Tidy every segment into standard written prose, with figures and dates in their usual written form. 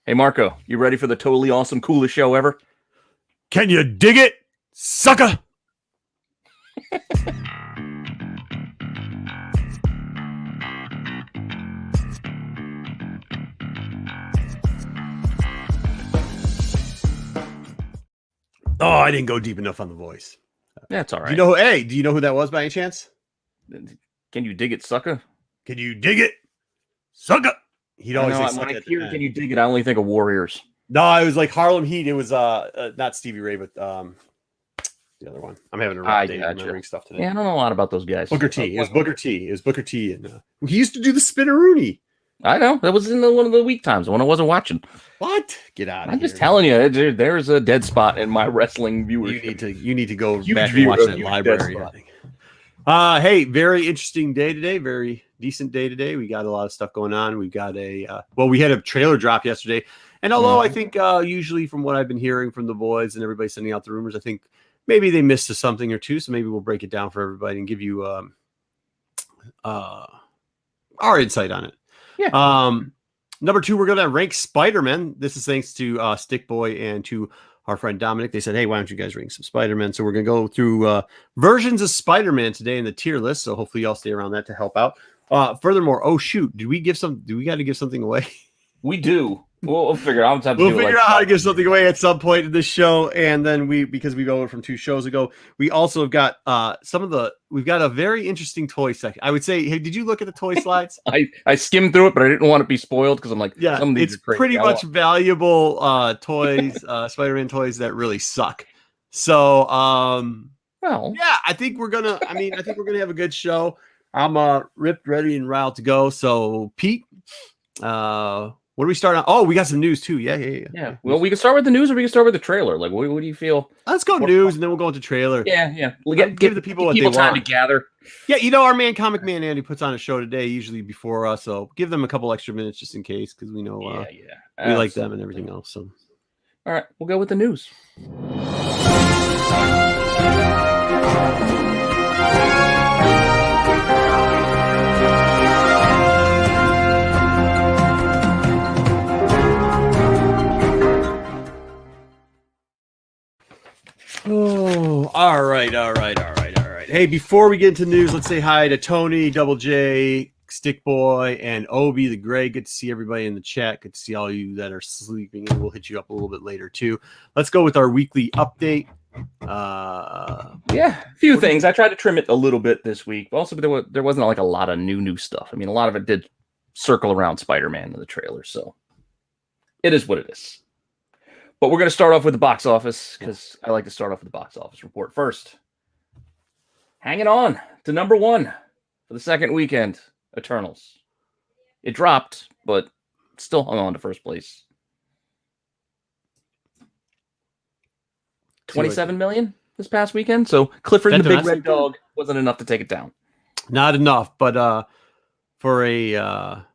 Hey, Marco, you ready for the totally awesome, coolest show ever? Can you dig it, sucker? Oh, I didn't go deep enough on the voice. That's all right. Do you know who that was by any chance? Can you dig it, sucker? Can you dig it, sucker? He'd always say When sucker I at the hear end. "Can you dig it," I only think of Warriors. No, it was like Harlem Heat. It was not Stevie Ray, but the other one. I'm having a rough day remembering stuff today. Yeah, I don't know a lot about those guys. Booker T. It was Booker T. It was Booker T. And he used to do the Spinneroonie. I know. That was in one of the week times when I wasn't watching. What? Get out of here. I'm just telling you, there's a dead spot in my wrestling viewership. You need to go Huge back and watch viewer- that huge library. dead I think. Hey, very interesting day today. Very decent day today. We got a lot of stuff going on. We got we had a trailer drop yesterday. And although I think usually from what I've been hearing from the boys and everybody sending out the rumors, I think maybe they missed something or two. So maybe we'll break it down for everybody and give you our insight on it. Yeah. Number 2, we're going to rank Spiderman. This is thanks to Stick Boy and to our friend Dominic. They said, hey, why don't you guys rank some Spider-Man? So we're going to go through versions of Spider-Man today in the tier list. So hopefully y'all stay around that to help out. Furthermore, oh shoot, do we got to give something away? We do. We'll figure out. We'll figure out how to give something away at some point in this show. And then because we go from 2 shows ago, we also have got we've got a very interesting toy section. I would say, hey, did you look at the toy slides? I skimmed through it, but I didn't want to be spoiled because I'm like, yeah, some of these it's are crazy. Pretty much valuable toys, Spider-Man toys that really suck. So, yeah, I think we're gonna have a good show. I'm ripped, ready, and riled to go. So, Pete, what do we start on? Oh, we got some news too. Yeah. Well, we can start with the news, or we can start with the trailer. Like, what do you feel? Let's go news, and then we'll go into trailer. Yeah. We'll give the people what they time want. to gather. Yeah, our man, Comic Man Andy, puts on a show today, usually before us. So give them a couple extra minutes just in case, because we know we like them and everything else. So, all right, we'll go with the news. Oh, all right. Hey, before we get into news, let's say hi to Tony, Double J, Stick Boy, and Obi the Gray. Good to see everybody in the chat. Good to see all you that are sleeping, and we'll hit you up a little bit later too. Let's go with our weekly update. A few things. I tried to trim it a little bit this week, but also there wasn't like a lot of new stuff. I mean, a lot of it did circle around Spider-Man in the trailer, so it is what it is. But we're going to start off with the box office because I like to start off with the box office report first. Hanging on to number 1 for the second weekend, Eternals. It dropped, but still hung on to first place. 27 million this past weekend. So Clifford and the Big Red Dog wasn't enough to take it down. Not enough, but for a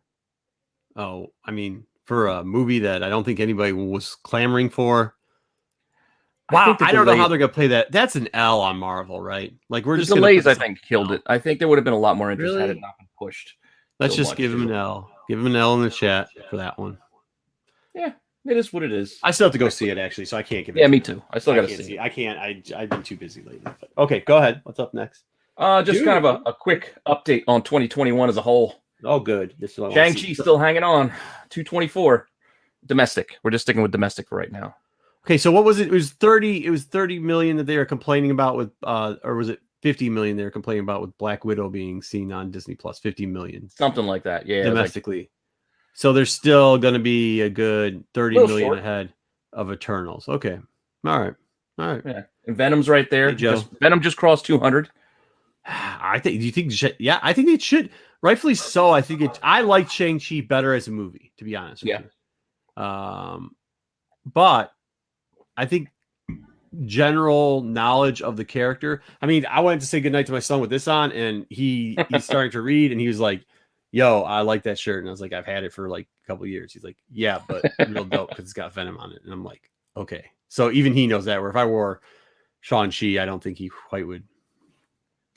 for a movie that I don't think anybody was clamoring for. Wow, I don't know how they're going to play that. That's an L on Marvel, right? Like we're just delays. I think killed it. I think there would have been a lot more interest had it not been pushed. Let's just give him an L. Give him an L in the chat for that one. Yeah, it is what it is. I still have to go see it actually, so I can't give it. Yeah, me too. I still got to see it. I can't. I've been too busy lately. But okay, go ahead. What's up next? Just kind of a quick update on 2021 as a whole. Oh, good. This is what Shang-Chi still hanging on. 224 domestic. We're just sticking with domestic for right now. Okay, so what was it? It was 30 million that they were complaining about with or was it 50 million they were complaining about with Black Widow being seen on Disney Plus? 50 million. Something like that. Yeah. Domestically. So there's still going to be a good 30 million short ahead of Eternals. Okay. All right. Yeah. And Venom's right there. Hey, Venom just crossed 200. I think it should. Rightfully so. I like Shang-Chi better as a movie, to be honest with you. But I think general knowledge of the character. I mean, I went to say goodnight to my son with this on, and he's starting to read, and he was like, yo, I like that shirt. And I was like, I've had it for like a couple of years. He's like, yeah, but real dope because it's got Venom on it. And I'm like, okay. So even he knows that, where if I wore Shang-Chi, I don't think he quite would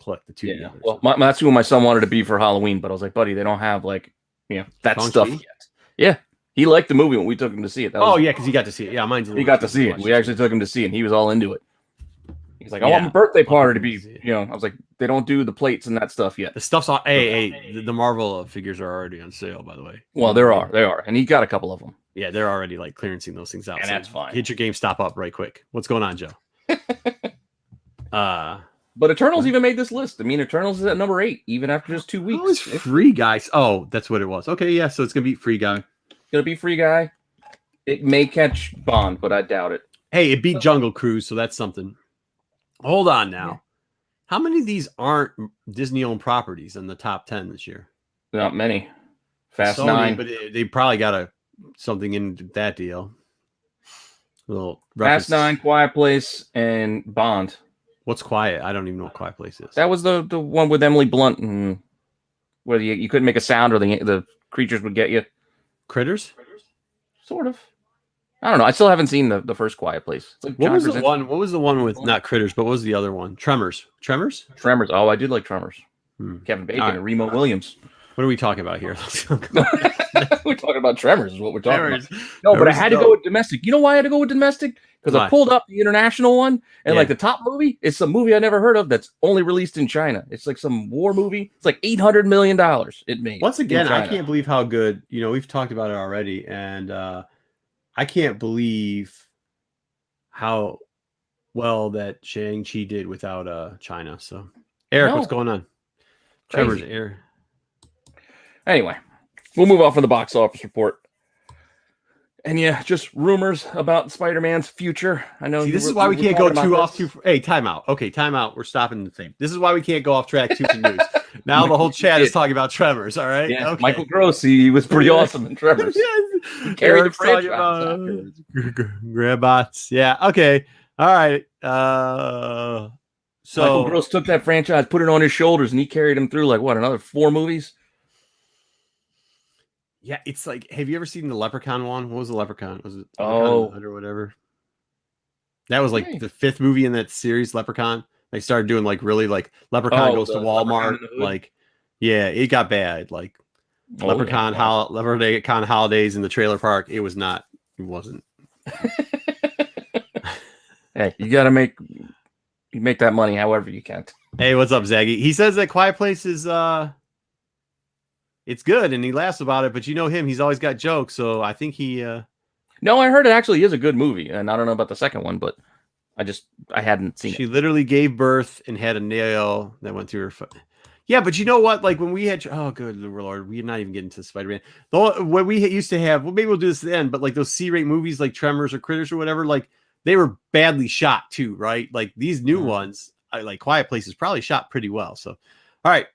collect the two together. Well, that's who my son wanted to be for Halloween, but I was like, buddy, they don't have like, that Shang-Chi stuff yet. Yeah. He liked the movie when we took him to see it. Yeah, because he got to see it. Yeah, mine's. He got to see it. We actually took him to see it. And he was all into it. He's like, I want my birthday party to be, I was like, they don't do the plates and that stuff yet. The stuff's on. The Marvel figures are already on sale, by the way. Well, they are, and he got a couple of them. Yeah, they're already like clearancing those things out, and that's fine. Hit your GameStop up right quick. What's going on, Joe? But Eternals even made this list. I mean, Eternals is at number 8, even after just 2 weeks. Oh, it's Free Guys. Oh, that's what it was. Okay, yeah, so it's gonna be Free Guy. Gonna be Free Guy. It may catch Bond, but I doubt it. Hey, it beat Jungle Cruise, so that's something. Hold on now. Yeah. How many of these aren't Disney-owned properties in the top 10 this year? Not many. Fast Sony, 9. But they probably got something in that deal. Fast 9, Quiet Place, and Bond. What's Quiet? I don't even know what Quiet Place is. That was the one with Emily Blunt, and where you couldn't make a sound or the creatures would get you. Critters? Sort of. I don't know. I still haven't seen the first Quiet Place. It's like what was the one with not Critters, but what was the other one? Tremors. Oh, I did like Tremors. Kevin Bacon and Remo Williams. What are we talking about here? We're talking about Tremors is what we're talking about. No, but I had to go with domestic. You know why I had to go with domestic? Because I pulled up the international one, and like the top movie, it's some movie I never heard of that's only released in China. It's like some war movie. It's like $800 million it made. Once again, I can't believe how good, we've talked about it already, and I can't believe how well that Shang-Chi did without China. So, Eric, what's going on? Trevor's Eric. Anyway, we'll move on from the box office report. And yeah, just rumors about Spider-Man's future. I know. See, this is why we can't go Hey, time out. Okay, time out. We're stopping the thing. This is why we can't go off track too news. Now the whole chat is talking about Tremors. All right. Yeah. Okay. Michael Gross, he was pretty awesome in Tremors. He carried the franchise. Grabots. Yeah. Okay. All right. So Michael Gross took that franchise, put it on his shoulders, and he carried him through another 4 movies. Yeah, it's like, have you ever seen the Leprechaun one? What was the Leprechaun? Was it Leprechaun or whatever? That was like the 5th movie in that series, Leprechaun. They started doing Leprechaun goes to Walmart. It got bad. Leprechaun holidays in the trailer park. It wasn't. Hey, you gotta make that money however you can. Hey, what's up, Zaggy? He says that Quiet Place is it's good, and he laughs about it, but you know him, he's always got jokes, so I think he... No, I heard it actually is a good movie, and I don't know about the second one, but I hadn't seen it. She literally gave birth and had a nail that went through her foot. Yeah, but you know what? Like, when we had... Oh, good Lord, we're not even getting to Spider-Man. When we used to have... Well, maybe we'll do this at the end, but those C-rate movies, like Tremors or Critters or whatever, they were badly shot, too, right? These new ones, like Quiet Place is probably shot pretty well, so... All right.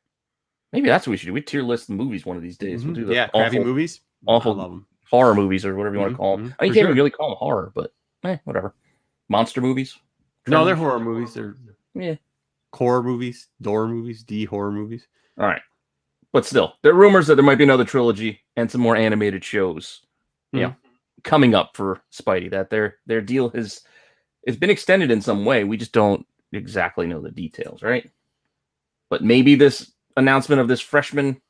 Maybe that's what we should do. We tier list the movies one of these days. We'll do the crappy movies, awful horror movies, or whatever you want to call them. I mean, you can't even really call them horror, but whatever. Monster movies. No, they're horror movies. They're horror movies, horror movies. All right, but still, there are rumors that there might be another trilogy and some more animated shows. Coming up for Spidey. That their deal it's been extended in some way. We just don't exactly know the details, right? But maybe this announcement of this freshman,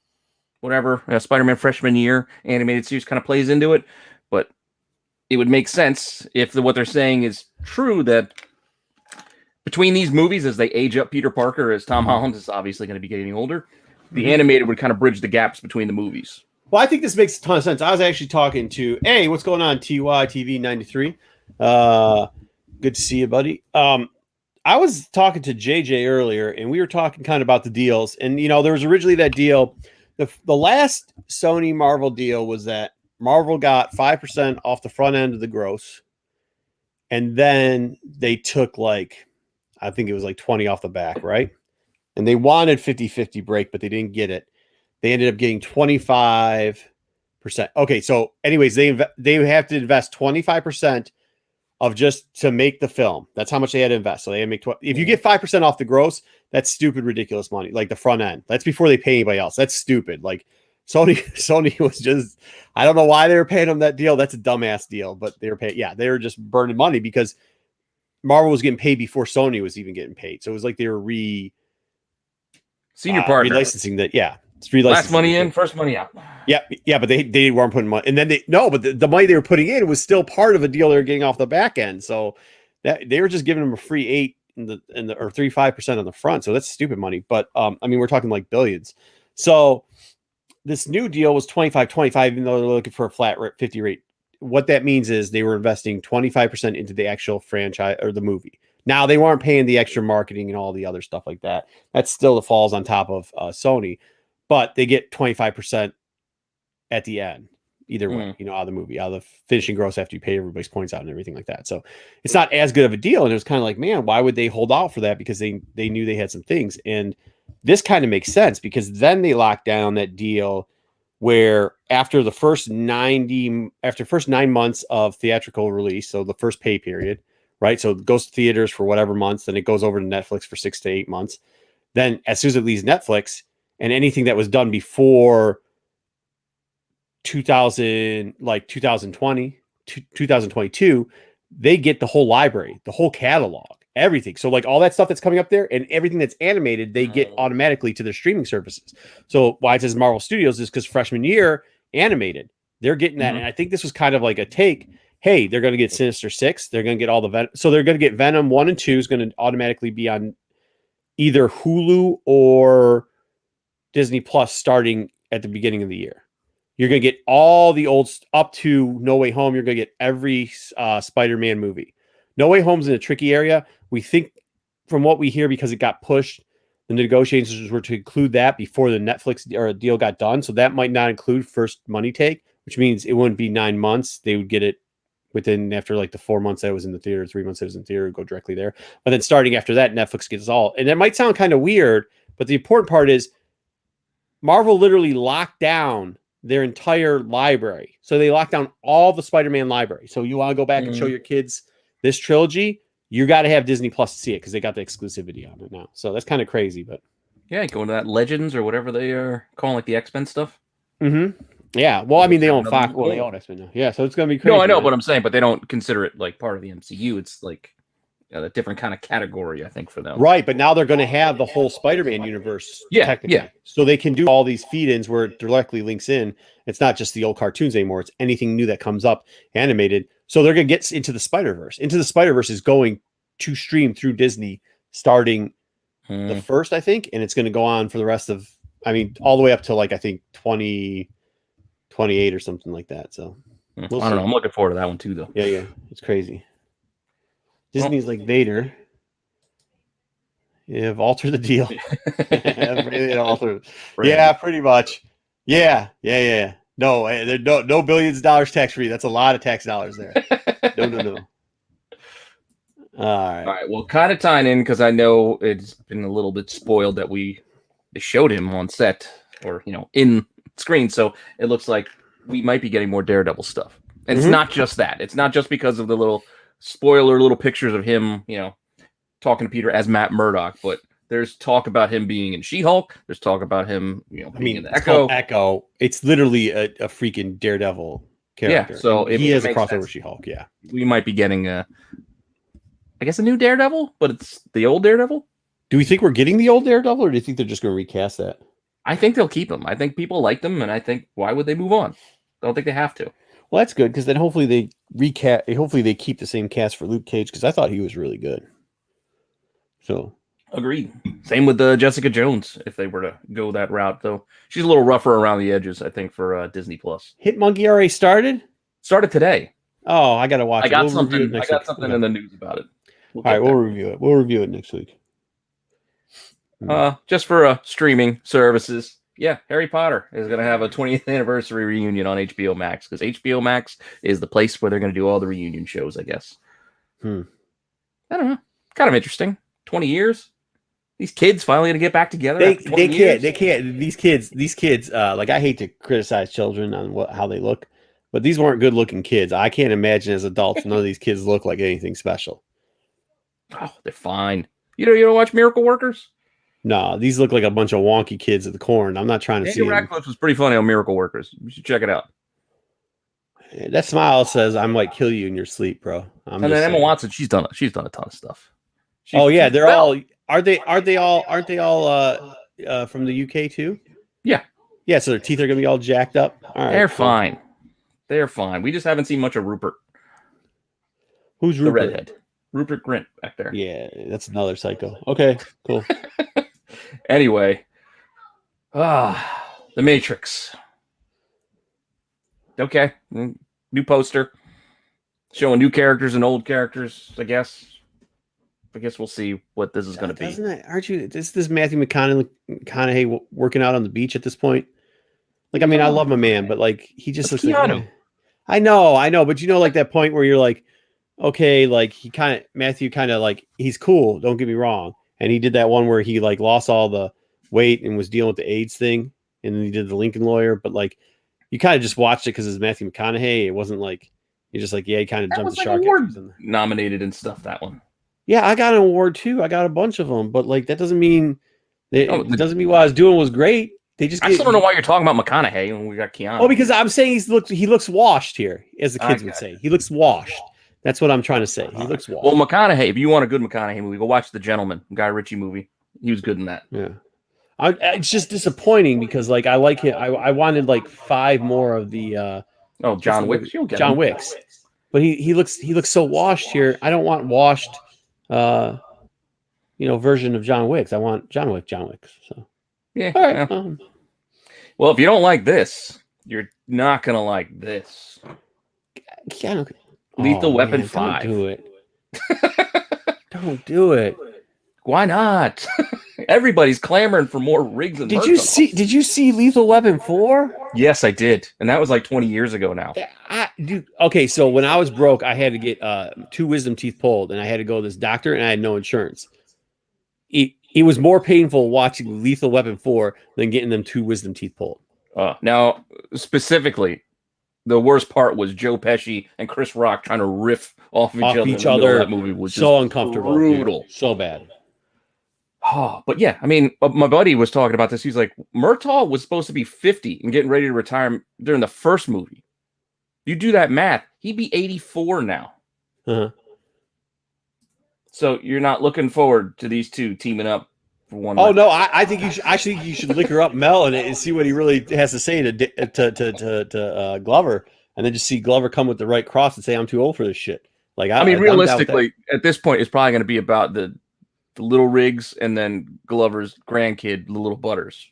Spider-Man freshman year animated series kind of plays into it, but it would make sense if what they're saying is true, that between these movies, as they age up Peter Parker, as Tom Holland is obviously going to be getting older, the animated would kind of bridge the gaps between the movies. Well, I think this makes a ton of sense. I was actually talking to, hey, what's going on, TYTV93? Good to see you, buddy. I was talking to JJ earlier, and we were talking kind of about the deals. And, there was originally that deal. The last Sony Marvel deal was that Marvel got 5% off the front end of the gross. And then they took I think it was 20 off the back, right? And they wanted 50-50 break, but they didn't get it. They ended up getting 25%. Okay, so anyways, they have to invest 25% of just to make the film. That's how much they had to invest. So they had to make if you get 5% off the gross, that's stupid, ridiculous money. The front end. That's before they pay anybody else. That's stupid. Sony was just, I don't know why they were paying them that deal. That's a dumbass deal, but they were paying. Yeah, they were just burning money because Marvel was getting paid before Sony was even getting paid. So it was they were senior partner licensing that. Yeah. Three last money in, first money out. Yeah, but they weren't putting money, and then but the money they were putting in was still part of a deal they were getting off the back end. So that they were just giving them a free 8 or 3.5% on the front. So that's stupid money. But I mean, we're talking like billions. So this new deal was 25-25, even though they're looking for a flat 50 rate. What that means is they were investing 25% into the actual franchise or the movie. Now they weren't paying the extra marketing and all the other stuff like that. That still falls on top of Sony, but they get 25% at the end. Either way, out of the movie, out of the finishing gross after you pay everybody's points out and everything like that. So it's not as good of a deal. And it was kind of like, man, why would they hold out for that? Because they knew they had some things. And this kind of makes sense because then they locked down that deal where after the first 9 months of theatrical release, so the first pay period, right? So it goes to theaters for whatever months, then it goes over to Netflix for 6 to 8 months. Then as soon as it leaves Netflix and anything that was done before 2020, 2022, they get the whole library, the whole catalog, everything. So like all that stuff that's coming up there and everything that's animated, they get automatically to their streaming services. So why it says Marvel Studios is because freshman year animated, they're getting that. And I think this was kind of like a take. Hey, they're going to get Sinister Six. They're going to get all the Venom. So they're going to get Venom 1 and 2 is going to automatically be on either Hulu or Disney Plus starting at the beginning of the year. You're going to get all the old up to No Way Home. You're going to get every Spider-Man movie. No Way Home's in a tricky area. We think from what we hear, because it got pushed, the negotiations were to include that before the Netflix or deal got done. So that might not include first money take, which means it wouldn't be 9 months. They would get it within after like the 4 months that it was in the theater, 3 months that it was in the theater, go directly there. But then starting after that, Netflix gets all. And that might sound kind of weird, but the important part is Marvel literally locked down their entire library. So they locked down all the Spider-Man library. So you want to go back and show your kids this trilogy, you got to have Disney Plus to see it because they got the exclusivity on it now. So that's kind of crazy, but yeah, going to that Legends or whatever they are calling like the X-Men stuff. Yeah. Well, I mean, they own Fox. Well, they own X-Men now. Yeah. So it's going to be crazy. No, I know what I'm saying, but they don't consider it like part of the MCU. It's like a different kind of category, I think, for them. Right. But now they're going to have the whole Spider-Man universe. Technically. Yeah. So they can do all these feed-ins where it directly links in. It's not just the old cartoons anymore. It's anything new that comes up animated. So they're going to get into the Spider-Verse. Into the Spider-Verse is going to stream through Disney starting the first, I think. And it's going to go on for the rest of, I mean, all the way up to like, I think 2028 or something like that. So we'll I don't know. I'm looking forward to that one too, though. Yeah. It's crazy. Disney's like Vader. You have altered the deal. Altered. Yeah, pretty much. Yeah. No, there's no billions of dollars tax free. That's a lot of tax dollars there. No. All right. Well, kind of tying in because I know it's been a little bit spoiled that they showed him on set or in screen, so it looks like we might be getting more Daredevil stuff. And it's not just that. It's not just because of the little pictures of him, talking to Peter as Matt Murdock, but there's talk about him being in She-Hulk. There's talk about him, being in the Echo. Echo. It's literally a freaking Daredevil character. Yeah, so he has a crossover with She-Hulk. Yeah, we might be getting a new Daredevil, but it's the old Daredevil. Do we think we're getting the old Daredevil, or do you think they're just going to recast that? I think they'll keep him. I think people like them, and I think why would they move on? I don't think they have to. Well, that's good because then hopefully they recast. Hopefully they keep the same cast for Luke Cage because I thought he was really good. So agreed. Same with Jessica Jones if they were to go that route, though. She's a little rougher around the edges, I think, for Disney Plus. Hitmonkey already started. Started today. Oh, I gotta watch. I got something in the news about it. All right, we'll review it. We'll review it next week. Just for streaming services. Yeah, Harry Potter is going to have a 20th anniversary reunion on HBO Max because HBO Max is the place where they're going to do all the reunion shows, I guess. I don't know. Kind of interesting. 20 years. These kids finally going to get back together. They can't. These kids. Like I hate to criticize children on how they look, but these weren't good looking kids. I can't imagine as adults none of these kids look like anything special. Oh, they're fine. You don't watch Miracle Workers? No, these look like a bunch of wonky kids at the corn. I'm not trying to see. Radcliffe was pretty funny on Miracle Workers. You should check it out. That smile says, "I might kill you in your sleep, bro." And then Emma Watson, she's done a ton of stuff. They're all. Aren't they all from the UK too? Yeah. Yeah, so their teeth are going to be all jacked up. All right, They're fine. They're fine. We just haven't seen much of Rupert. Who's The Rupert? redhead. Rupert Grint back there. Yeah, that's another psycho. Okay, cool. Anyway. The Matrix. Okay. New poster. Showing new characters and old characters, I guess. I guess we'll see what this is going to be. Aren't you? This Matthew McConaughey working out on the beach at this point? Like, I mean, I love my man, but like, he just looks Keanu. like. I know, but you know, like that point where you're like, okay, like Matthew kind of like he's cool. Don't get me wrong, and he did that one where he like lost all the weight and was dealing with the AIDS thing, and then he did the Lincoln Lawyer. But like, you kind of just watched it because it's Matthew McConaughey. It wasn't like you're just like, yeah, he kind of jumped the shark. Nominated and stuff. That one. Yeah, I got an award too. I got a bunch of them, but like that doesn't mean it doesn't mean what I was doing was great. I still don't know why you're talking about McConaughey when we got Keanu. Oh, because I'm saying he looks washed here, as the kids would say. He looks washed. That's what I'm trying to say. He looks washed. Well, McConaughey, if you want a good McConaughey movie, go watch The Gentleman, Guy Ritchie movie. He was good in that. Yeah. It's just disappointing because like I like it. I wanted like 5 more of the John Wick. John Wick's. But he looks so washed here. I don't want washed version of John Wick's. I want John Wick's. So yeah. All right. Well, if you don't like this, you're not gonna like this. Lethal Weapon 5. Don't do it. Don't do it. Why not? Everybody's clamoring for more rigs and Did you see Lethal Weapon 4? Yes, I did. And that was like 20 years ago now. Okay, so when I was broke, I had to get 2 wisdom teeth pulled, and I had to go to this doctor, and I had no insurance. It was more painful watching Lethal Weapon 4 than getting them 2 wisdom teeth pulled. Now, specifically, the worst part was Joe Pesci and Chris Rock trying to riff off each other. That movie was so uncomfortable, brutal, so bad. Oh, but yeah, I mean, my buddy was talking about this. He's like, Murtaugh was supposed to be 50 and getting ready to retire during the first movie. You do that math, he'd be 84 now. Uh-huh. So you're not looking forward to these two teaming up for one. Oh no, I think you should liquor up Mel and see what he really has to say to Glover, and then just see Glover come with the right cross and say, "I'm too old for this shit." Like, I mean, realistically, at this point, it's probably going to be about the little Riggs and then Glover's grandkid, the little Butters,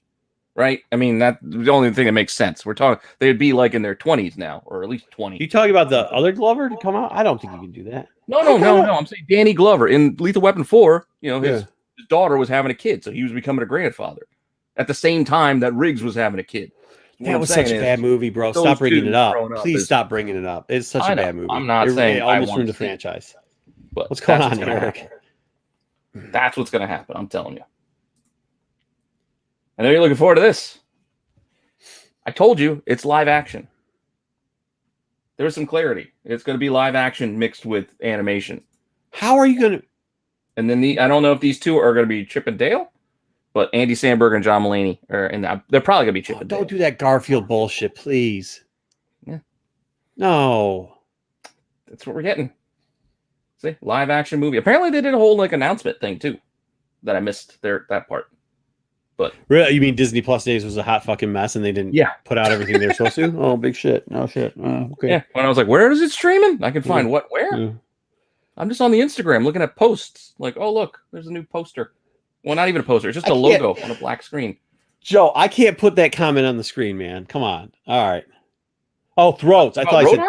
right? I mean, that's the only thing that makes sense. We're talking they'd be like in their 20s now, or at least 20. You talking about the other Glover to come out? I don't think you can do that. No. I'm saying Danny Glover in Lethal Weapon 4. His daughter was having a kid, so he was becoming a grandfather at the same time that Riggs was having a kid. That was such a bad movie, bro. Stop bringing it up. Please stop bringing it up. It's such a bad movie. I'm not saying it almost ruined the franchise. But what's going on, Eric? That's what's going to happen. I'm telling you. I know you're looking forward to this. I told you it's live action. There's some clarity. It's going to be live action mixed with animation. How are you going to? And then I don't know if these two are going to be Chip and Dale, but Andy Samberg and John Mulaney are in that. They're probably going to be Chip and Dale. Don't do that Garfield bullshit, please. Yeah. No. That's what we're getting. See, live action movie. Apparently, they did a whole announcement thing too, that I missed that part. But really, you mean Disney Plus Days was a hot fucking mess, and they didn't put out everything they were supposed to? Oh, big shit! No shit. Okay. Yeah. When I was like, where is it streaming? I can find what? Where? Yeah. I'm just on the Instagram looking at posts. Like, oh look, there's a new poster. Well, not even a poster. It's just a logo on a black screen. Joe, I can't put that comment on the screen, man. Come on. All right. Oh, throats. I thought I said.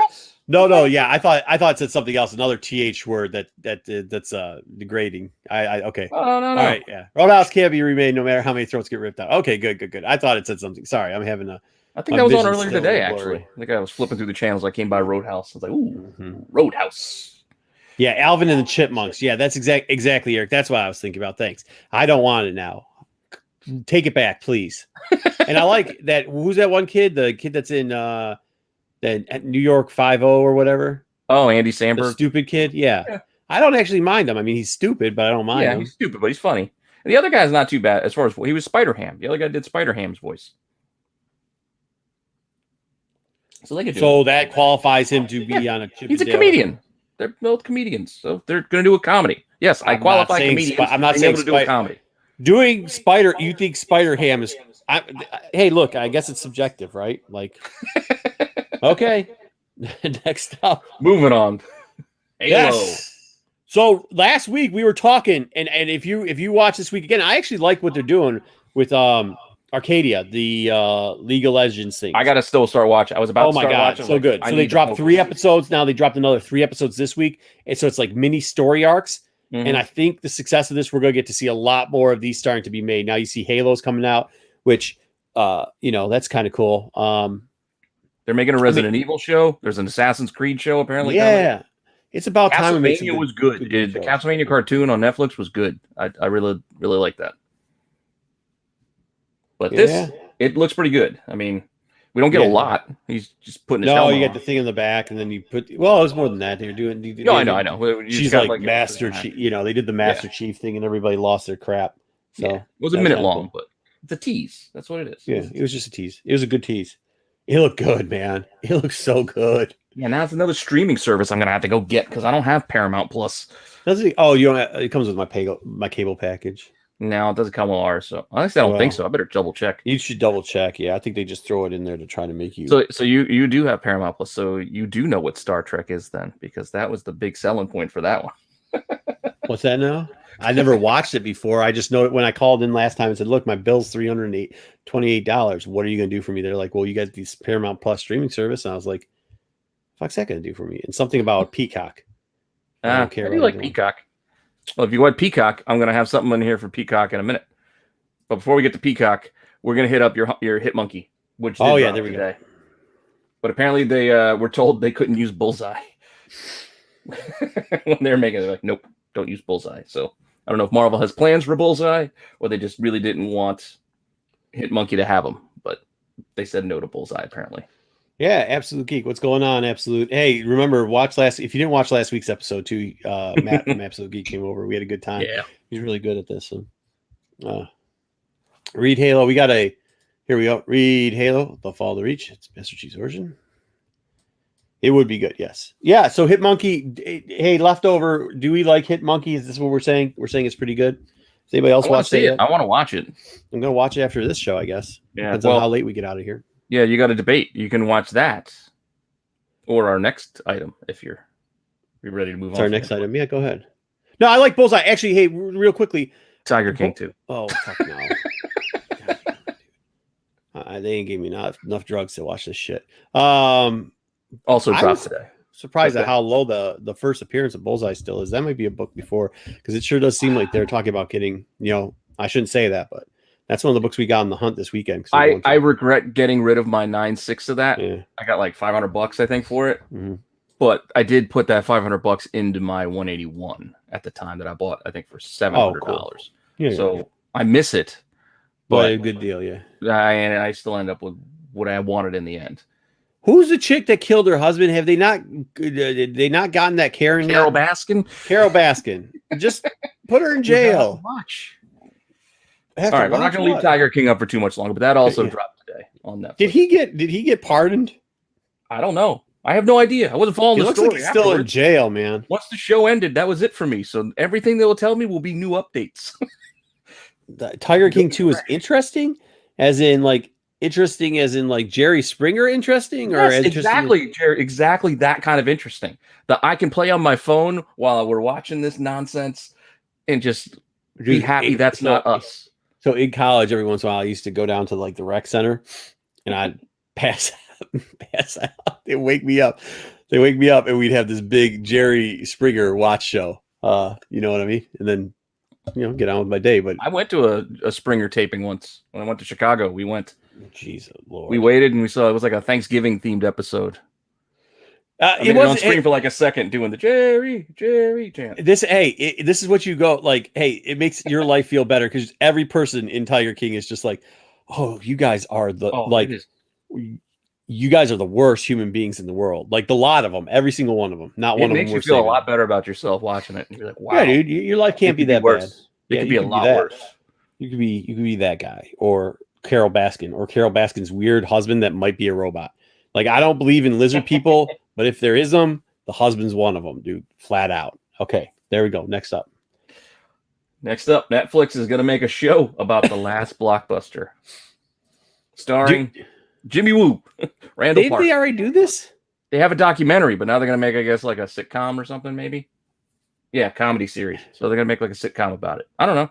No, yeah. I thought it said something else, another TH word that's degrading. Okay. Oh, no. All right, yeah. Roadhouse can't be remade no matter how many throats get ripped out. Okay, good. I thought it said something. Sorry, I'm having a. I think that was on earlier today, actually. I think I was flipping through the channels. I came by Roadhouse. I was like, ooh, Roadhouse. Yeah, Alvin and the Chipmunks. Yeah, that's exactly, Eric. That's what I was thinking about. Thanks. I don't want it now. Take it back, please. And I like that. Who's that one kid? The kid that's in that New York 5-0 or whatever. Oh, Andy Samberg. The stupid kid. Yeah. I don't actually mind him. I mean, he's stupid, but I don't mind him. Yeah, he's stupid, but he's funny. And the other guy's not too bad as far as he was Spider-Ham. The other guy did Spider-Ham's voice. So they could do so that qualifies him to be on a Chip He's a comedian. They're both comedians, so they're going to do a comedy. Yes, I qualify comedians. I'm not saying to do a comedy. Doing Spider, you think Spider Ham is? Hey, look, I guess it's subjective, right? Like, okay, next up, moving on. Halo. Yes. So last week we were talking, and if you watch this week again, I actually like what they're doing with Arcadia, the League of Legends thing. I gotta still start watching. I was about to start watching. So good. So they dropped 3 episodes. Now they dropped another 3 episodes this week, and so it's like mini story arcs. Mm-hmm. And I think the success of this, we're gonna get to see a lot more of these starting to be made. Now you see Halo's coming out, which that's kind of cool. They're making a Resident Evil show. There's an Assassin's Creed show apparently. Yeah. Coming. It's about time. Castlevania was good. The Castlevania cartoon on Netflix was good. I really like that. But this, it looks pretty good. I mean, we don't get a lot. He's just putting his helmet you get on. the thing in the back, and then you put. Well, it was more than that. They're doing. I know. She's like Master Chief. They did the Master Chief thing, and everybody lost their crap. So it was a minute long, but it's a tease. That's what it is. Yeah, it was just a tease. It was a good tease. It looked good, man. It looks so good. Yeah, now it's another streaming service I'm gonna have to go get because I don't have Paramount Plus. Does it? Oh, you don't. It comes with my cable package. No, it doesn't come with ours. So honestly, I don't think so. I better double check. You should double check. Yeah, I think they just throw it in there to try to make you. So you do have Paramount Plus, so you do know what Star Trek is then, because that was the big selling point for that one. What's that now? I never watched it before. I just know it when I called in last time and said, "Look, my bill's $328. What are you going to do for me?" They're like, "Well, you got these Paramount Plus streaming service," and I was like, "Fuck's that going to do for me?" And something about Peacock. I don't care. I do like Peacock. Well, if you want Peacock, I'm going to have something in here for Peacock in a minute. But before we get to Peacock, we're going to hit up your Hitmonkey, which there we go. But apparently they were told they couldn't use Bullseye when they're making it. They're like, nope, don't use Bullseye. So I don't know if Marvel has plans for Bullseye or they just really didn't want Hitmonkey to have them. But they said no to Bullseye apparently. Yeah, Absolute Geek. What's going on, Absolute? Hey, remember, if you didn't watch last week's episode too, Matt from Absolute Geek came over. We had a good time. Yeah. He's really good at this. So, read Halo. Here we go. Read Halo, The Fall of the Reach. It's Master Chief's origin. It would be good, yes. Yeah, so Hitmonkey, hey, leftover, do we like Hitmonkey? Is this what we're saying? We're saying it's pretty good? Does anybody else watch it? I want to watch it. I'm going to watch it after this show, I guess. Yeah, depends on how late we get out of here. Yeah, you got a debate. You can watch that or our next item if you're ready to move on. It's our next item. Yeah, go ahead. No, I like Bullseye. Actually, hey, real quickly. Tiger King 2. Oh, fuck no. They ain't gave me enough drugs to watch this shit. Also dropped today. Surprised at how low the first appearance of Bullseye still is. That might be a book before, because it sure does seem like they're talking about getting, I shouldn't say that, but that's one of the books we got on the hunt this weekend. I regret getting rid of my 9.6 of that. Yeah. I got like $500, I think, for it. Mm-hmm. But I did put that $500 into my 181 at the time that I bought, I think, for $700. Cool. Yeah, so I miss it. But a good deal, yeah. I still end up with what I wanted in the end. Who's the chick that killed her husband? Have they not gotten that Karen? Carol Baskin? Carol Baskin. Just put her in jail. Watch. All right, I'm not going to leave Tiger King up for too much longer, but that also dropped today on Netflix. Did he get pardoned? I don't know. I have no idea. I wasn't following the story. Like he's still in jail, man. Once the show ended, that was it for me. So everything they will tell me will be new updates. Tiger King 2 is interesting, as in Jerry Springer interesting, or yes, exactly that kind of interesting that I can play on my phone while we're watching this nonsense and just be happy that's not us. So in college, every once in a while, I used to go down to like the rec center, and I'd pass out. They wake me up, and we'd have this big Jerry Springer watch show. You know what I mean? And then get on with my day. But I went to a Springer taping once when I went to Chicago. We went. Jesus Lord. We waited and we saw it was like a Thanksgiving themed episode. It was on screen for like a second doing the Jerry chant. This is what you go like. Hey, it makes your life feel better because every person in Tiger King is just like, oh, you guys are you guys are the worst human beings in the world. Like the lot of them, every single one of them. Not one of them. It makes you feel a lot better about yourself watching it. And you're like, wow, yeah, dude, your life can't be that worse. Bad. It could be a lot worse. You could be that guy or Carol Baskin's weird husband that might be a robot. Like I don't believe in lizard people, but if there is them, the husband's one of them, dude. Flat out. Okay, there we go. Next up. Next up, Netflix is going to make a show about the last blockbuster, starring Jimmy Woo, Randall Park. Did they already do this? They have a documentary, but now they're going to make, I guess, like a sitcom or something, maybe. Yeah, comedy series. So they're going to make like a sitcom about it. I don't know.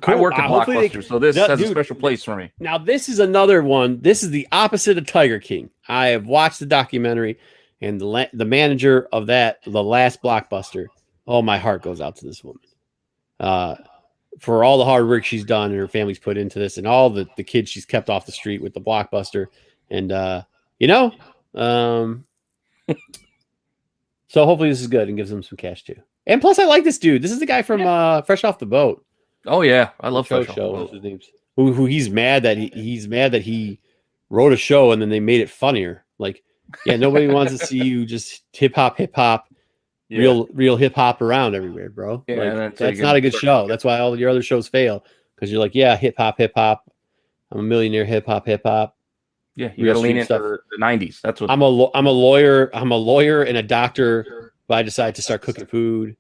Cool. I work at Blockbuster, so this has a special place for me. Now, this is another one. This is the opposite of Tiger King. I have watched the documentary, and the manager of the last Blockbuster. Oh, my heart goes out to this woman. For all the hard work she's done and her family's put into this, and all the kids she's kept off the street with the Blockbuster. And, so hopefully this is good and gives them some cash too. And plus, I like this dude. This is the guy from Fresh Off the Boat. Oh yeah, I love Fresh Off the Boat. His name's who he's mad that he's mad that he wrote a show and then they made it funnier. Like, yeah, nobody wants to see you just hip hop, real hip hop around everywhere, bro. Yeah, like, that's not a good show. That's why all your other shows fail, because you're like, yeah, hip hop. I'm a millionaire, hip hop. Yeah, you gotta lean into the '90s. That's what I'm a lawyer. I'm a lawyer and a doctor, but I decided to start cooking food.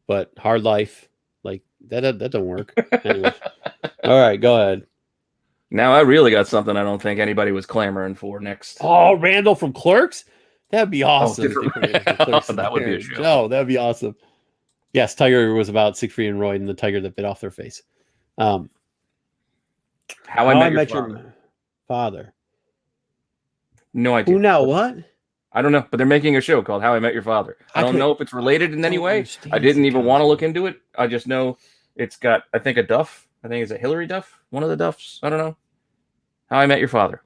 But hard life, like that don't work. Anyway. All right, go ahead. Now I really got something I don't think anybody was clamoring for next. Oh, Randall from Clerks? That'd be awesome. That would be a show. No, that'd be awesome. Yes, Tiger was about Siegfried and Roy and the tiger that bit off their face. How I Met Your Father. No idea. Who now? What? I don't know, but they're making a show called How I Met Your Father. I don't know if it's related in any way. I didn't even want to look into it. I just know it's got, I think, a Duff. I think it's a Hillary Duff, one of the Duffs. I don't know. How I Met Your Father.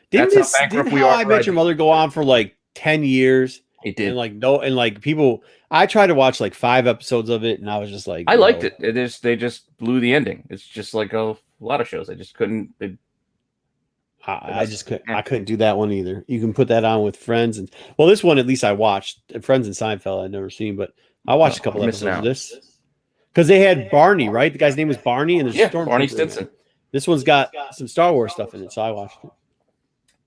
Didn't How I Met Your Mother go on for like 10 years? It did. And people, I tried to watch like 5 episodes of it, and I was just like, I liked it. They just blew the ending. It's just like a lot of shows. I just couldn't. I couldn't do that one either. You can put that on with Friends, and this one at least I watched. Friends and Seinfeld I'd never seen, but I watched a couple episodes of this because they had Barney, right? The guy's name was Barney, and there's Barney Stinson. This one's got some Star Wars stuff in it, so I watched it.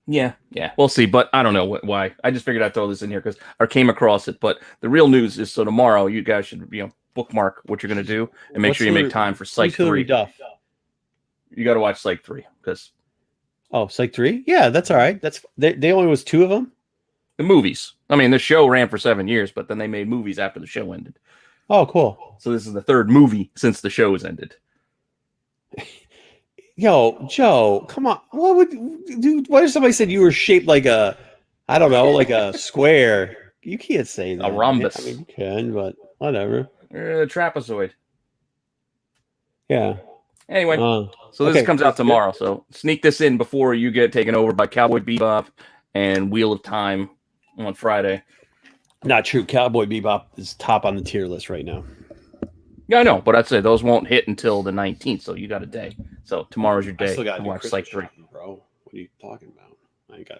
Yeah, we'll see, but I don't know why. I just figured I'd throw this in here because I came across it. But the real news is, so tomorrow you guys should bookmark what you're going to do and make sure you make time for Psych 3. Duff? You got to watch Psych 3 because. Oh, Psych 3? Yeah, that's all right. They only was 2 of them. The movies. I mean, the show ran for 7 years, but then they made movies after the show ended. Oh, cool. So this is the 3rd movie since the show has ended. Yo, Joe, come on. What if somebody said you were shaped like a square? You can't say that. A rhombus. I mean, you can, but whatever. A trapezoid. Yeah. Anyway, so this comes out tomorrow. So sneak this in before you get taken over by Cowboy Bebop and Wheel of Time on Friday. Not true. Cowboy Bebop is top on the tier list right now. Yeah, I know, but I'd say those won't hit until the 19th, so you got a day. So tomorrow's your day to watch Psych 3. Bro, what are you talking about? I ain't got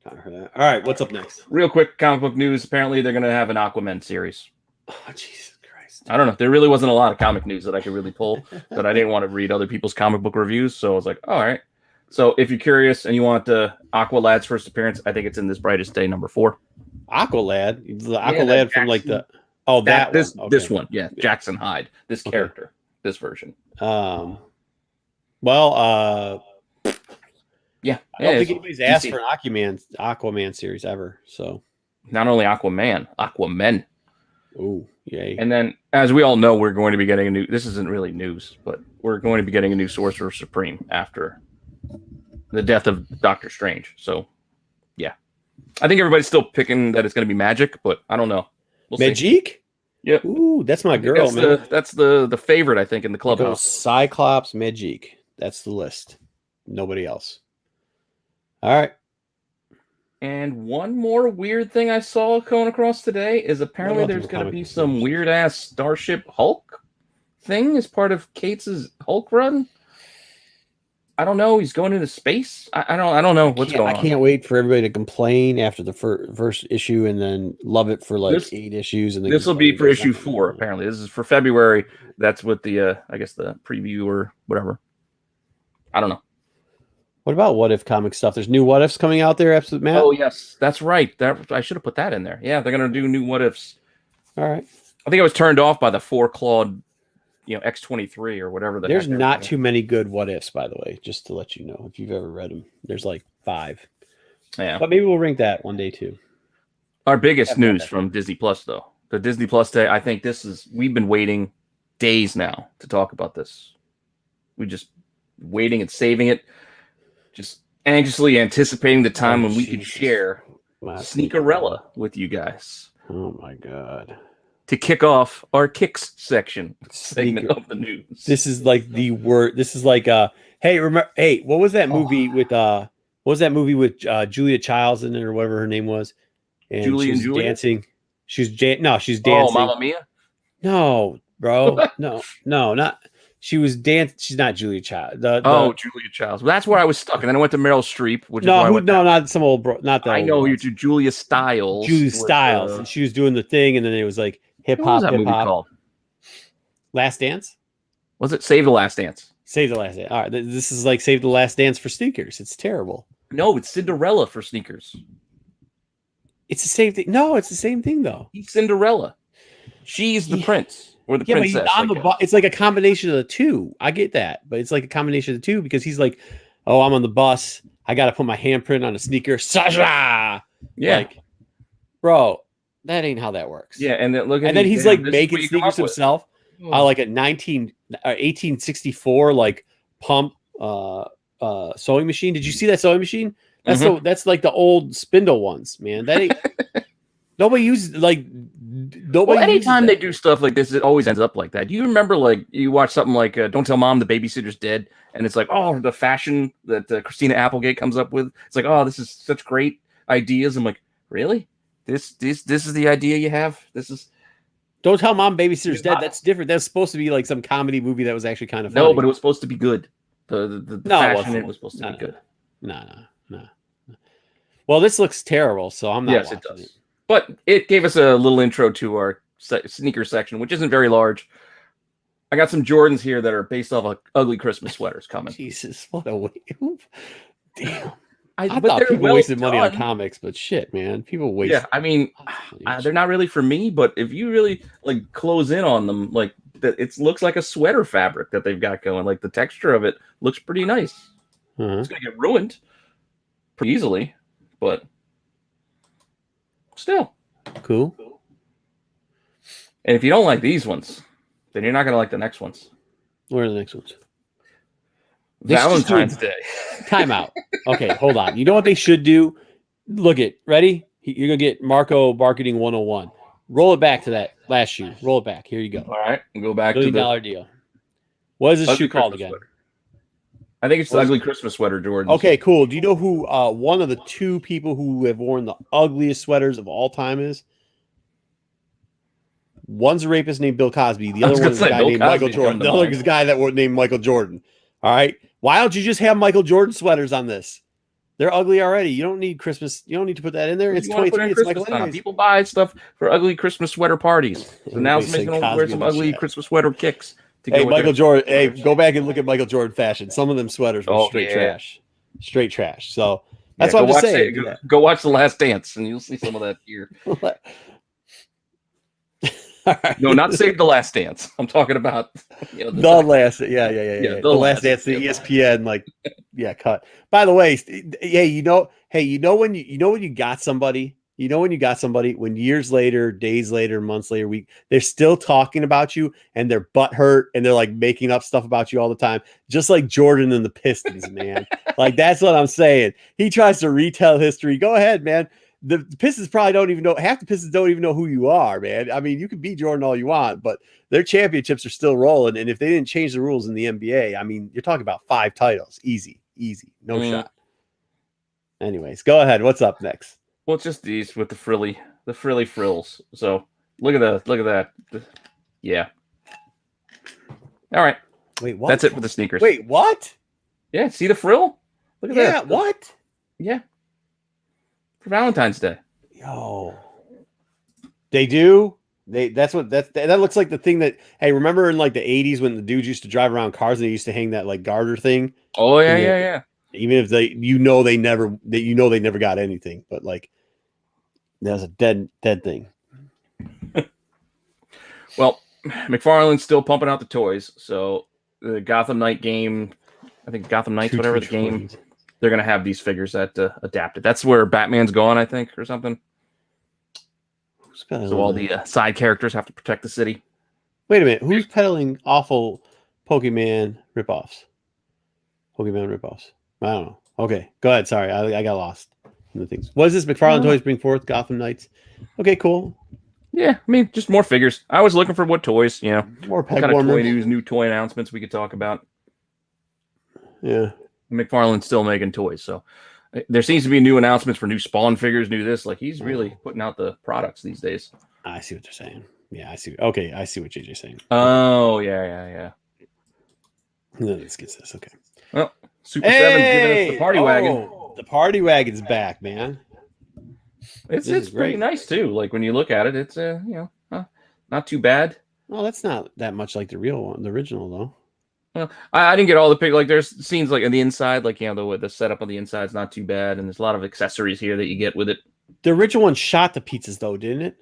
time for that. All right, what's up next? Real quick comic book news. Apparently, they're going to have an Aquaman series. Oh, Jesus Christ. I don't know. There really wasn't a lot of comic news that I could really pull that I didn't want to read other people's comic book reviews, so I was like, all right. So if you're curious and you want Aqualad's first appearance, I think it's in This Brightest Day, number 4. Aqualad? The Aqualad from like the... Oh, this one, yeah, Jackson Hyde, this character, this version. Yeah. I don't think anybody's asked for an Aquaman series ever. So not only Aquaman. Oh, yay! And then, as we all know, we're going to be getting a new. This isn't really news, but we're going to be getting a new Sorcerer Supreme after the death of Doctor Strange. So, yeah, I think everybody's still picking that it's going to be magic, but I don't know. We'll Magic? Yeah. Ooh, that's my girl, man. That's the favorite, I think, in the clubhouse. Cyclops, Magic. That's the list. Nobody else. All right. And one more weird thing I saw going across today is apparently there's going to be some weird-ass Starship Hulk thing as part of Cates' Hulk run. I don't know. He's going into space. I don't know what's going on. I can't wait for everybody to complain after the first issue and then love it for 8 issues. And this will be for issue 4. Apparently, this is for February. That's what the I guess the preview or whatever. I don't know. What about What If comic stuff? There's new What Ifs coming out there, Absolute Matt. Oh yes, that's right. I should have put that in there. Yeah, they're gonna do new What Ifs. All right. I think I was turned off by the 4-clawed, X-23 or whatever. There's not too many good what ifs, by the way, just to let you know if you've ever read them. There's like 5. Yeah, but maybe we'll rank that one day too. Our biggest news from Disney Plus, though, the Disney Plus day. I think we've been waiting days now to talk about this. We just waiting and saving it, just anxiously anticipating the time when we could share Sneakerella with you guys. Oh my god! To kick off our kicks segment of the news. This is like the word. This is like hey, remember? Hey, what was that movie with Julia Childs in it or whatever her name was? And Julie she's and Julia? dancing. She's dancing. Oh, Mamma Mia? No, bro. No, not. She was dancing. She's not Julia Child. Julia Childs. Well, that's where I was stuck, and then I went to Meryl Streep, which not some old bro. Not that. I know you. Julia Stiles. Julia Stiles, and she was doing the thing, and then it was like hip hop. What was that movie called? Last Dance. Was it Save the Last Dance? Save the Last Dance. All right, this is like Save the Last Dance for sneakers. It's terrible. No, it's Cinderella for sneakers. It's the same thing. No, it's the same thing though. He's Cinderella. She's the prince or the princess. It's like a combination of the two. I get that, but it's like a combination of the two because he's like, "Oh, I'm on the bus. I got to put my handprint on a sneaker." Sasha. Yeah, like, bro, that ain't how that works. Yeah, and then he's like making sneakers himself. Like a 1864 like pump sewing machine. Did you see that sewing machine? That's like the old spindle ones, man. That ain't nobody uses anytime they do stuff like this, it always ends up like that. Do you remember like you watch something like Don't Tell Mom the Babysitter's Dead, and it's like, oh, the fashion that Christina Applegate comes up with. It's like, oh, this is such great ideas. I'm like, really? This is the idea you have? This is Don't Tell Mom Babysitter's Dead. That's different. That's supposed to be like some comedy movie that was actually kind of funny. No, but it was supposed to be good. The fashion it was supposed to be good. No. Well, this looks terrible, so I'm not. Yes, it does. But it gave us a little intro to our sneaker section, which isn't very large. I got some Jordans here that are based off of ugly Christmas sweaters coming. Jesus, what a way! Damn. I thought people wasted money on comics, but shit, man, people waste. Yeah, I mean, they're not really for me. But if you really like close in on them, like it looks like a sweater fabric that they've got going. Like the texture of it looks pretty nice. It's gonna get ruined pretty easily, but still cool. And if you don't like these ones, then you're not gonna like the next ones. What are the next ones? Valentine's Day. Time out. Okay, hold on. You know what they should do? Look it. Ready? You're going to get Marco Marketing 101. Roll it back to that last shoe. Roll it back. Here you go. All right. We'll go back to the $1 deal. What is this shoe called again? Sweater. I think it's the ugly Christmas sweater, Jordan. Okay, cool. Do you know who one of the 2 people who have worn the ugliest sweaters of all time is? One's a rapist named Bill Cosby. The other one's a guy named Michael Jordan. The other is a guy that was named Michael Jordan. All right. Why don't you just have Michael Jordan sweaters on this? They're ugly already. You don't need Christmas. You don't need to put that in there. It's 23. It's Michael anyways. People buy stuff for ugly Christmas sweater parties. So now it's making them wear some ugly Christmas sweater kicks. Hey, Michael Jordan. Hey, go back and look at Michael Jordan fashion. Some of them sweaters were straight trash. Straight trash. So that's what I'm just saying. Go watch The Last Dance and you'll see some of that here. Right. No, not Save the Last Dance. I'm talking about the last. Yeah. The Last Dance, the ESPN, cut. By the way, when you got somebody, when years later, days later, months later, they're still talking about you and they're butthurt and they're like making up stuff about you all the time, just like Jordan and the Pistons, man. Like that's what I'm saying. He tries to retell history. Go ahead, man. The Pistons probably don't even know. Half the Pistons don't even know who you are, man. I mean, you can be Jordan all you want, but their championships are still rolling. And if they didn't change the rules in the NBA, I mean, you're talking about 5 titles. Easy. No shot. Anyways, go ahead. What's up next? Well, it's just these with the frilly frills. So look at that. Yeah. All right. Wait, what? That's it for the sneakers. Wait, what? Yeah. See the frill? Look at that. Yeah. What? Yeah. For Valentine's Day. Yo. They do? That looks like the thing that, hey, remember in like the 80s when the dudes used to drive around cars and they used to hang that like garter thing? Oh yeah. Even if they never got anything, but like that's a dead thing. Well, McFarlane's still pumping out the toys. So the Gotham Knight game, I think Gotham Knights, whatever the game, they're going to have these figures that adapted. That's where Batman's gone, I think, or something. So all the side characters have to protect the city. Wait a minute. Who's peddling awful Pokemon ripoffs? Pokemon ripoffs. I don't know. Okay, go ahead. Sorry, I got lost in the things. What is this? McFarlane Toys bring forth Gotham Knights. Okay, cool. Yeah, I mean, just more figures. I was looking for what toys, more peg kind warmers. of toy news, new toy announcements we could talk about. Yeah, McFarlane's still making toys, so there seems to be new announcements for new Spawn figures, new this. Like he's really putting out the products these days. I see what they're saying. Yeah, I see. Okay, I see what JJ's saying. Oh yeah. Let's get this. Okay. Well, Super 7's giving us the party wagon. The party wagon's back, man. It's pretty nice too. Like when you look at it, it's not too bad. Well, that's not that much like the real one, the original though. Well, I didn't get all the pictures. Like there's scenes like on the inside, like the setup on the inside is not too bad, and there's a lot of accessories here that you get with it. The original one shot the pizzas though, didn't it?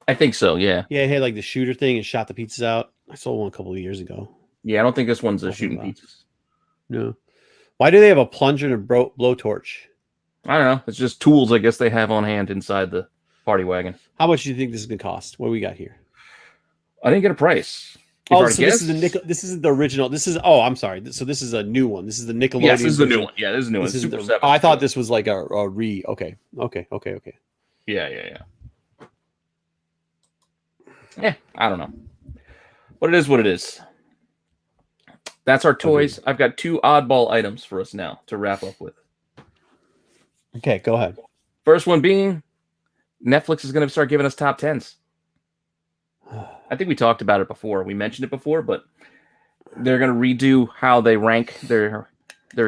I think so. Yeah. Yeah, it had like the shooter thing and shot the pizzas out. I sold one a couple of years ago. Yeah, I don't think this one's shooting pizzas. No. Why do they have a plunger and a blowtorch? I don't know. It's just tools, I guess they have on hand inside the party wagon. How much do you think this is going to cost? What do we got here? I didn't get a price. So this isn't the original. This is I'm sorry. So this is a new one. This is the Nickelodeon. Yes, this is the new one. Yeah, this is the new one. Super 7. I thought this was like a re. Okay. Yeah. Yeah, I don't know. But it is what it is. That's our toys. I've got 2 oddball items for us now to wrap up with. Okay, go ahead. First one being Netflix is going to start giving us top 10s. I think we talked about it before. We mentioned it before, but they're going to redo how they rank their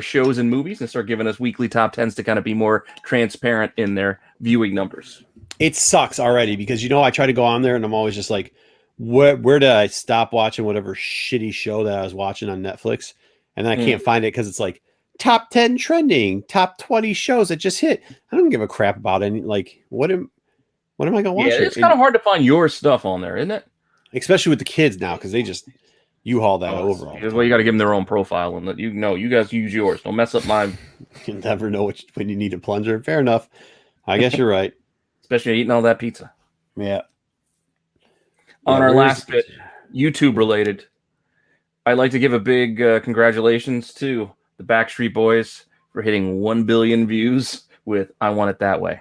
shows and movies and start giving us weekly top 10s to kind of be more transparent in their viewing numbers. It sucks already because I try to go on there and I'm always just like, where did I stop watching whatever shitty show that I was watching on Netflix? And then I can't find it because it's like top 10 trending, top 20 shows that just hit. I don't give a crap about any. Like, what am I going to watch? Yeah, it's kind of hard to find your stuff on there, isn't it? Especially with the kids now because they just U-Haul that over. Well, you got to give them their own profile and you guys use yours. Don't mess up mine. You never know when you need a plunger. Fair enough. I guess you're right. Especially eating all that pizza. Yeah. On our last bit, YouTube related, I'd like to give a big congratulations to the Backstreet Boys for hitting 1 billion views with I Want It That Way.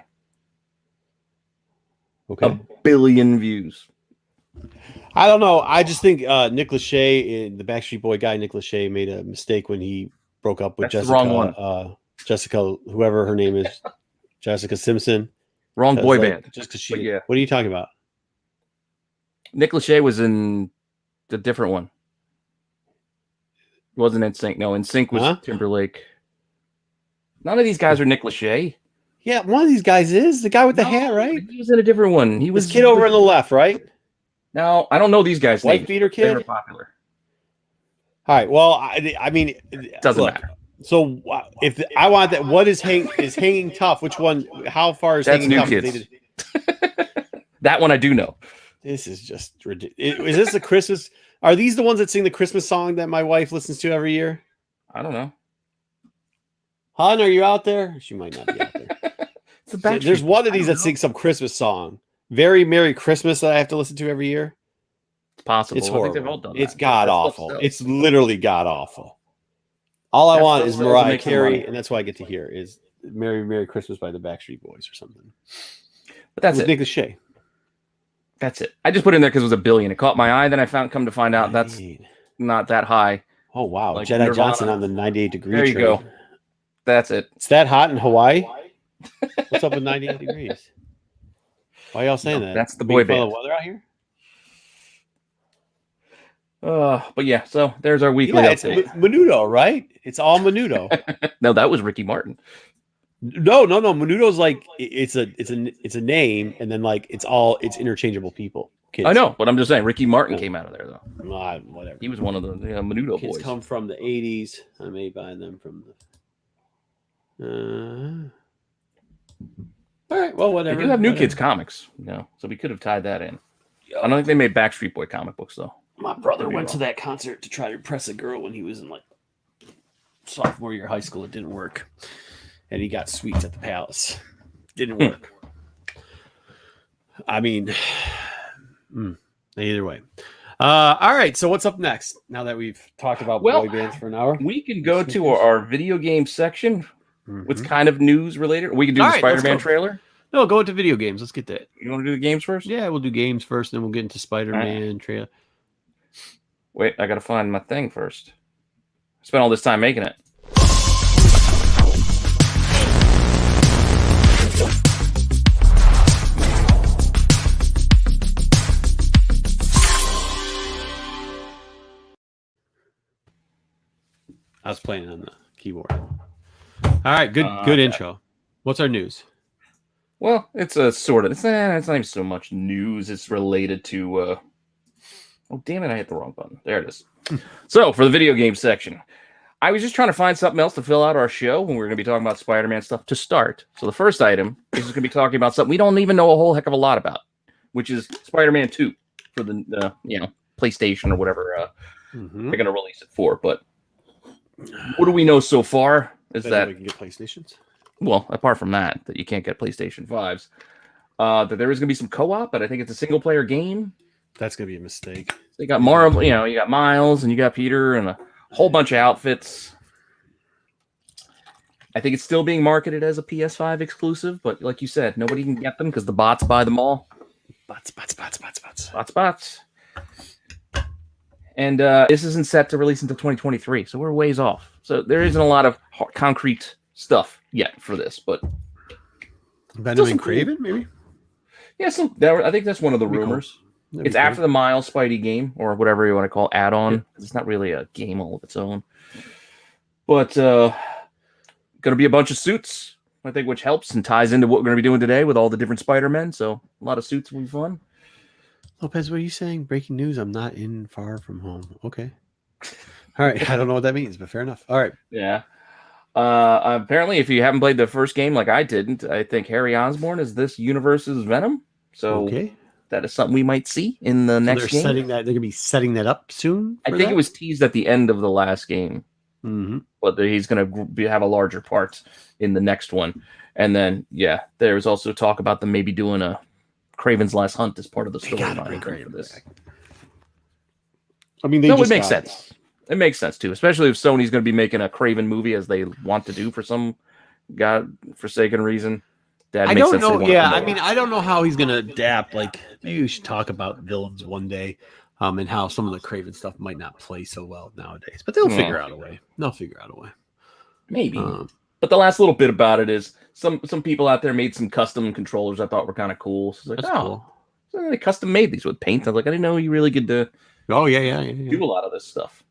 Okay. 1 billion views. I don't know. I just think Nick Lachey, the Backstreet Boy guy, Nick Lachey, made a mistake when he broke up with Jessica. The wrong one. Jessica, whoever her name is, Jessica Simpson. Wrong boy band. Just because she. Yeah. What are you talking about? Nick Lachey was in the different one. It wasn't NSYNC. No, NSYNC was Timberlake. None of these guys are Nick Lachey. Yeah, one of these guys is the guy with the hat, right? He was in a different one. He was this kid over on the left, right? No, I don't know these guys. White beater kid. They were popular. All right. Well, I mean, it doesn't matter. So if I want that, what is hanging tough? Which one? How far is That's hanging New tough? Kids. That one I do know. This is just ridiculous. Is this the Christmas? Are these the ones that sing the Christmas song that my wife listens to every year? I don't know. Hon, are you out there? She might not be out there. There's one of these that sings some Christmas song. Very Merry Christmas that I have to listen to every year. It's possible. It's horrible. I think they've all done that. It's god awful. It's literally god awful. All I want is Mariah Carey, and that's why I get to hear is Merry Christmas by the Backstreet Boys or something. But that's it. Nick Lachey. That's it. I just put it in there because it was 1 billion. It caught my eye. Then I come to find out that's not that high. Oh wow, like Jedi Nirvana. Johnson on the 98 degree. There you go. That's it. It's that hot in Hawaii. What's up with 98 degrees? Why y'all saying that? That's the boy band. The weather out here. But yeah, so there's our weekly update. It's Menudo, right? It's all Menudo. No, that was Ricky Martin. No. Menudo's like it's a name, and then like it's interchangeable people. Kids. I know, but I'm just saying Ricky Martin came out of there though. Whatever. He was one of the Menudo Kids boys. Come from the 80s. I may buy them from the. All right. Well, whatever. They do have New Kids comics, so we could have tied that in. I don't think they made Backstreet Boy comic books though. My brother went to that concert to try to impress a girl when he was in like sophomore year of high school. It didn't work, and he got sweets at the Palace. Didn't work. I mean, either way. All right. So what's up next? Now that we've talked about boy bands for an hour, we can go to our video game section. What's kind of news related? We can do the Spider-Man trailer. No, go into video games. Let's get that. You want to do the games first? Yeah, we'll do games first, then we'll get into Spider-Man trailer. Wait, I gotta find my thing first. I spent all this time making it. I was playing on the keyboard. All right, good intro. What's our news? Well, it's a sort of. It's not even so much news. It's related to. Oh, damn it! I hit the wrong button. There it is. So, for the video game section, I was just trying to find something else to fill out our show when we're going to be talking about Spider-Man stuff to start. So, the first item is going to be talking about something we don't even know a whole heck of a lot about, which is Spider-Man 2 for the PlayStation or whatever they're going to release it for. But what do we know so far? Is that we can get PlayStations? Well, apart from that you can't get PlayStation 5s. That there is going to be some co-op, but I think it's a single-player game. That's going to be a mistake. They got Marvel, you got Miles and you got Peter and a whole bunch of outfits. I think it's still being marketed as a PS5 exclusive, but like you said, nobody can get them because the bots buy them all. Bots. And this isn't set to release until 2023, so we're ways off. So there isn't a lot of concrete stuff yet for this, but Venom and Kraven, maybe? Yeah, I think that's one of the rumors. Cool. It's after the Miles Spidey game, or whatever you want to call it, add-on. Yeah. It's not really a game all of its own. But going to be a bunch of suits, I think, which helps and ties into what we're going to be doing today with all the different Spider-Men. So a lot of suits will be fun. Lopez, what are you saying? Breaking news, I'm not in Far From Home. Okay. All right. I don't know what that means, but fair enough. All right. Yeah. Apparently, if you haven't played the first game like I didn't, I think Harry Osborn is this universe's Venom. So that is something we might see in the next game. They're going to be setting that up soon? I think it was teased at the end of the last game. But he's going to have a larger part in the next one. And then, there's also talk about them maybe doing a Kraven's Last Hunt as part of the storyline for this. I mean, it makes sense. It makes sense too, especially if Sony's going to be making a Kraven movie as they want to do for some godforsaken reason. I don't know. Yeah, I mean, I don't know how he's going to adapt. Like, maybe we should talk about villains one day, and how some of the Kraven stuff might not play so well nowadays. But they'll figure out a way. Maybe. But the last little bit about it is some people out there made some custom controllers I thought were kind of cool. So it's like, cool. So they custom made these with paint. I was like, I didn't know you really get to. Do a lot of this stuff.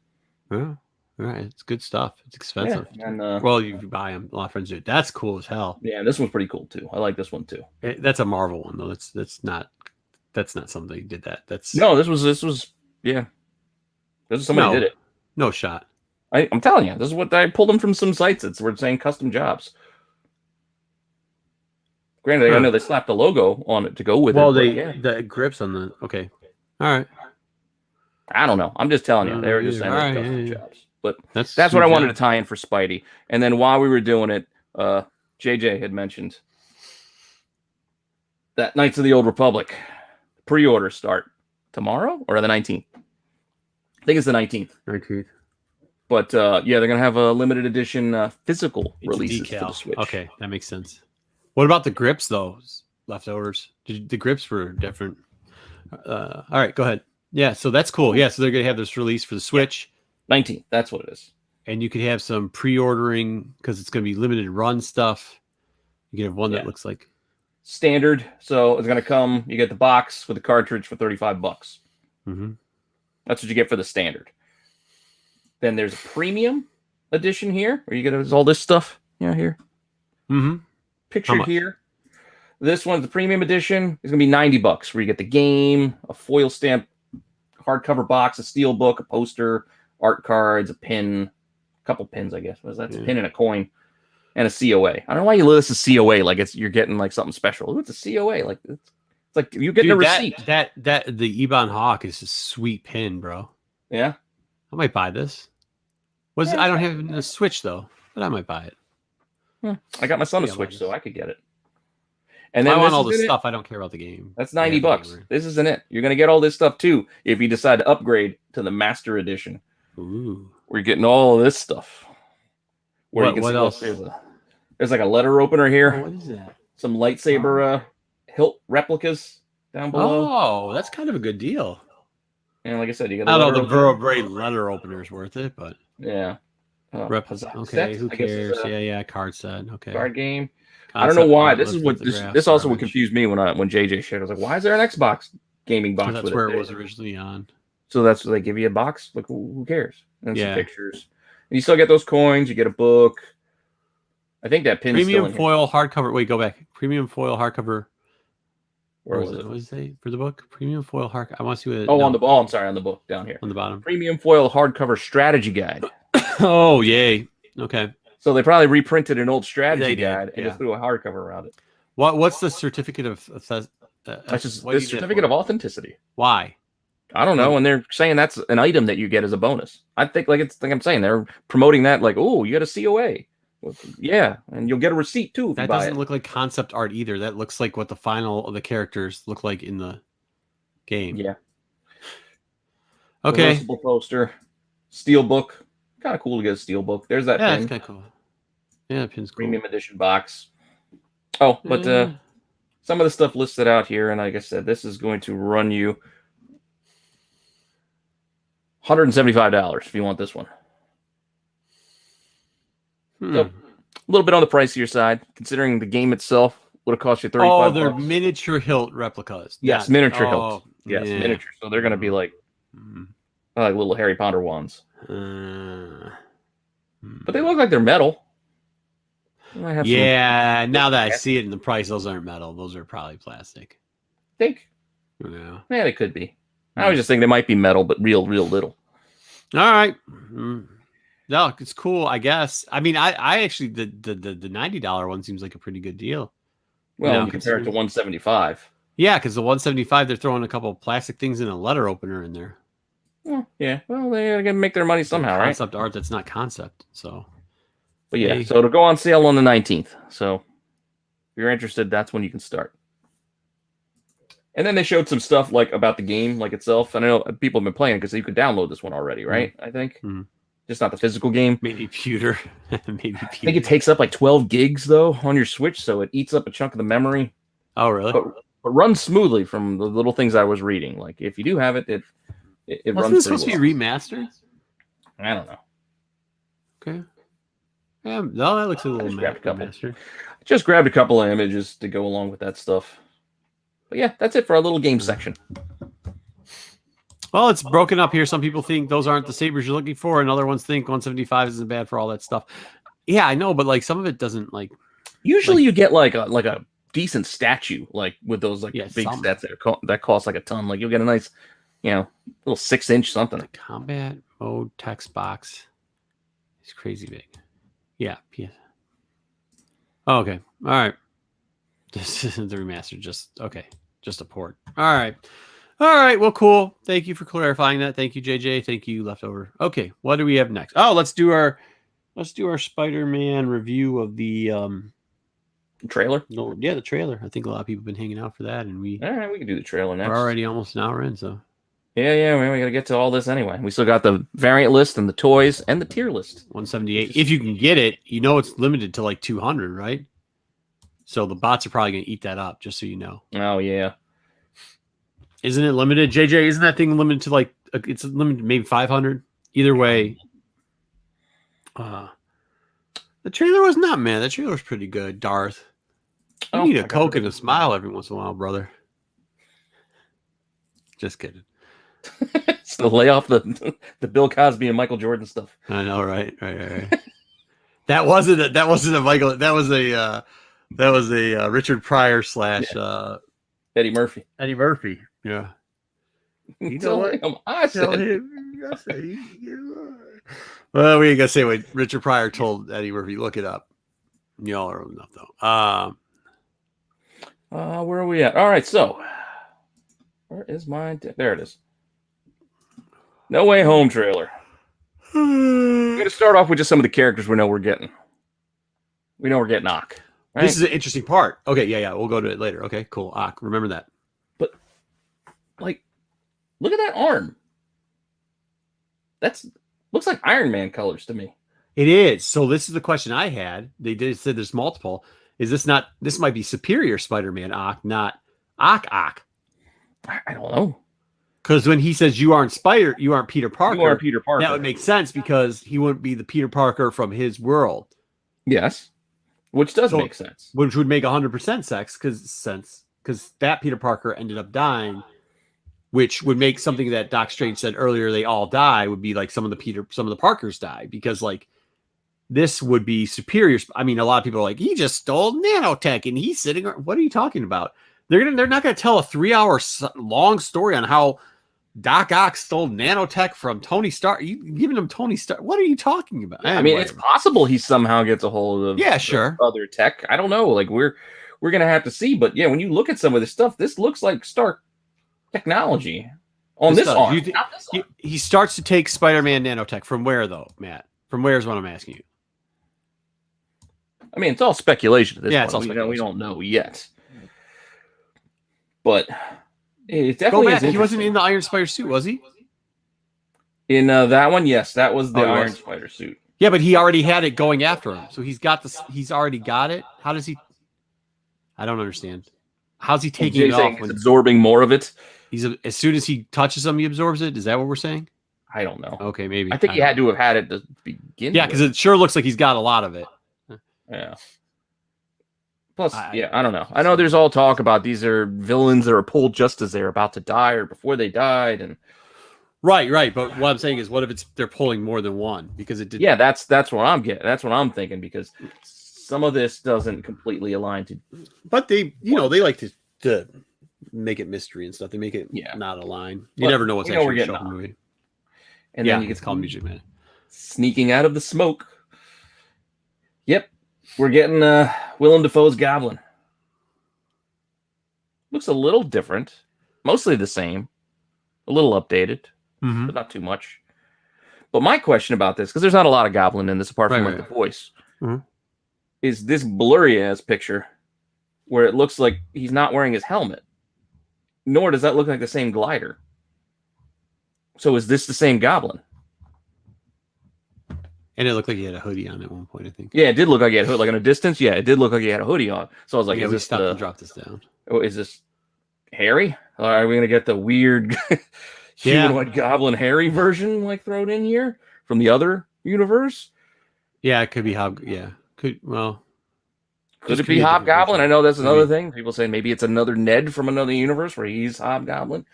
Yeah. All right, it's good stuff. It's expensive. Yeah, and, well, you buy them. A lot of friends do it. That's cool as hell. Yeah, this one's pretty cool too. I like this one too. That's a Marvel one though. That's not somebody did that. This was somebody did it. No shot. I'm telling you, this is what I pulled them from some sites. We're saying custom jobs. Granted, I know they slapped the logo on it to go with it. Well, the grips on the all right. I don't know. I'm just telling you, they were just saying custom jobs. But that's what I wanted to tie in for Spidey. And then while we were doing it, JJ had mentioned that Knights of the Old Republic pre-orders start tomorrow or the 19th. I think it's the 19th. 19th. But they're going to have a limited edition physical releases for the Switch. Okay, that makes sense. What about the grips, though? Leftovers. The grips were different. All right, go ahead. Yeah, so that's cool. Yeah, so they're going to have this release for the Switch. 19th, that's what it is. And you could have some pre-ordering because it's going to be limited run stuff. You can have one that looks like standard. So it's going to come, you get the box with the cartridge for $35. Mm-hmm. That's what you get for the standard. Then there's a premium edition here where you get all this stuff. Here. Mm-hmm. Pictured here. This one's the premium edition. It's going to be $90 where you get the game, a foil stamp hardcover box, a steel book, a poster, art cards, a pin, a couple pins, I guess. What is that? It's a pin and a coin, and a COA. I don't know why you list a COA like you're getting like something special. It's a COA. Like It's like you getting a receipt. That the Ebon Hawk is a sweet pin, bro. Yeah, I might buy this. I don't have a Switch though, but I might buy it. I got my son a Switch, so I could get it. And then I want all this stuff. I don't care about the game. That's $90. This isn't it. You're gonna get all this stuff too if you decide to upgrade to the Master Edition. Ooh, we're getting all of this stuff. What else? There's like a letter opener here. Oh, what is that? Some lightsaber hilt replicas down below. Oh, that's kind of a good deal. And like I said, you got. I don't know the vertebrae letter opener is worth it, but yeah. Okay, set, who cares? Yeah, card set. Okay, card game. I don't know why. This is what this also would confuse me when JJ shared. I was like, why is there an Xbox gaming box? That's where it was originally on. So that's what they give you a box. Like, who cares? And some pictures. And you still get those coins. You get a book. I think that pin's premium foil hardcover. Wait, go back. Premium foil hardcover. Where was it? What was it for the book? Premium foil hard. I want to see what. On the ball. I'm sorry, on the book down here. On the bottom. Premium foil hardcover strategy guide. Oh, yay. Okay. So they probably reprinted an old strategy guide and just threw a hardcover around it. What's the certificate of that's just the certificate of authenticity. Why? I don't know. And they're saying that's an item that you get as a bonus. I think like I'm saying they're promoting that like, oh, you got a COA. Yeah, and you'll get a receipt too. That doesn't look like concept art either. That looks like what the final of the characters look like in the game. Yeah. Okay. Reversible poster, steel book. Kind of cool to get a steel book. There's that pin. That's kind of cool. Yeah, that pin's cool. Premium edition box. Oh, but some of the stuff listed out here, and like I said, this is going to run you $175 if you want this one. So, a little bit on the pricier side, considering the game itself would have cost you $35. Oh, they're miniature hilt replicas. Yes, miniature hilts. Yes, miniature. So they're going to be like little Harry Potter wands. But they look like they're metal. Yeah, now that I see it in the price, those aren't metal. Those are probably plastic. Think? Yeah, they could be. I was just thinking they might be metal, but real little. All right. No, it's cool, I guess. I mean, I actually the $90 one seems like a pretty good deal. Well, you compare it to $175. Yeah, because the $175 they're throwing a couple of plastic things and a letter opener in there. Yeah, well, they're gonna make their money somehow, right? Concept art that's not concept, so. But yeah, so it'll go on sale on the 19th. So if you're interested, that's when you can start. And then they showed some stuff like about the game, like itself. I know people have been playing because you could download this one already, right? I think just not the physical game. Maybe pewter. I think it takes up like 12 gigs though on your Switch, so it eats up a chunk of the memory. Oh, really? But runs smoothly from the little things I was reading. Like if you do have it runs. Wasn't it supposed to be remastered? I don't know. Okay. Yeah, no, that looks a little remastered. Just grabbed a couple of images to go along with that stuff. But yeah, that's it for our little game section. Well, it's broken up here. Some people think those aren't the sabers you're looking for, and other ones think 175 isn't bad for all that stuff. Yeah, I know, but like some of it doesn't like. Usually, you get like a decent statue, like with those big stats that cost like a ton. Like you'll get a nice, little 6-inch something. The combat mode text box is crazy big. Yeah. Oh, okay. All right. This isn't the remaster. Just a port. All right. Well, cool. Thank you for clarifying that. Thank you, JJ. Thank you, Leftover. Okay. What do we have next? Oh, let's do our Spider-Man review of the trailer. No, yeah, the trailer. I think a lot of people have been hanging out for that, and we can do the trailer next. We're already almost an hour in, so. Yeah, we gotta get to all this anyway. We still got the variant list and the toys and the tier list. 178. If you can get it, it's limited to like 200, right? So the bots are probably gonna eat that up, just so you know. Oh yeah. Isn't it limited, JJ? Isn't that thing limited to like it's limited to maybe 500? Either way. The trailer was not man. The trailer was pretty good. Darth, you need a Coke and a smile every once in a while, brother. Just kidding. So lay off the Bill Cosby and Michael Jordan stuff. I know, right. That wasn't a Michael. That was a Richard Pryor / Eddie Murphy. Eddie Murphy. Yeah. You know what? I said. Well, we ain't gonna say what Richard Pryor told Eddie Murphy. Look it up. Y'all are old enough though. Where are we at? All right, so is my... There it is. No Way Home trailer. I'm going to start off with just some of the characters we know we're getting. We know we're getting Ock. Right? This is an interesting part. Okay, yeah. We'll go to it later. Okay, cool. Ock, remember that. But, like, look at that arm. Looks like Iron Man colors to me. It is. So this is the question I had. They said there's multiple. Is this not? This might be Superior Spider-Man Ock, not Ock. I don't know. Because when he says you aren't Peter Parker. You are Peter Parker. That would make sense because he wouldn't be the Peter Parker from his world. Yes, which does make sense. Which would make 100% sense because that Peter Parker ended up dying, which would make something that Doc Strange said earlier. They all die would be like some of the Parkers die because like this would be superior. I mean, a lot of people are like, he just stole nanotech and he's sitting. What are you talking about? They're not going to tell a 3-hour long story on how Doc Ock stole nanotech from Tony Stark. You giving him Tony Stark? What are you talking about? I mean, it's possible he somehow gets a hold of other tech. I don't know. Like we're gonna have to see. But yeah, when you look at some of this stuff, this looks like Stark technology on this arm. He starts to take Spider-Man nanotech from where though, Matt? From where is what I'm asking you. I mean, it's all speculation at this point. It's all speculation. We don't know yet. But it definitely he wasn't in the Iron Spider suit, was he? In that one, yes, that was the Iron Spider suit. Yeah, but he already had it going after him, so he's already got it. How does he? I don't understand. How's he taking it off? He's absorbing more of it. As soon as he touches him, he absorbs it. Is that what we're saying? I don't know. Okay, maybe. I think he had to have had it to begin. Yeah, because it sure looks like he's got a lot of it. Yeah. Plus, I don't know. I know there's all talk about these are villains that are pulled just as they're about to die or before they died, and right. But what I'm saying is, what if they're pulling more than one? Because it did. Yeah, that's what I'm getting. That's what I'm thinking because some of this doesn't completely align to. But they like to make it mystery and stuff. They make it not align. You never know what's actually in the movie. And then you get called Music Man sneaking out of the smoke. Yep. We're getting Willem Dafoe's Goblin. Looks a little different. Mostly the same. A little updated. Mm-hmm. But not too much. But my question about this, because there's not a lot of Goblin in this apart from the voice, is this blurry-ass picture where it looks like he's not wearing his helmet. Nor does that look like the same glider. So is this the same Goblin? And it looked like he had a hoodie on at one point, I think. Yeah, it did look like he had a hoodie. Like on a distance, yeah, it did look like he had a hoodie on. So I was like, is this stop and drop this down? Oh, is this Harry? Are we going to get the weird humanoid Goblin Harry version like thrown in here from the other universe? Yeah, it could be Could it be Hobgoblin? I know that's another thing. People say maybe it's another Ned from another universe where he's Hobgoblin.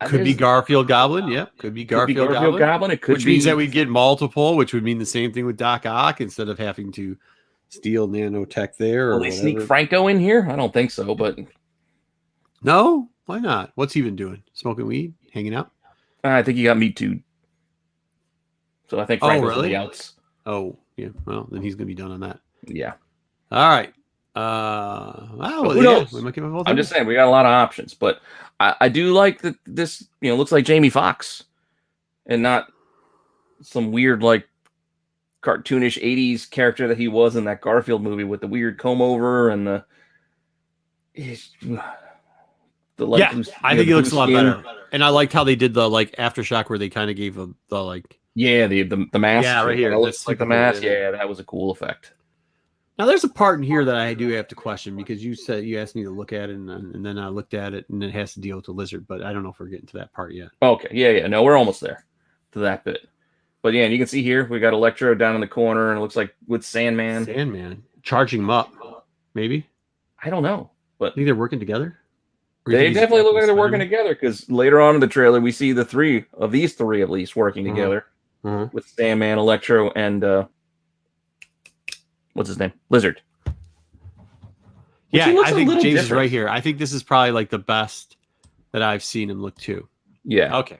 Could be Garfield Goblin. Yeah, could be Garfield Goblin. It could which means that we'd get multiple, which would mean the same thing with Doc Ock instead of having to steal nanotech there. Will they sneak Franco in here? I don't think so, but no, why not? What's he been doing? Smoking weed, hanging out? I think he got Me Too. So I think Franco's on the outs. Oh, yeah. Well, then he's gonna be done on that. Yeah. All right. Who knows? I'm just saying we got a lot of options, but I do like that this looks like Jamie Foxx and not some weird like cartoonish 80s character that he was in that Garfield movie with the weird comb over and the light blue, I think he looks a lot better. And I liked how they did the like aftershock where they kind of gave the like the mask. Yeah, right here. It looks like the mask. Yeah, that was a cool effect. Now, there's a part in here that I do have to question because you asked me to look at it, and then I looked at it, and it has to deal with the lizard. But I don't know if we're getting to that part yet. Okay, yeah. No, we're almost there to that bit. But yeah, and you can see here we got Electro down in the corner, and it looks like with Sandman charging him up, maybe. I don't know, but I think they're working together. They definitely look like they're working together because later on in the trailer we see these three at least working together with Sandman, Electro, and what's his name? Lizard. Yeah, I think James is right here. I think this is probably like the best that I've seen him look too. Yeah. Okay.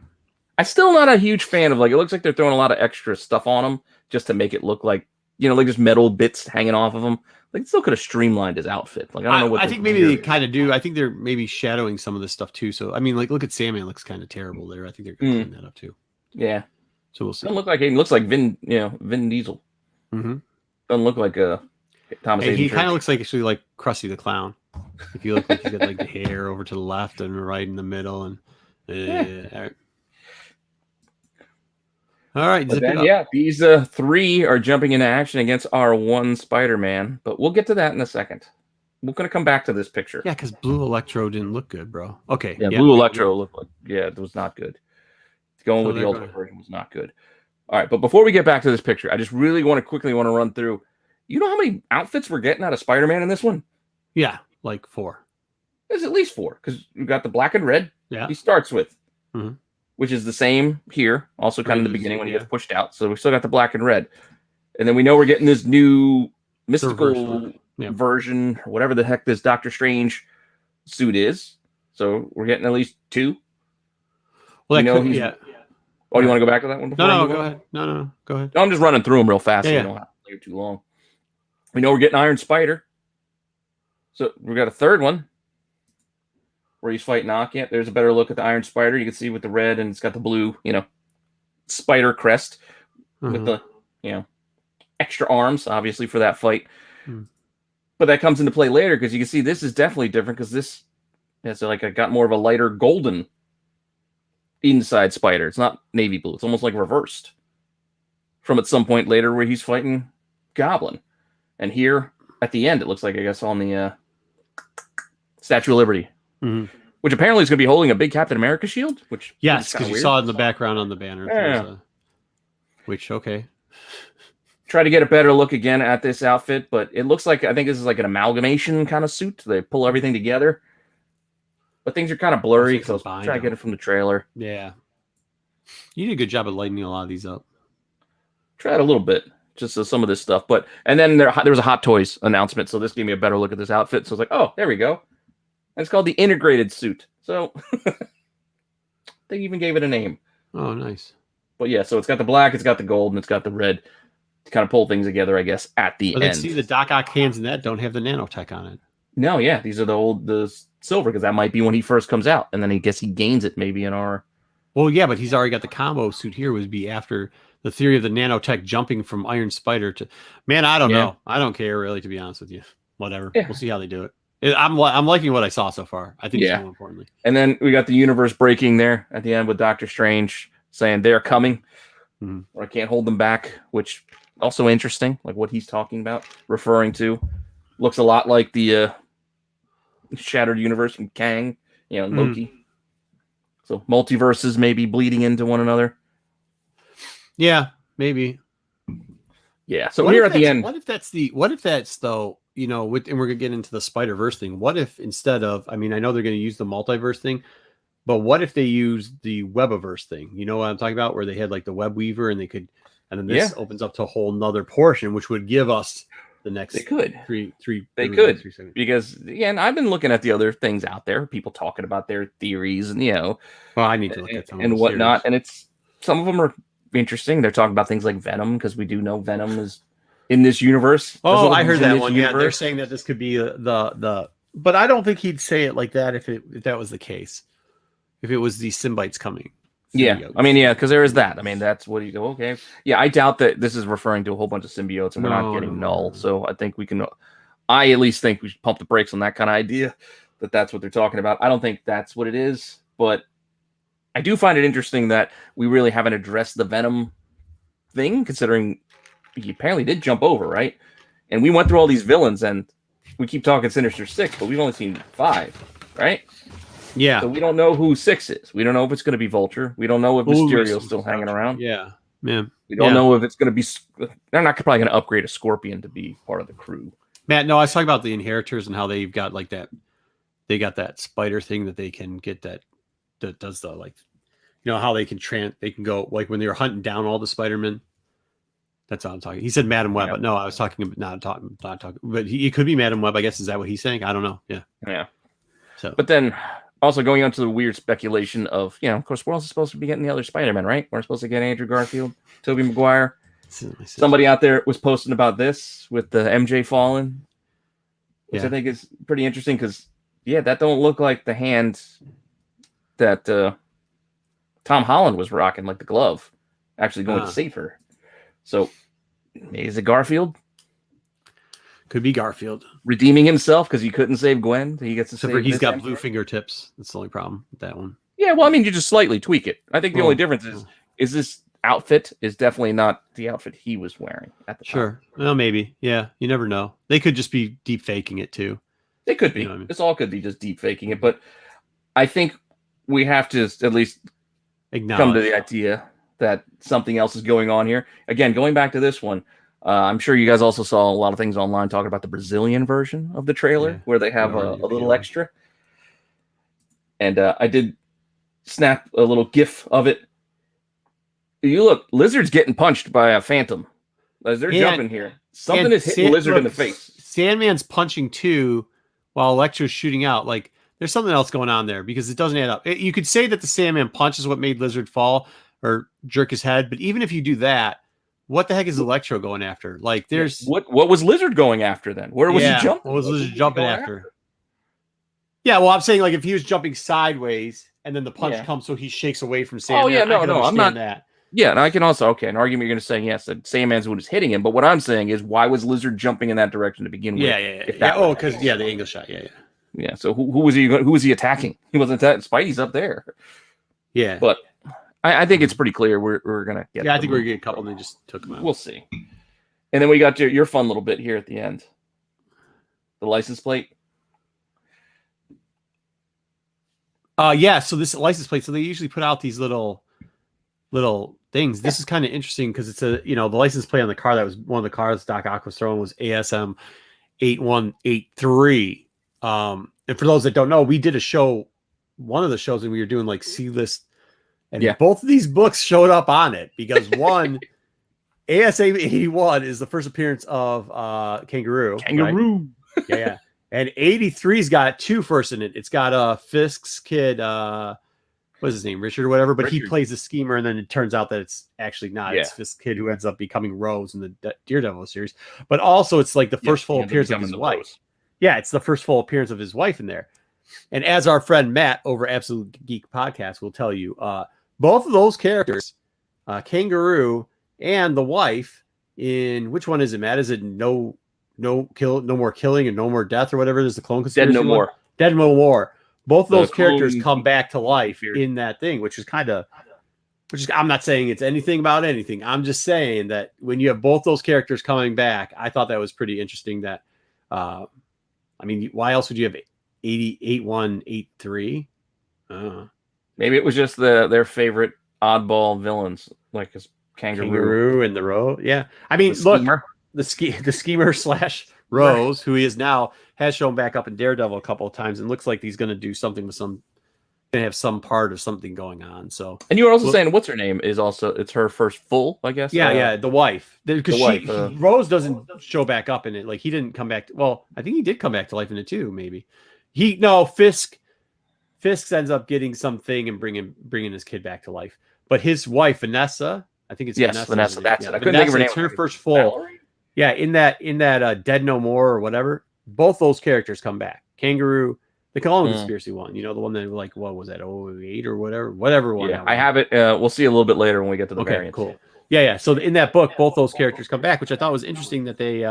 I'm still not a huge fan of it looks like they're throwing a lot of extra stuff on him just to make it look like, like just metal bits hanging off of him. Like, it still could have streamlined his outfit. Like, I don't know what I think maybe they kind of do. I think they're maybe shadowing some of this stuff too. So I mean, like, look at Sandman, looks kind of terrible there. I think they're gonna clean that up too. Yeah. So we'll see. Doesn't look like he looks like Vin Diesel. Mm-hmm. Doesn't look like Thomas. Hey, he kind of looks like actually like Krusty the Clown. If you look like he's got like the hair over to the left and right in the middle, and all right. All right. Then, these 3 are jumping into action against our 1 Spider-Man, but we'll get to that in a second. We're going to come back to this picture. Yeah, because Blue Electro didn't look good, bro. Okay. Yeah, Blue Electro looked like, it was not good. Going with the Ultimate version was not good. All right, but before we get back to this picture, I just really quickly want to run through. You know how many outfits we're getting out of Spider-Man in this one? Yeah, like 4. There's at least 4, because we've got the black and red. Yeah. He starts with. Mm-hmm. Which is the same here, also kind of in the beginning when he gets pushed out. So we still got the black and red. And then we know we're getting this new mystical version, or whatever the heck this Doctor Strange suit is. So we're getting at least 2. Well, Oh, you want to go back to that one? No, go ahead. No, go ahead. No, I'm just running through them real fast. Yeah, so we don't have to play too long. We know we're getting Iron Spider. So we got a 3rd one where he's fighting Ock. Yeah, there's a better look at the Iron Spider. You can see with the red, and it's got the blue, spider crest with the, extra arms, obviously, for that fight. But that comes into play later, because you can see this is definitely different, because this has got more of a lighter golden inside spider. It's not navy blue. It's almost like reversed from at some point later where he's fighting Goblin. And here at the end, it looks like, I guess, on the Statue of Liberty. Mm-hmm. Which apparently is going to be holding a big Captain America shield. Which yes, because you saw it in the background on the banner. Yeah. Which try to get a better look again at this outfit, but it looks like, I think this is like an amalgamation kind of suit. They pull everything together, but things are kind of blurry. So try to get it from the trailer. Yeah, you did a good job of lightening a lot of these up. Tried a little bit, just some of this stuff, and then there was a Hot Toys announcement, so this gave me a better look at this outfit. So I was like, oh, there we go. And it's called the integrated suit. So they even gave it a name. Oh, nice. But yeah, so it's got the black, it's got the gold, and it's got the red to kind of pull things together, I guess, at the end. See, the Doc Ock hands in that don't have the nanotech on it. No, yeah, these are the silver, because that might be when he first comes out, and then I guess he gains it maybe in our. Well, yeah, but he's already got the combo suit here. Would be after the theory of the nanotech jumping from Iron Spider to. Man, I don't know. I don't care really, to be honest with you. Whatever. Yeah. We'll see how they do it. I'm liking what I saw so far. I think it's more importantly. And then we got the universe breaking there at the end with Doctor Strange saying they're coming, or I can't hold them back, which also interesting, like what he's talking about, referring to. Looks a lot like the Shattered Universe from Kang, Loki. So multiverses maybe bleeding into one another. Yeah, maybe. Yeah. So here at the end, what if that's though? And we're gonna get into the Spider-Verse thing. What if instead of, I mean, I know they're gonna use the multiverse thing, but what if they use the Webiverse thing? You know what I'm talking about? Where they had like the Web Weaver, and then this opens up to a whole nother portion, which would give us the next. They could. Three. They could, because and I've been looking at the other things out there, people talking about their theories, and Well, I need to look at some and whatnot, and it's some of them are interesting. They're talking about things like Venom, because we do know Venom is in this universe. Oh, I heard that one. Universe. Yeah, they're saying that this could be the. But I don't think he'd say it like that if that was the case. If it was the symbiotes coming. Yeah, I mean, because there is that. I mean, that's what you go. Okay, yeah, I doubt that this is referring to a whole bunch of symbiotes, and we're not getting Null. So I think we can. I at least think we should pump the brakes on that kind of idea. That's what they're talking about. I don't think that's what it is, but I do find it interesting that we really haven't addressed the Venom thing, considering he apparently did jump over, right? And we went through all these villains, and we keep talking Sinister Six, but we've only seen 5, right? Yeah. So we don't know who 6 is. We don't know if it's going to be Vulture. We don't know if Mysterio's still hanging around. Yeah. Man. We don't know if it's going to be. They're not probably going to upgrade a Scorpion to be part of the crew. Matt, no, I was talking about the Inheritors and how they've got like that. They got that spider thing that they can get that does the like, how they can they can go like when they were hunting down all the Spider-Men. That's what I'm talking. He said Madam Web, but no, I was talking not talking. But it could be Madam Web. I guess, is that what he's saying? I don't know. Yeah. Yeah. So, but then also going on to the weird speculation of, of course, we're also supposed to be getting the other Spider-Man, right? We're supposed to get Andrew Garfield, Tobey Maguire. Somebody out there was posting about this with the MJ falling. which I think is pretty interesting because, that don't look like the hand that Tom Holland was rocking, like the glove, actually going to save her. So, is it Garfield? Could be Garfield redeeming himself because he couldn't save Gwen. He gets to save. He's got blue fingertips. That's the only problem with that one. Yeah, well, I mean, you just slightly tweak it. I think the only difference is this outfit is definitely not the outfit he was wearing at the time. Sure. Well, maybe. Yeah, you never know. They could just be deep faking it too. They could be. You know what I mean? This all could be just deep faking it, but I think we have to at least come to the idea that something else is going on here. Again, going back to this one, I'm sure you guys also saw a lot of things online talking about the Brazilian version of the trailer where they have a little extra. And I did snap a little GIF of it. You look, Lizard's getting punched by a phantom. As they're jumping here, something is hitting Lizard in the face. Sandman's punching too while Electro's shooting out. Like, there's something else going on there because it doesn't add up. You could say that the Sandman punch is what made Lizard fall or jerk his head, but even if you do that, what the heck is Electro going after? Like, there's what was Lizard going after then? Where was he jumping? What was Lizard jumping after? Yeah, well, I'm saying like if he was jumping sideways and then the punch comes, so he shakes away from Sandman. Oh yeah, no, I'm not that. Yeah, and I can also an argument you're going to say yes that Sandman's what is hitting him, but what I'm saying is why was Lizard jumping in that direction to begin with? Yeah. Oh, because the angle shot. Yeah. So who was he? Who was he attacking? He wasn't attacking. Spidey's up there. Yeah, but I think it's pretty clear we're gonna get. Yeah, I think we're gonna get a couple, and they just took them out. We'll see. And then we got your fun little bit here at the end. The license plate. So this license plate. So they usually put out these little things. This is kind of interesting because it's the license plate on the car that was one of the cars Doc Ock was throwing was ASM 8183. And for those that don't know, we did a show, one of the shows, and we were doing like C-list, and both of these books showed up on it because one, ASM 81 is the first appearance of Kangaroo. Kangaroo. Right? Yeah. And 83's got two firsts in it. It's got Fisk's kid, what's his name, Richard or whatever, but he plays the schemer, and then it turns out that it's actually not. It's Fisk's kid who ends up becoming Rose in the Daredevil series. But also it's like the first full appearance of his wife. Rose. Yeah, it's the first full appearance of his wife in there. And as our friend Matt over Absolute Geek Podcast will tell you, both of those characters, Kangaroo and the wife, in which one is it, Matt? Is it no more killing and no more death or whatever it is, the clone conspiracy? Dead No More. Both of those characters come back to life in that thing, which is I'm not saying it's anything about anything. I'm just saying that when you have both those characters coming back, I thought that was pretty interesting. That, I mean, why else would you have 8183? Maybe it was just their favorite oddball villains, like his Kangaroo and the Rose. Yeah, I mean, the schemer slash Rose, who he is now, has shown back up in Daredevil a couple of times, and looks like he's going to do something with going to have some part of something going on. So, and you were also saying what's her name is also, it's her first full, I guess. The wife, because Rose doesn't show back up in it. Like, he didn't come back. I think he did come back to life in it too. Maybe Fisk ends up getting something and bringing his kid back to life. But his wife Vanessa, I think it's Vanessa. That's it. I couldn't think of her name. It's her first full. Valerie? Yeah, in that Dead No More or whatever, both those characters come back. Kangaroo, the Clone Conspiracy one, the one that, like, what was that, 08 or whatever one. Yeah, I have it. We'll see a little bit later when we get to the variant. Cool. Yeah. So in that book, both those characters come back, which I thought was interesting that they.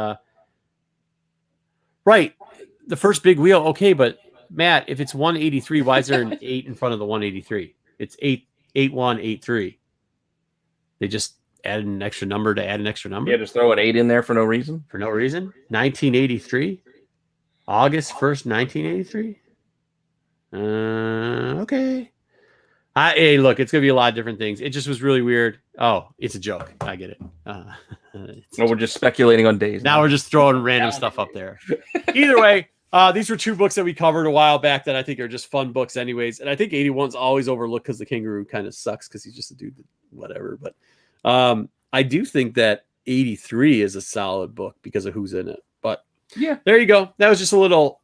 Right, the first big wheel. Okay, but Matt, if it's 183, why is there an 8 in front of the 183? It's 8183. They just added an extra number to add an extra number. Yeah, just throw an 8 in there for no reason. 1983, August 1st, 1983. Okay. Hey, look, it's gonna be a lot of different things. It just was really weird. Oh, it's a joke. I get it. We're just speculating on days. Now we're just throwing random stuff up there. Either way, these were two books that we covered a while back that I think are just fun books, anyways. And I think 81's always overlooked because the Kangaroo kind of sucks because he's just a dude, whatever. But I do think that 83 is a solid book because of who's in it. But yeah, there you go. That was just a little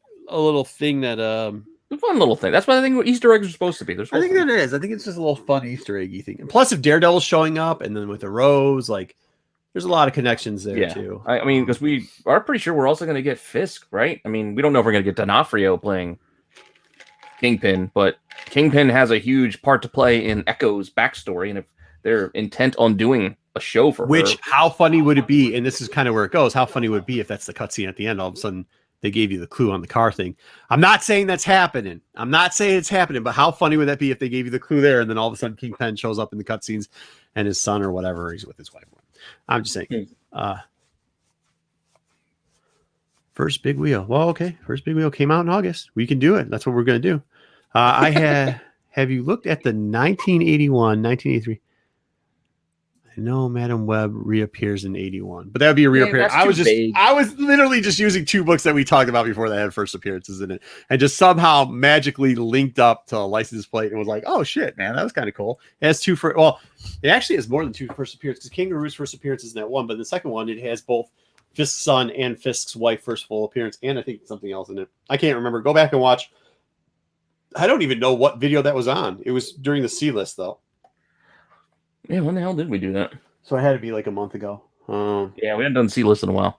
thing that a fun little thing. That's what I think Easter eggs are supposed to be. I think that is. I think it's just a little fun Easter eggy thing. And plus, if Daredevil's showing up, and then with the Rose, like, There's a lot of connections there too. I mean, because we are pretty sure we're also going to get Fisk, right? I mean, we don't know if we're going to get D'Onofrio playing Kingpin, but Kingpin has a huge part to play in Echo's backstory, and if they're intent on doing a show for her, how funny would it be? And this is kind of where it goes. How funny would it be if that's the cutscene at the end? All of a sudden, they gave you the clue on the car thing. I'm not saying that's happening. I'm not saying it's happening, but how funny would that be if they gave you the clue there, and then all of a sudden Kingpin shows up in the cutscenes, and his son or whatever, he's with his wife. I'm just saying. First big wheel. Well, okay. First big wheel came out in August. We can do it. That's what we're going to do. Have you looked at the 1981, 1983? I know Madam Web reappears in 81, but that would be a reappearance. I was literally just using two books that we talked about before that had first appearances in it, and just somehow magically linked up to a license plate and was like, oh shit, man, that was kind of cool. It has it actually has more than two first appearances. Kangaroo's first appearance is in that one, but the second one, it has both Fisk's son and Fisk's wife first full appearance, and I think something else in it. I can't remember. Go back and watch. I don't even know what video that was on. It was during the C list though. Yeah, when the hell did we do that? So it had to be like a month ago. Yeah, we haven't done C-list in a while.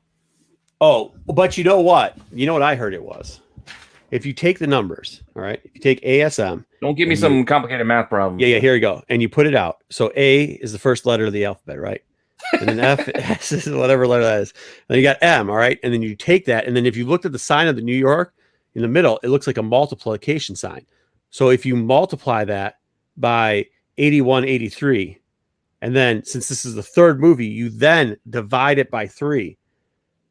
Oh, but you know what? You know what I heard it was? If you take the numbers, all right? If you take ASM. Don't give me some complicated math problem. Yeah, here you go. And you put it out. So A is the first letter of the alphabet, right? And then S is whatever letter that is. Then you got M, all right? And then you take that. And then if you looked at the sign of the New York in the middle, it looks like a multiplication sign. So if you multiply that by 8183, and then, since this is the third movie, you then divide it by 3.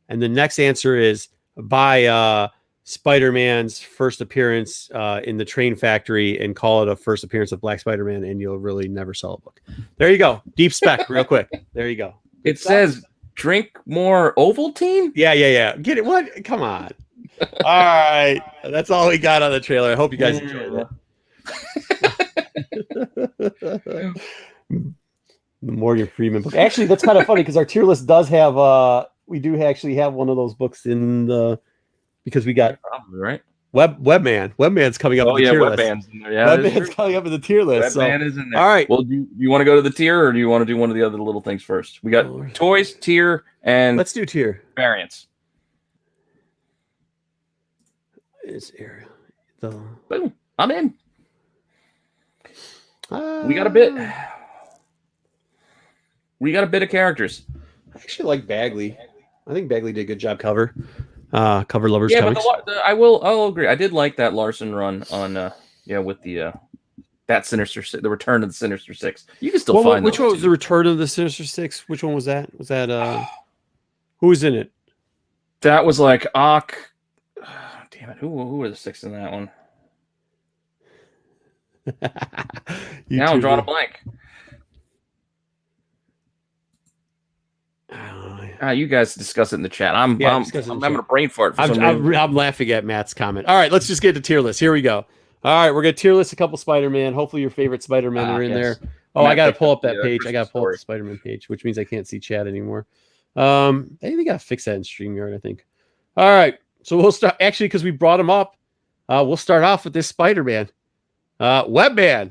And the next answer is by Spider-Man's first appearance in the train factory, and call it a first appearance of Black Spider-Man, and you'll really never sell a book. There you go. Deep spec, real quick. There you go. It says, drink more Ovaltine? Yeah. Get it? What? Come on. All right. That's all we got on the trailer. I hope you guys enjoyed it. The Morgan Freeman book. Actually, that's kind of funny because our tier list does have we do actually have one of those books in the, because we got probably right. Webman. Webman's coming up in the tier Webman's list. In there. Yeah, Webman's coming up in the tier list. Webman is in there. All right. Well, do you want to go to the tier, or do you want to do one of the other little things first? We got toys, tier, and let's do tier. Variants. It's area. Boom. I'm in. We got a bit. We got a bit of characters. I actually like Bagley. I think Bagley did a good job cover lovers. Yeah, comics. but I'll agree. I did like that Larson run on with the that Sinister Six, the Return of the Sinister Six. You can still find which one was the Return of the Sinister Six? Which one was that? Was that who was in it? That was like Ock. Damn it! Who were the six in that one? Now I'm drawing a blank. You guys discuss it in the chat. I'm having a brain fart. I'm laughing at Matt's comment. All right, let's just get to tier list. Here we go. All right, we're gonna tier list a couple Spider-Man. Hopefully, your favorite Spider-Man are in there. Oh, I gotta pull up that page. I gotta pull up the Spider-Man page, which means I can't see chat anymore. They gotta fix that in StreamYard, I think. All right, so we'll start actually because we brought him up. We'll start off with this Spider-Man, Webman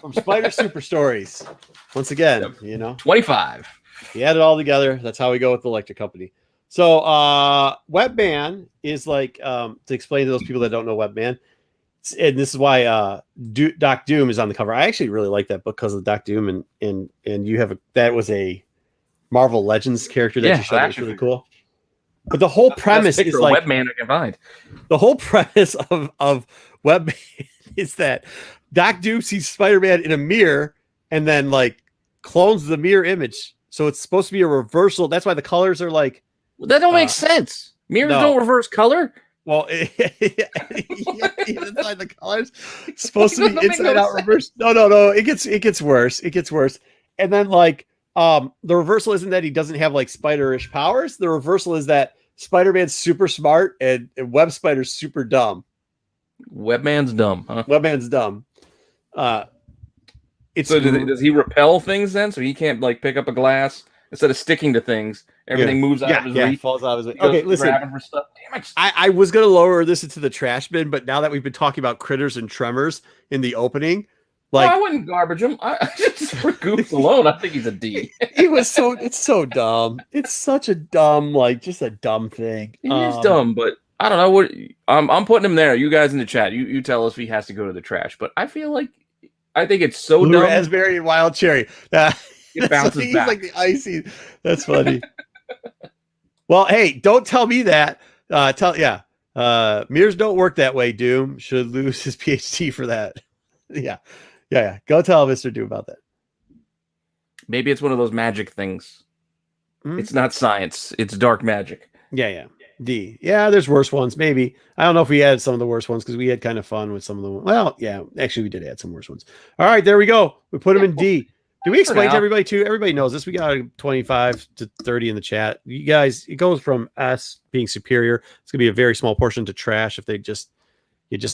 from Spider Super Stories. Once again, 25. He had it all together. That's how we go with the Electric Company. So Webman is like, to explain to those people that don't know Webman, and this is why Doc Doom is on the cover. I actually really like that book because of Doc Doom, and you have that was a Marvel Legends character that you showed. That's really cool. But the whole premise is like Webman I can find. The whole premise of Webman is that Doc Doom sees Spider-Man in a mirror and then like clones the mirror image. So it's supposed to be a reversal. That's why the colors are like. Well, that don't make sense. Mirrors don't reverse color. Well, inside the colors, it's supposed to be inside out reverse. No. It gets worse. It gets worse. And then like the reversal isn't that he doesn't have like spider-ish powers. The reversal is that Spider-Man's super smart and Web Spider's super dumb. Webman's dumb, huh? Webman's dumb. Does he repel things then? So he can't like pick up a glass instead of sticking to things. Everything moves out of his reach. Falls out of his way. Okay, listen. For stuff. Damn it. I was gonna lower this into the trash bin, but now that we've been talking about critters and tremors in the opening, Like, I wouldn't garbage him. Just for goofs alone, I think he's a D. it's so dumb. It's such a dumb, like, just a dumb thing. It is dumb, but I don't know what I'm putting him there. You guys in the chat, you tell us if he has to go to the trash. But I think it's so Blue dumb. raspberry and wild cherry. It bounces he's back. like the icy. That's funny. Well, hey, don't tell me that. Mirrors don't work that way. Doom should lose his PhD for that. Yeah. Go tell Mr. Doom about that. Maybe it's one of those magic things. Mm-hmm. It's not science. It's dark magic. Yeah. D. Yeah, there's worse ones. Maybe. I don't know if we had some of the worst ones because we had kind of fun with some of them. Well, yeah, actually we did add some worse ones. All right, there we go. We put them in D. Did we explain to everybody too? Everybody knows this. We got 25 to 30 in the chat. You guys, it goes from S being superior. It's gonna be a very small portion to trash if you just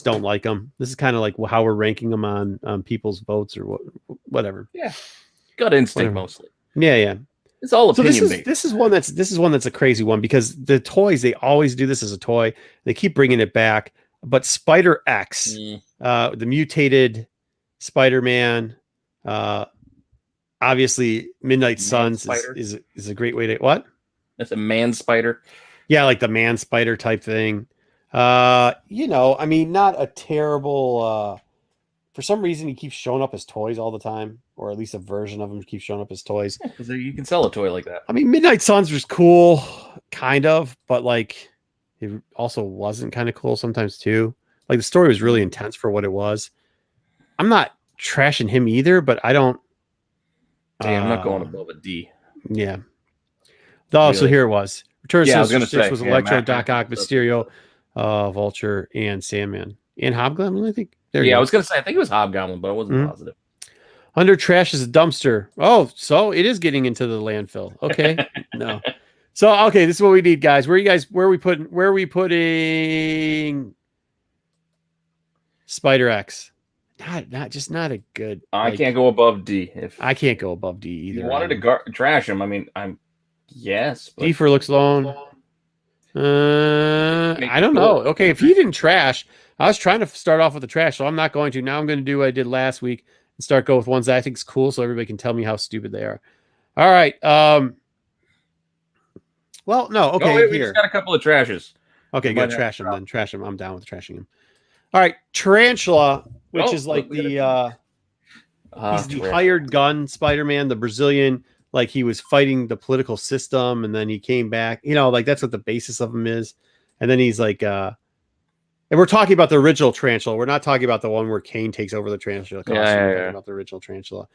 don't like them. This is kind of like how we're ranking them on people's votes or whatever. Yeah, gut instinct mostly. Yeah. It's all opinion so based. This is one that's a crazy one because the toys, they always do this as a toy. They keep bringing it back. But Spider X, the mutated Spider-Man, obviously Midnight Suns is a great way to what? That's a man spider. Yeah, like the man spider type thing. I mean, not a terrible. For some reason, he keeps showing up as toys all the time, or at least a version of him keeps showing up as toys. Because you can sell a toy like that. I mean, Midnight Suns was cool, kind of, but like it also wasn't kind of cool sometimes too. Like the story was really intense for what it was. I'm not trashing him either, but I don't. I'm not going above a D. Yeah. Oh, really? So here it was. Return of Sinister Six was Electro, Doc Ock, Mysterio, Vulture, and Sandman. And Hobgoblin, I think. I was going to say, I think it was Hobgoblin, but I wasn't positive. Under trash is a dumpster. Oh, so it is getting into the landfill. Okay. No. So, okay, this is what we need, guys. Where are we putting Spider X? Not a good. I can't go above D. I can't go above D either. You wanted to trash him. I mean, yes. D for looks alone. I don't know. Okay, if he didn't trash, I was trying to start off with the trash, so I'm not going to. Now I'm going to do what I did last week and go with ones that I think is cool, so everybody can tell me how stupid they are. All right. Well, no. Okay. We just got a couple of trashes. Okay, good. Trash him then. Trash him. I'm down with trashing him. All right, Tarantula, which is like he's the hired gun Spider-Man, the Brazilian. Like he was fighting the political system, and then he came back. Like that's what the basis of him is. And then he's like, and we're talking about the original Tarantula. We're not talking about the one where Kane takes over the Tarantula costume. We're talking about the original Tarantula.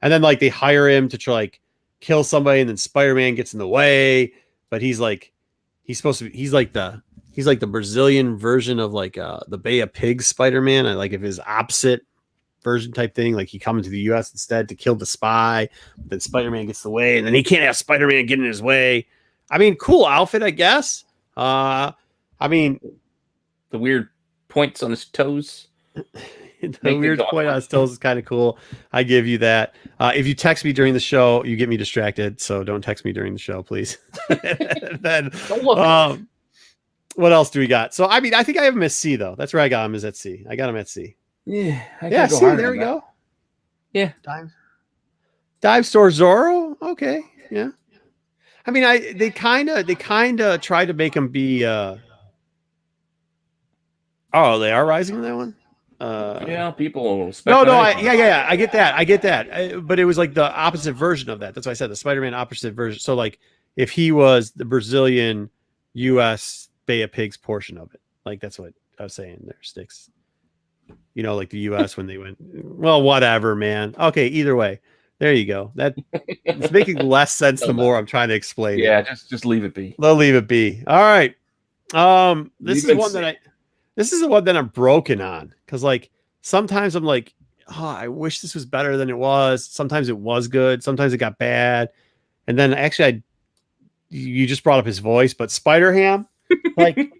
And then like they hire him to try like kill somebody, and then Spider-Man gets in the way. But he's like the Brazilian version of like the Bay of Pigs Spider-Man. Like if his opposite version type thing, like he comes to the US instead to kill the spy, but then Spider-Man gets the way, and then he can't have Spider-Man get in his way. I mean, cool outfit, I guess. I mean, the weird points on his toes. The weird point on his toes is kind of cool. I give you that. If you text me during the show, you get me distracted. So don't text me during the show, please. Then, what else do we got? So, I mean, I think I have him at C, though. That's where I got him, is at C. I got him at C. Yeah. C, there we go. Yeah. Dive Store Zorro. Okay. Yeah. I mean, they kind of try to make him be. They are rising in that one. People. I get that. But it was like the opposite version of that. That's why I said the Spider-Man opposite version. So like, if he was the Brazilian U.S. Bay of Pigs portion of it, like that's what I was saying there, Sticks. Like the U.S. when they went, well, whatever, man. Okay, either way, there you go. That it's making less sense the more I'm trying to explain. Yeah, just leave it be. They'll leave it be. All right. This is the one that I'm broken on because like sometimes I'm like, I wish this was better than it was. Sometimes it was good. Sometimes it got bad. And then actually, you just brought up his voice, but Spider-Ham, like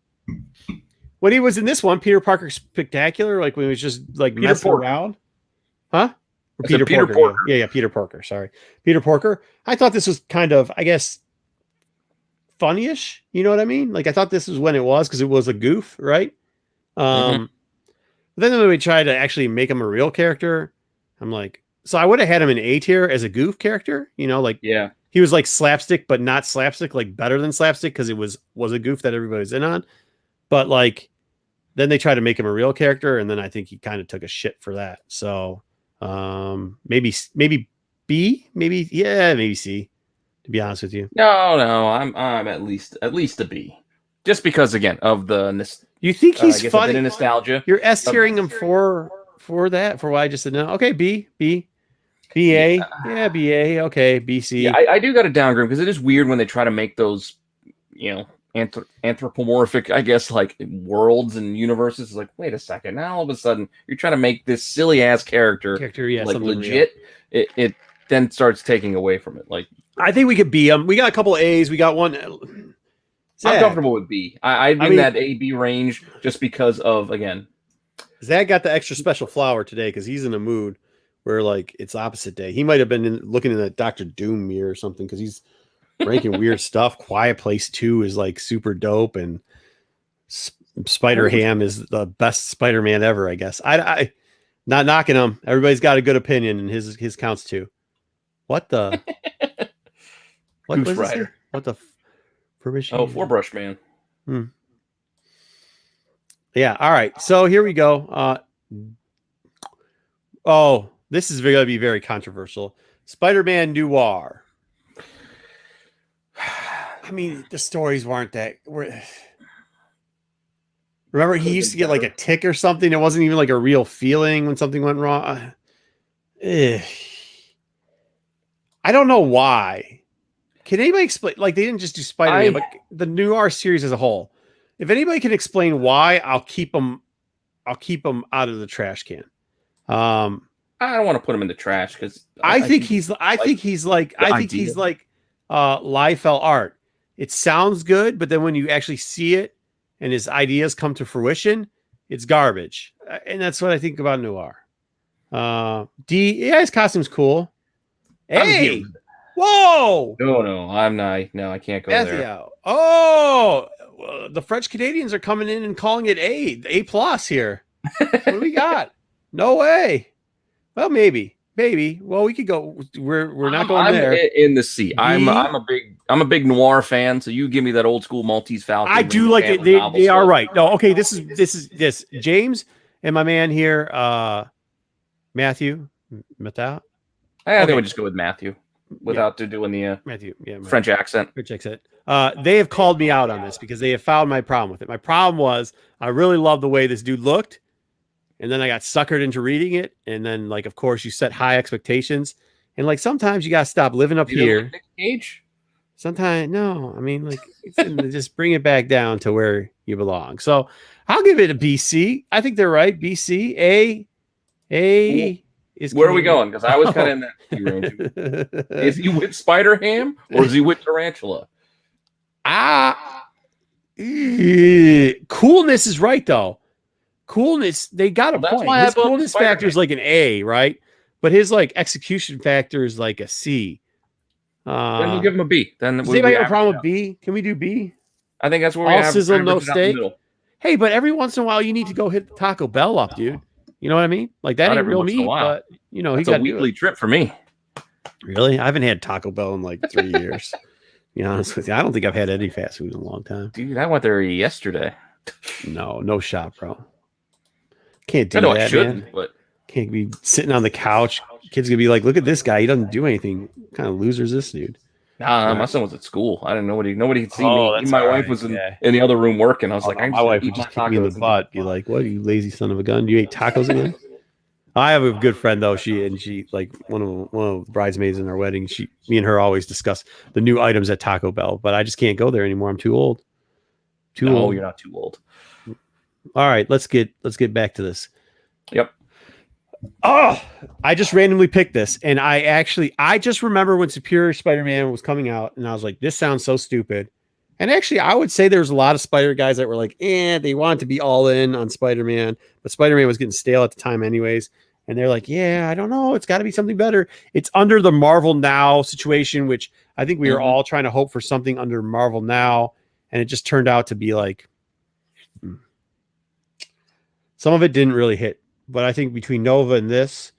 when he was in this one, Peter Parker Spectacular, like when he was just like messing around, huh? Peter Porker. Yeah, Peter Porker. Sorry, Peter Porker. I thought this was kind of, I guess, funny-ish. You know what I mean? Like I thought this was when it was because it was a goof, right? Then when we tried to actually make him a real character, I'm like, so I would have had him in A tier as a goof character, like Yeah. he was like slapstick, but not slapstick, like better than slapstick because it was a goof that everybody was in on. But like, then they tried to make him a real character, and then I think he kind of took a shit for that. So maybe B, maybe C. To be honest with you, No, I'm at least a B, just because again of the. You think he's a funny? bit of nostalgia. You're S tiering him for that, for why I just said no. Okay, B, A, yeah, B A. Okay, B C. Yeah, I do got to downgrade because it is weird when they try to make those, anthropomorphic, I guess, like worlds and universes. It's like, wait a second, now all of a sudden you're trying to make this silly ass character like legit. It then starts taking away from it. Like, I think we could B him. We got a couple of A's. We got one. Zach. I'm comfortable with B. I'm in that A-B range just because of, again. Zach got the extra special flower today because he's in a mood where, like, it's opposite day. He might have been looking in the Dr. Doom mirror or something because he's ranking weird stuff. Quiet Place 2 is, like, super dope, and Spider-Ham is the best Spider-Man ever, I guess. I not knocking him. Everybody's got a good opinion, and his counts too. What the? What Goose was Rider. What the? Four Brush Man. Yeah. All right. So here we go. This is going to be very controversial. Spider-Man Noir. I mean, the stories weren't that. Remember, he used to get like a tick or something. It wasn't even like a real feeling when something went wrong. I don't know why. Can anybody explain? Like, they didn't just do Spider-Man, but the Noir series as a whole. If anybody can explain why, I'll keep them out of the trash can. I don't want to put him in the trash because I think he's like Liefeld art. It sounds good, but then when you actually see it and his ideas come to fruition, it's garbage. And that's what I think about Noir. D, yeah, his costume's cool. Hey, whoa! No, I'm not. No, I can't go there. Oh, the French Canadians are coming in and calling it A plus here. What do we got? No way. Well, maybe. Well, we could go. We're not going there. In the C. I'm a big Noir fan. So you give me that old school Maltese Falcon. I do like it. They are right. No, okay. This is James and my man here, Matthew. I think we just go with Matthew without doing the Matthew. Yeah, French accent. French accent. They have called me out on this because they have found my problem with it. My problem was I really loved the way this dude looked. And then I got suckered into reading it. And then, like, of course, you set high expectations. And, like, sometimes you got to stop living up here. Like Nick Cage? Sometimes, no. I mean, like, just bring it back down to where you belong. So I'll give it a BC. I think they're right. BC. A is. Where are we going? Because I was kind of in that range. Is he with Spider-Ham or is he with Tarantula? Coolness is right, though. Coolness, they got a point. His coolness factor is like an A, right? But his like execution factor is like a C. Then we'll give him a B. Then does anybody have a problem with B? Can we do B? I think that's where we all have sizzle, no steak. Hey, but every once in a while you need to go hit Taco Bell up, dude. You know what I mean? Like that ain't real meat, but you know, it's a weekly trip for me. Really? I haven't had Taco Bell in like 3 years. To be honest with you, I don't think I've had any fast food in a long time. Dude, I went there yesterday. No shot, bro. Can't do I know that, I shouldn't, man. but can't be sitting on the couch. Kids gonna be like, "Look at this guy. He doesn't do anything. What kind of loser is this dude?" Nah, my son was at school. I didn't know nobody could see me. My wife was in the other room working. I was like, my wife would just kick me in the butt. Be like, "What, you lazy son of a gun? You ate tacos again?" I have a good friend though. She like one of the bridesmaids in our wedding. Me and her always discuss the new items at Taco Bell, but I just can't go there anymore. I'm too old. Old. You're not too old. All right, let's get back to this. Yep. Oh, I just randomly picked this, and I just remember when Superior Spider-Man was coming out, and I was like, this sounds so stupid. And actually, I would say there's a lot of Spider guys that were like, they wanted to be all in on Spider-Man, but Spider-Man was getting stale at the time anyways. And they're like, I don't know, it's got to be something better. It's under the Marvel Now situation, which I think we were all trying to hope for something under Marvel Now, and it just turned out to be like, some of it didn't really hit. But I think between Nova and this,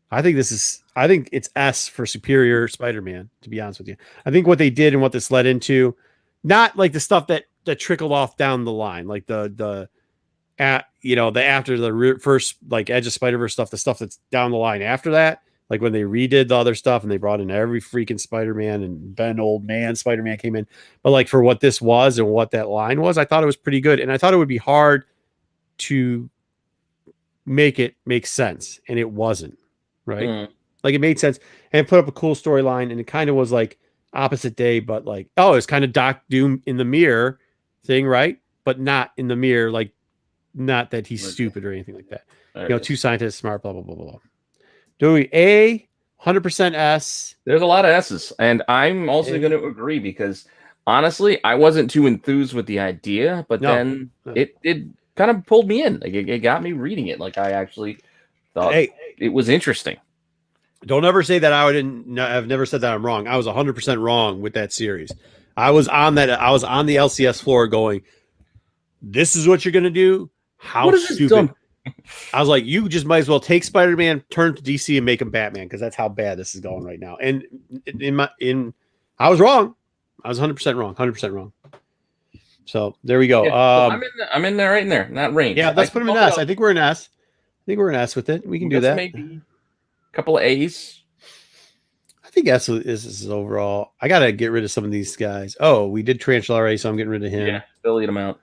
I think it's S for Superior Spider-Man, to be honest with you. I think what they did and what this led into, not like the stuff that trickled off down the line, like the after the first like Edge of Spider-Verse stuff, the stuff that's down the line after that, like when they redid the other stuff and they brought in every freaking Spider-Man and Ben Old Man Spider-Man came in. But like for what this was and what that line was, I thought it was pretty good. And I thought it would be hard to make it make sense. And it wasn't, right? Like it made sense and it put up a cool storyline. And it kind of was like opposite day, but like, oh, it's kind of Doc Doom in the mirror thing, right? But not in the mirror, like not that he's stupid or anything like that. Two scientists, smart, blah, blah, blah, blah. Do we A, 100% S? There's a lot of S's. And I'm also going to agree because honestly, I wasn't too enthused with the idea, but then it kind of pulled me in. Like it got me reading it. Like I actually thought it was interesting. Don't ever say that I've never said that I'm wrong. I was 100% wrong with that series. I was on the LCS floor going, this is what you're going to do? How stupid. I was like, you just might as well take Spider-Man, turn to DC, and make him Batman because that's how bad this is going right now. And I was wrong. I was 100% wrong. 100% wrong. So there we go. Yeah, I'm in there, right in there, in that range. Yeah, let's put him in S. I think we're in S. I think we're in S with it. We can do that. Maybe a couple of A's. I think S is overall. I gotta get rid of some of these guys. Oh, we did Tarantula already, so I'm getting rid of him. Yeah, delete him out.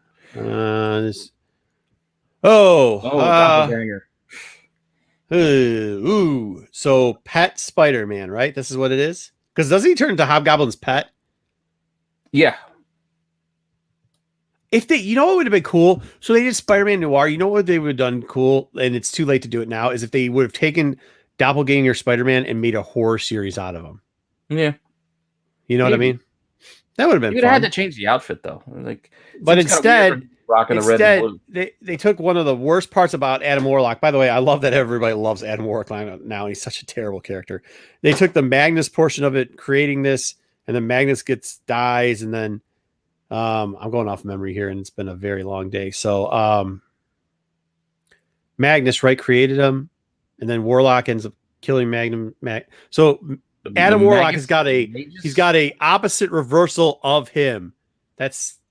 Doppelganger. So Pet Spider-Man, right? This is what it is? Because doesn't he turn into Hobgoblin's pet? Yeah. If they, what would have been cool? So they did Spider-Man Noir. You know what they would have done cool? And it's too late to do it now, is if they would have taken Doppelganger Spider-Man and made a horror series out of him. Yeah. You know what I mean? That would have been fun. You would have had to change the outfit though. But instead, rocking the red and blue. They took one of the worst parts about Adam Warlock. By the way, I love that everybody loves Adam Warlock now. He's such a terrible character. They took the Magnus portion of it, creating this, and then Magnus dies, and then I'm going off memory here, and it's been a very long day. So Magnus, right, created him, and then Warlock ends up killing So Adam Warlock has got a opposite reversal of him.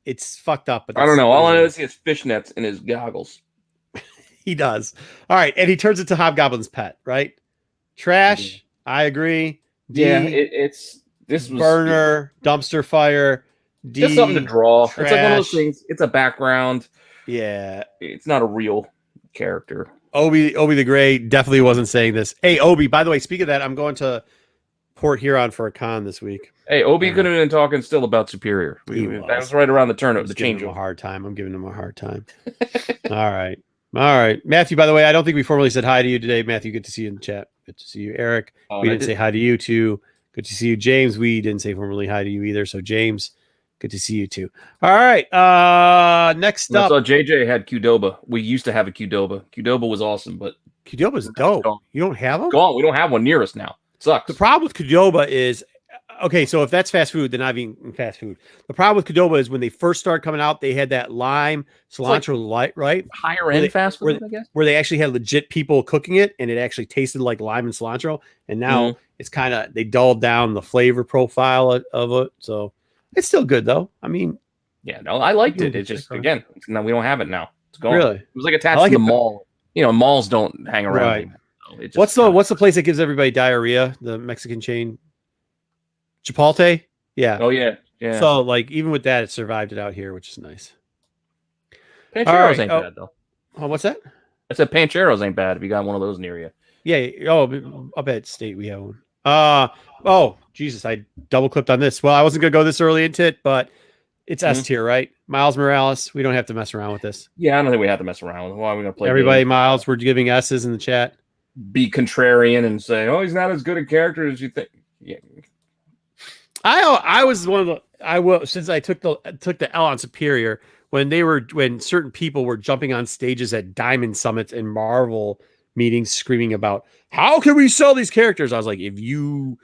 It's fucked up. But I don't know. All I know is he has fishnets in his goggles. He does. All right, and he turns into Hobgoblin's pet, right? Trash. I agree. D, this was burner, dumpster fire. D, just something to draw. Trash. It's like one of those things. It's a background. Yeah, it's not a real character. Obi the Gray definitely wasn't saying this. Hey, Obi, by the way, speaking of that, I'm going to Port Huron for a con this week. Hey, Obi could have been talking still about Superior. That was right around the turn of the change. I'm giving him a hard time. All right. Matthew, by the way, I don't think we formally said hi to you today. Matthew, good to see you in the chat. Good to see you. Eric, we didn't say hi to you too. Good to see you. James, we didn't say formally hi to you either. So James, good to see you too. All right. Next up. I saw JJ had Qdoba. We used to have a Qdoba. Qdoba was awesome, but Qdoba's dope. You don't have them? Gone. We don't have one near us now. Sucks. The problem with Qdoba is, okay, so if that's fast food, then I've eaten fast food. The problem with Qdoba is when they first started coming out, they had that lime cilantro light, right? Higher end fast food, I guess. Where they actually had legit people cooking it, and it actually tasted like lime and cilantro. And now it's kind of, they dulled down the flavor profile of it. So it's still good though. I mean, yeah, no, I liked it. It's just, again, no, we don't have it now. It's gone. Really? It was like attached to the mall. Malls don't hang around. Right. What's the place that gives everybody diarrhea? The Mexican chain, Chipotle. Yeah. Oh yeah. Yeah. So like even with that, it survived it out here, which is nice. Pancheros ain't bad though. Oh, what's that? I said Pancheros ain't bad if you got one of those near you. Yeah. Oh, I'll bet State we have one. Oh Jesus, I double clipped on this. Well, I wasn't gonna go this early into it, but it's S tier, right? Miles Morales. We don't have to mess around with this. Yeah, I don't think we have to mess around with it. Why are we gonna play? Everybody, games? Miles, we're giving S's in the chat. Be contrarian and say, "Oh, he's not as good a character as you think." Yeah, I was one of the since I took the L on Superior when certain people were jumping on stages at Diamond Summits and Marvel meetings screaming about how can we sell these characters. I was like, if you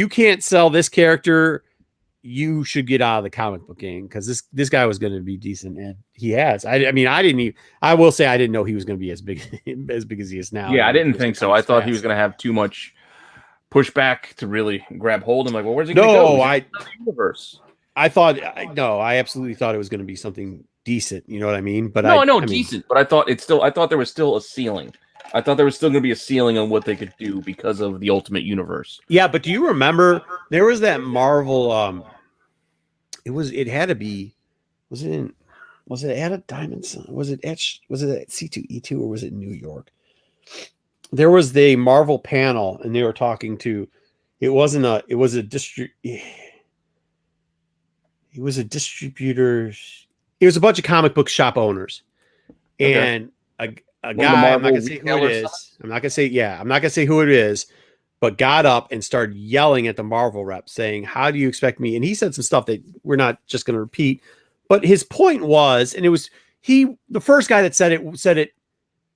can't sell this character you should get out of the comic book game because this guy was going to be decent, and he has. I mean, I didn't even. I will say I didn't know he was going to be as big as he is now. Yeah, I didn't think so. I thought he was going to have too much pushback to really grab hold. I'm like, well, where's he going to go? Universe. I thought I absolutely thought it was going to be something decent. You know what I mean? But I know decent, but I thought there was still a ceiling. I thought there was still going to be a ceiling on what they could do because of the Ultimate Universe. Yeah, but do you remember there was that Marvel? It had to be. Was it at a Diamond Sun? Was it at C2E2 or was it New York? There was the Marvel panel, and they were talking to. It was a distributor. It was a bunch of comic book shop owners, and a guy. I'm not gonna say who it is. I'm not gonna say who it is, but got up and started yelling at the Marvel rep, saying, "How do you expect me?" And he said some stuff that we're not just gonna repeat. But his point was, and it was the first guy that said it.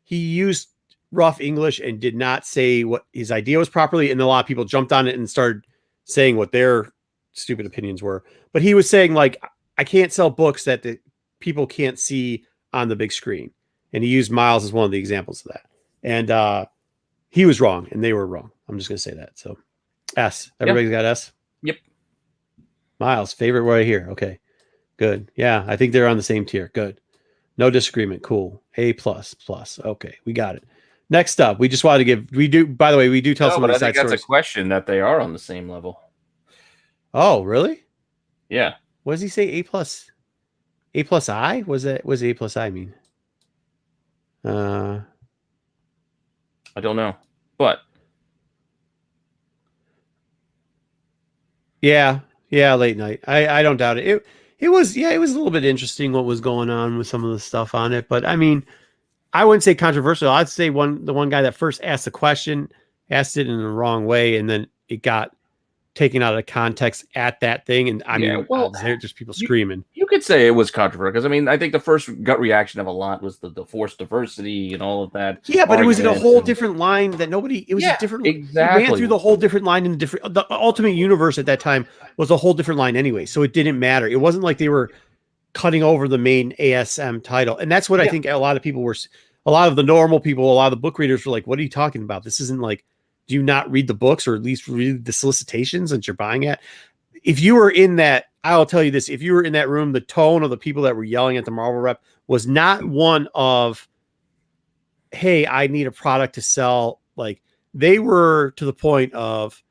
He used rough English and did not say what his idea was properly, and a lot of people jumped on it and started saying what their stupid opinions were. But he was saying, like, I can't sell books that the people can't see on the big screen. And he used Miles as one of the examples of that. And he was wrong, and they were wrong. I'm just going to say that. So S. Everybody's got S? Yep. Miles, favorite right here. Okay, good. Yeah, I think they're on the same tier. Good. No disagreement. Cool. A++. Okay, we got it. Next up, we just wanted to give, by the way, we do tell some of the side stories. That's a question that they are on the same level. Oh, really? Yeah. What does he say? A+I? What does A+I mean? I don't know, but yeah, late night. I don't doubt it. It was a little bit interesting what was going on with some of the stuff on it, but I mean, I wouldn't say controversial. I'd say the one guy that first asked the question asked it in the wrong way, and then it got taken out of context at that thing. And I mean, just people screaming. You could say it was controversial because I mean, I think the first gut reaction of a lot was the forced diversity and all of that. Yeah, but it was in a whole different line that nobody. It was a different. Exactly. It ran through the whole different line in the Ultimate Universe at that time was a whole different line anyway, so it didn't matter. It wasn't like they were cutting over the main ASM title, and that's what I think a lot of people were. A lot of the normal people, a lot of the book readers were like, "What are you talking about? This isn't like." Do you not read the books or at least read the solicitations that you're buying at? If you were in that, I'll tell you this, if you were in that room, the tone of the people that were yelling at the Marvel rep was not one of, hey, I need a product to sell. Like they were to the point of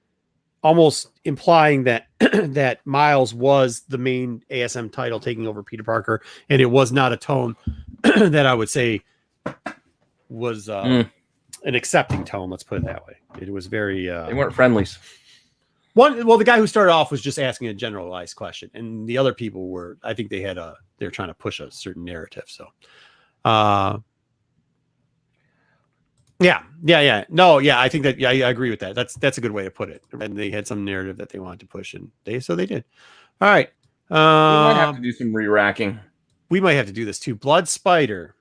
almost implying that that Miles was the main ASM title taking over Peter Parker. And it was not a tone that I would say was an accepting tone. Let's put it that way. It was very. They weren't friendlies. The guy who started off was just asking a generalized question, and the other people were. I think they're trying to push a certain narrative. So, yeah. No, yeah. I think that. Yeah, I agree with that. That's a good way to put it. And they had some narrative that they wanted to push, and they did. All right. We might have to do some re-racking. We might have to do this too. Blood Spider.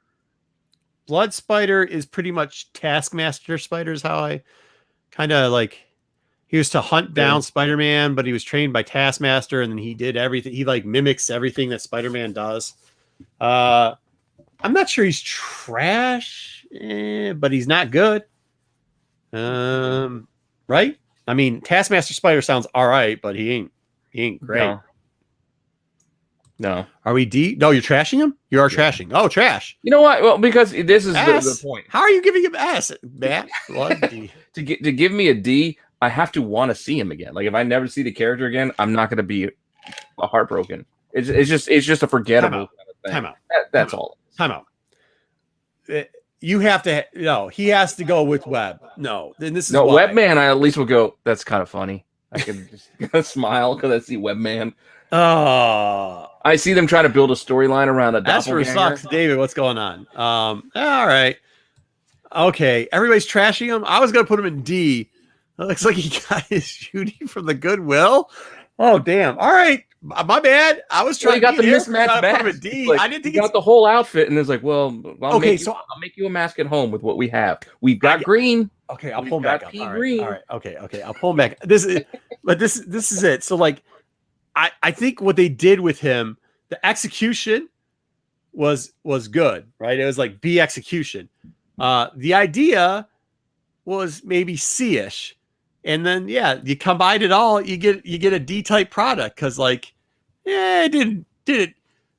Blood Spider is pretty much Taskmaster Spider's how I kind of like. He was to hunt down Spider-Man, but he was trained by Taskmaster, and then he did everything. He like mimics everything that Spider-Man does. I'm not sure he's trash, but he's not good. Right? I mean, Taskmaster Spider sounds all right, but he ain't great. No. Are we D? No, you're trashing him? You are trashing. Oh, trash. You know what? Well, because this is the point. How are you giving him S, Matt? D. to give me a D, I have to want to see him again. Like if I never see the character again, I'm not going to be heartbroken. It's just a forgettable kind of thing. Time out. That's all. Time out. You have to. No, he has to go with Web. No, then this is why. Webman. I at least will go. That's kind of funny. I can just smile because I see Webman. Oh, I see them trying to build a storyline around a that's where it sucks, David. What's going on? All right. Okay, everybody's trashing him. I was gonna put him in D. It looks like he got his shooting from the Goodwill. Oh, damn. All right. My bad. I was trying to get the mismatched back. D. Like, I didn't think he got the whole outfit, and it's like, well, I'll make you a mask at home with what we have. We've got green. Okay, I'll pull him back up. Green. All right. Okay. I'll pull him back. This is it. So like I think what they did with him, the execution was good, right? It was like B execution. The idea was maybe C-ish. And then you combine it all, you get a D-type product because it didn't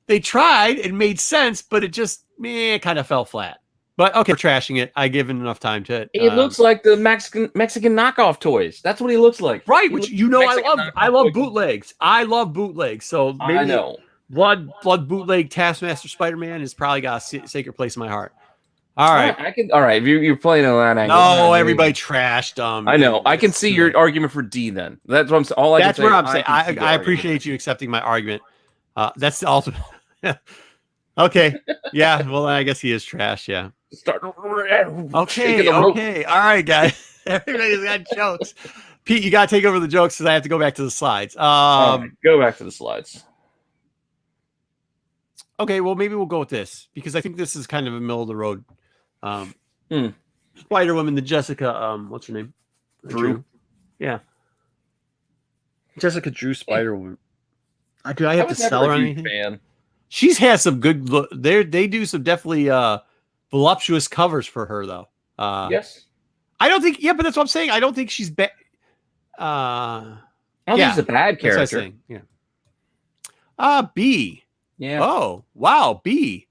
they tried, it made sense, but it just kind of fell flat. But okay, we're trashing it. I given enough time to it. He looks like the Mexican knockoff toys. That's what he looks like. Right, which I love bootlegs. I love bootlegs. So maybe I know. Blood bootleg Taskmaster Spider-Man has probably got a sacred place in my heart. All right. All right. You're playing on that angle. No, everybody trashed. I know. I can see your argument for D then. That's what I'm saying. That's what I'm saying. I appreciate you accepting my argument. That's the ultimate. Okay. Yeah. Well, I guess he is trash. Yeah. Okay. All right, guys. Everybody's got jokes. Pete, you got to take over the jokes because I have to go back to the slides. Go back to the slides. Okay. Well, maybe we'll go with this because I think this is kind of a middle of the road. Spider-Woman, the Jessica, what's her name? Drew. Yeah. Jessica Drew Spider-Woman. Do I have to sell her anything? Fan. She's had some good look. They do some definitely voluptuous covers for her though. Yes. I don't think but that's what I'm saying. I don't think she's bad. I don't think she's a bad character. Yeah. B. Yeah. Oh, wow, B.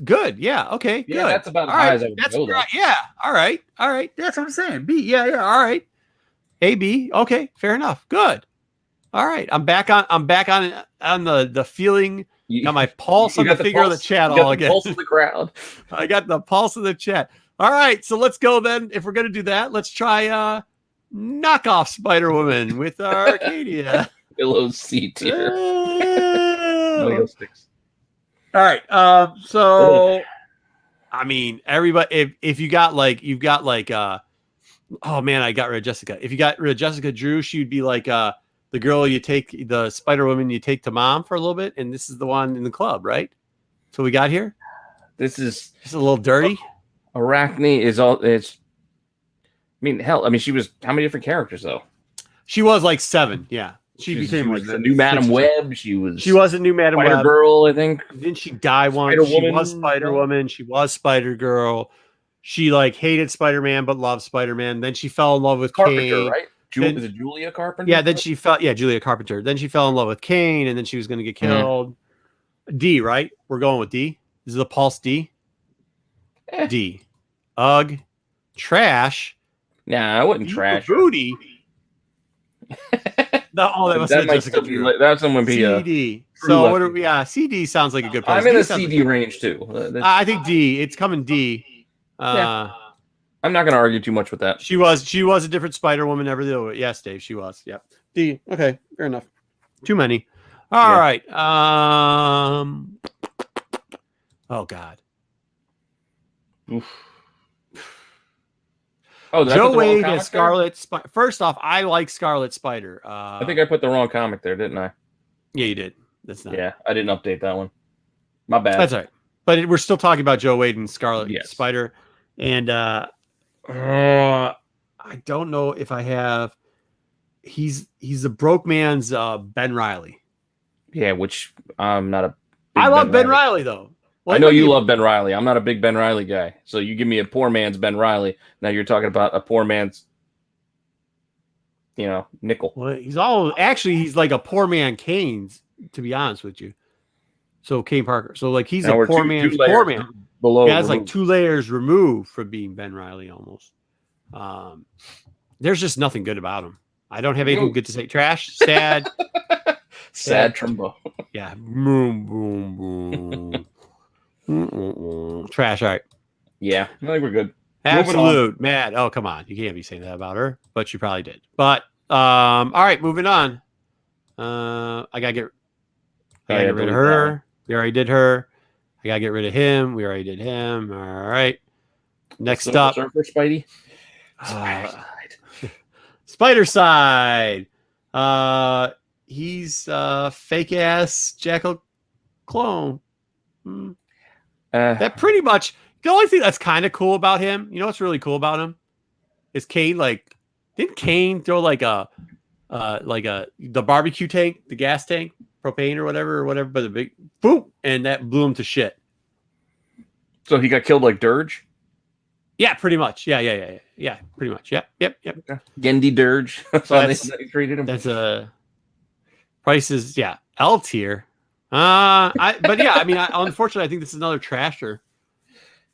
Good. Yeah. Okay. Yeah, good. that's about as high as I would go. Yeah. All right. That's what I'm saying. B. Yeah. All right. A, B. Okay. Fair enough. Good. All right. I'm back on the feeling. Got my pulse on the figure of the chat all again. Pulse of the crowd. I got the pulse of the chat. All right. So let's go then. If we're gonna do that, let's try knockoff Spider-Woman with Arcadia. Below C tier. All right. So I mean, everybody, if you got oh man, I got rid of Jessica. If you got rid of Jessica Drew, she would be like the girl you take, the Spider-Woman you take to mom for a little bit, and this is the one in the club, right? So we got here. This is just a little dirty. Arachne is all. It's. I mean, hell. I mean, she was how many different characters though? She was like 7. Yeah. She became like the new Madam Web. She was a new Madam Web. Spider Girl, I think. Didn't she die once? She was Spider Woman. She was Spider Girl. She hated Spider-Man but loved Spider-Man. Then she fell in love with Carpenter, Kane. right? Is it Julia Carpenter? Yeah. Then she fell. Yeah, Julia Carpenter. Then she fell in love with Kane, and then she was going to get killed. D, right? We're going with D. This is a pulse D. D. Ugh. Trash. Nah, I wouldn't trash. Booty. That might still be. That's when be CD. So what are we? CD sounds like a good price. I'm in the CD range too. I think D. It's coming D. I'm not going to argue too much with that. She was a different Spider-Woman. Never did. Yes, Dave. She was. Yep. D. Okay, fair enough. Too many. All right. Oh God. Oof. Oh, Joe Wade as Scarlet Spider. First off, I like Scarlet Spider. I think I put the wrong comic there, didn't I? Yeah, you did. That's not. Yeah, I didn't update that one. My bad. That's all right. But we're still talking about Joe Wade and Scarlet Spider, and I don't know if I have. He's a broke man's Ben Reilly. Yeah, which I'm not a. I love Ben Reilly though. Well, I know you love Ben Reilly. I'm not a big Ben Reilly guy. So you give me a poor man's Ben Reilly. Now you're talking about a poor man's, nickel. Well, he's like a poor man Kane's, to be honest with you. So Kane Parker. So he's a poor man's poor man. Below he has 2 layers removed from being Ben Reilly almost. There's just nothing good about him. I don't have anything good to say. Trash, sad. Sad Trumbo. Yeah. Boom, boom, boom. Trash. All right. Yeah, I think we're good. Absolute mad. Oh, come on. You can't be saying that about her, but you probably did. But all right, moving on. I gotta get rid of her. We already did her. I gotta get rid of him. We already did him. All right. Next up, for Spidey. Spider Side. He's fake ass Jackal clone. That pretty much the only thing that's kind of cool about him. You know what's really cool about him is Kane. Didn't Kane throw a the barbecue tank, the gas tank, propane or whatever, but the big boom, and that blew him to shit. So he got killed like Dirge? Yeah, pretty much. Yeah, pretty much. Yep. Okay. Gendy Dirge. So they treated him. That's a prices. Yeah, L tier. Unfortunately, I think this is another trasher.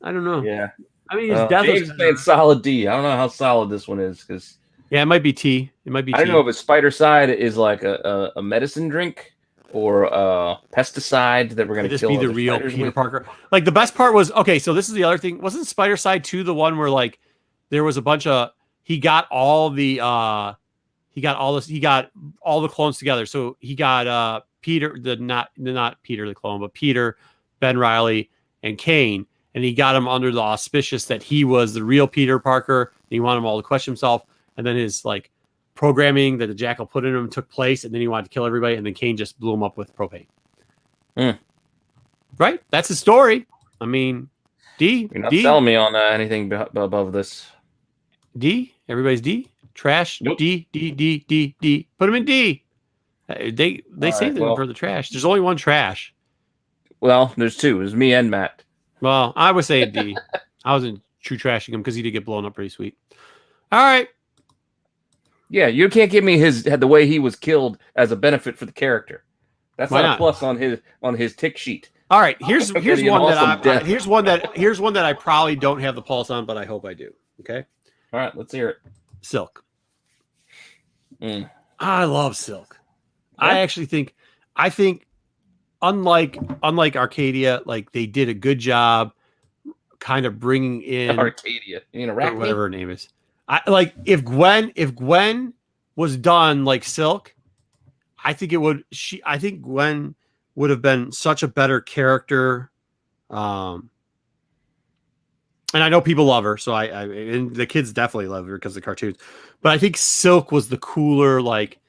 I don't know. Yeah. I mean, his death James is saying solid D. I don't know how solid this one is because it might be T. It might be. I don't know if a spider side is like a medicine drink or a pesticide that we're going to kill. Be the real Peter Parker. Like the best part was okay. So this is the other thing. Wasn't Spider Side 2 the one where like there was a bunch of he got all the clones together. So he got Peter not Peter the clone, but Peter, Ben Reilly, and Kane, and he got him under the auspicious that he was the real Peter Parker. And he wanted them all to question himself, and then his like programming that the Jackal put in him took place, and then he wanted to kill everybody, and then Kane just blew him up with propane. Right? That's the story. I mean, D. You're not selling me on anything above this. D. Everybody's D. Trash. Nope. D. Put him in D. They saved them for the trash. There's only one trash. Well, there's two. There's me and Matt. Well, I would say a D. I wasn't true trashing him because he did get blown up pretty sweet. All right. Yeah, you can't give me the way he was killed as a benefit for the character. That's not a plus on his tick sheet. All right, here's one that I probably don't have the pulse on, but I hope I do. Okay. All right, let's hear it. Silk. I love Silk. Yeah. I think unlike Arcadia, like they did a good job kind of bringing in Arcadia, whatever her name is. If Gwen was done like Silk, I think Gwen would have been such a better character. And I know people love her, so and the kids definitely love her because of the cartoons. But I think Silk was the cooler, like,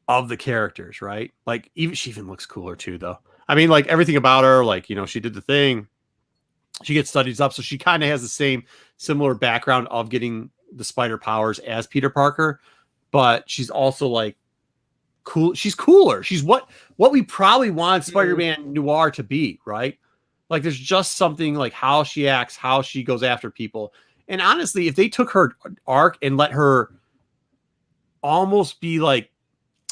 of the characters, right? Like, she even looks cooler too, though. I mean, like everything about her, like, she did the thing. She gets studies up, so she kind of has the similar background of getting the spider powers as Peter Parker, but she's also like cool. She's cooler. She's what we probably want Spider-Man Noir to be, right? Like there's just something like how she acts, how she goes after people. And honestly, if they took her arc and let her almost be like,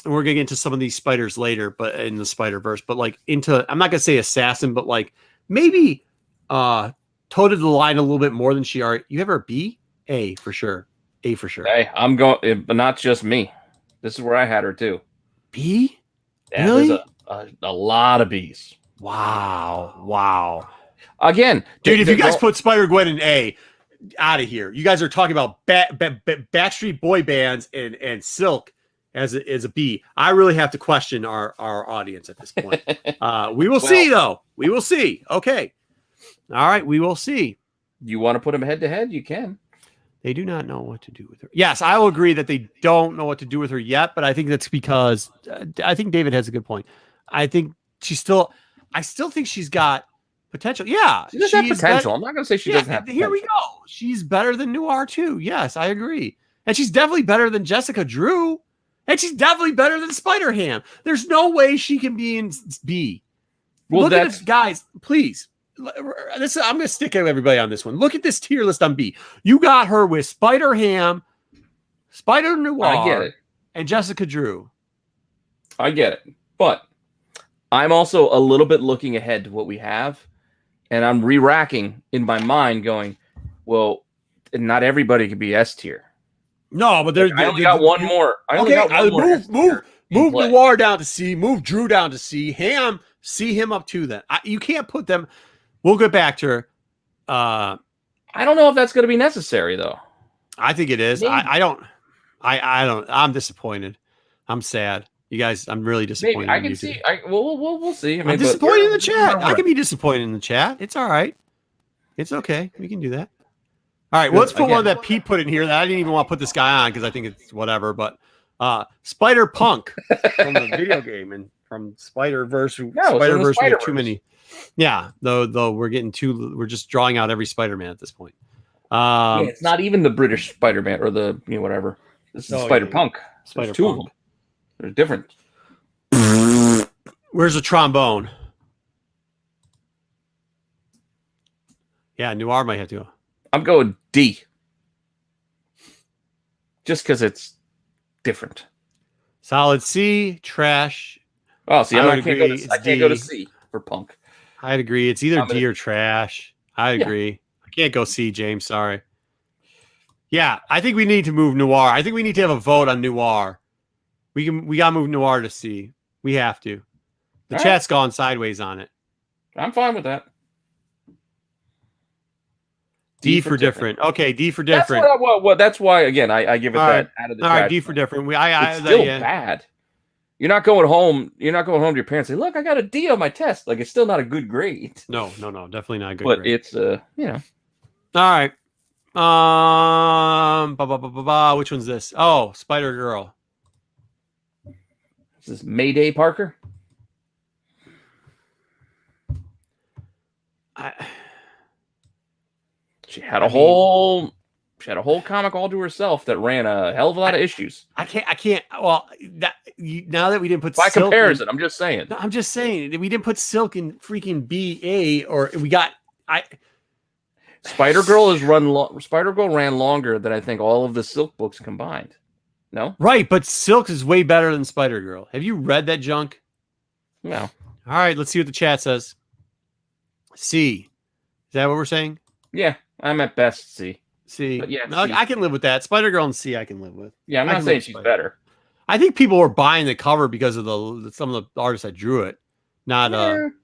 and we're gonna get into some of these spiders later, but in the Spider-Verse, but like into, I'm not gonna say assassin, but like maybe toted the line a little bit more than she are. You have her B? A for sure. A for sure. Hey, I'm going, but not just me. This is where I had her too. B? Yeah, really? There's a lot of B's. Wow. Again, dude, if you guys put Spider-Gwen in A, out of here. You guys are talking about Backstreet Boy bands and Silk as a B. I really have to question our audience at this point. We will see, though. We will see. Okay. All right, we will see. You want to put them head to head? You can. They do not know what to do with her. Yes, I will agree that they don't know what to do with her yet, but I think that's because I think David has a good point. I think I still think she's got potential. Yeah, she does have potential. I'm not going to say she doesn't have potential. Here we go. She's better than Noir too. Yes, I agree. And she's definitely better than Jessica Drew. And she's definitely better than Spider-Ham. There's no way she can be in B. Well, look at this, guys, please. I'm going to stick at everybody on this one. Look at this tier list on B. You got her with Spider-Ham, Spider-Noir, I get it, and Jessica Drew. I get it. But I'm also a little bit looking ahead to what we have, and I'm re-racking in my mind going, well, not everybody can be S tier. No, but I only got one more. Move Noir down to C. Move Drew down to C. Ham, see him up to that. You can't put them. We'll get back to her. I don't know if that's going to be necessary, though. I think it is. I don't. I'm disappointed. I'm sad. You guys, I'm really disappointed. Maybe. I can see. We'll see. I'm disappointed in the chat. I can be disappointed in the chat. It's all right. It's okay. We can do that. All right. Well, let's put one that Pete put in here that I didn't even want to put this guy on because I think it's whatever. But Spider Punk from the video game and from Spider-Verse. Spider-Verse, we have too many. Yeah, though we're just drawing out every Spider-Man at this point. It's not even the British Spider-Man or the whatever. This is Spider-Punk. Spider two of them. They're different. Where's the trombone? Yeah, Noir might have to go. I'm going D. Just because it's different. Solid C, trash. Oh, see, I can't go to D. C for Punk. I'd agree. It's either D or trash. I agree. I can't go C, James. Sorry. Yeah, I think we need to move Noir. I think we need to have a vote on Noir. We gotta move Noir to C. We have to. The chat's gone sideways on it. I'm fine with that. D for different. Okay, D for different. That's why again I give it that out of the. All right, D for different. It's still bad. You're not going home. You're not going home to your parents and say, "Look, I got a D on my test." Like it's still not a good grade. No, definitely not a good grade. But it's All right. Which one's this? Oh, Spider Girl. Is this Mayday Parker? She had a whole comic all to herself that ran a hell of a lot of issues. I can't. Well, now that we didn't put by Silk comparison, I'm just saying. No, I'm just saying we didn't put Silk in freaking BA, or we got Spider Girl ran longer than I think all of the Silk books combined. No, right, but Silk is way better than Spider Girl. Have you read that junk? No. All right, let's see what the chat says. C. Is that what we're saying? Yeah, I'm at best C. C. But yeah, no, I can live with that. Spider Girl and C, I can live with. Yeah, I'm not saying she's better. I think people were buying the cover because of some of the artists that drew it, not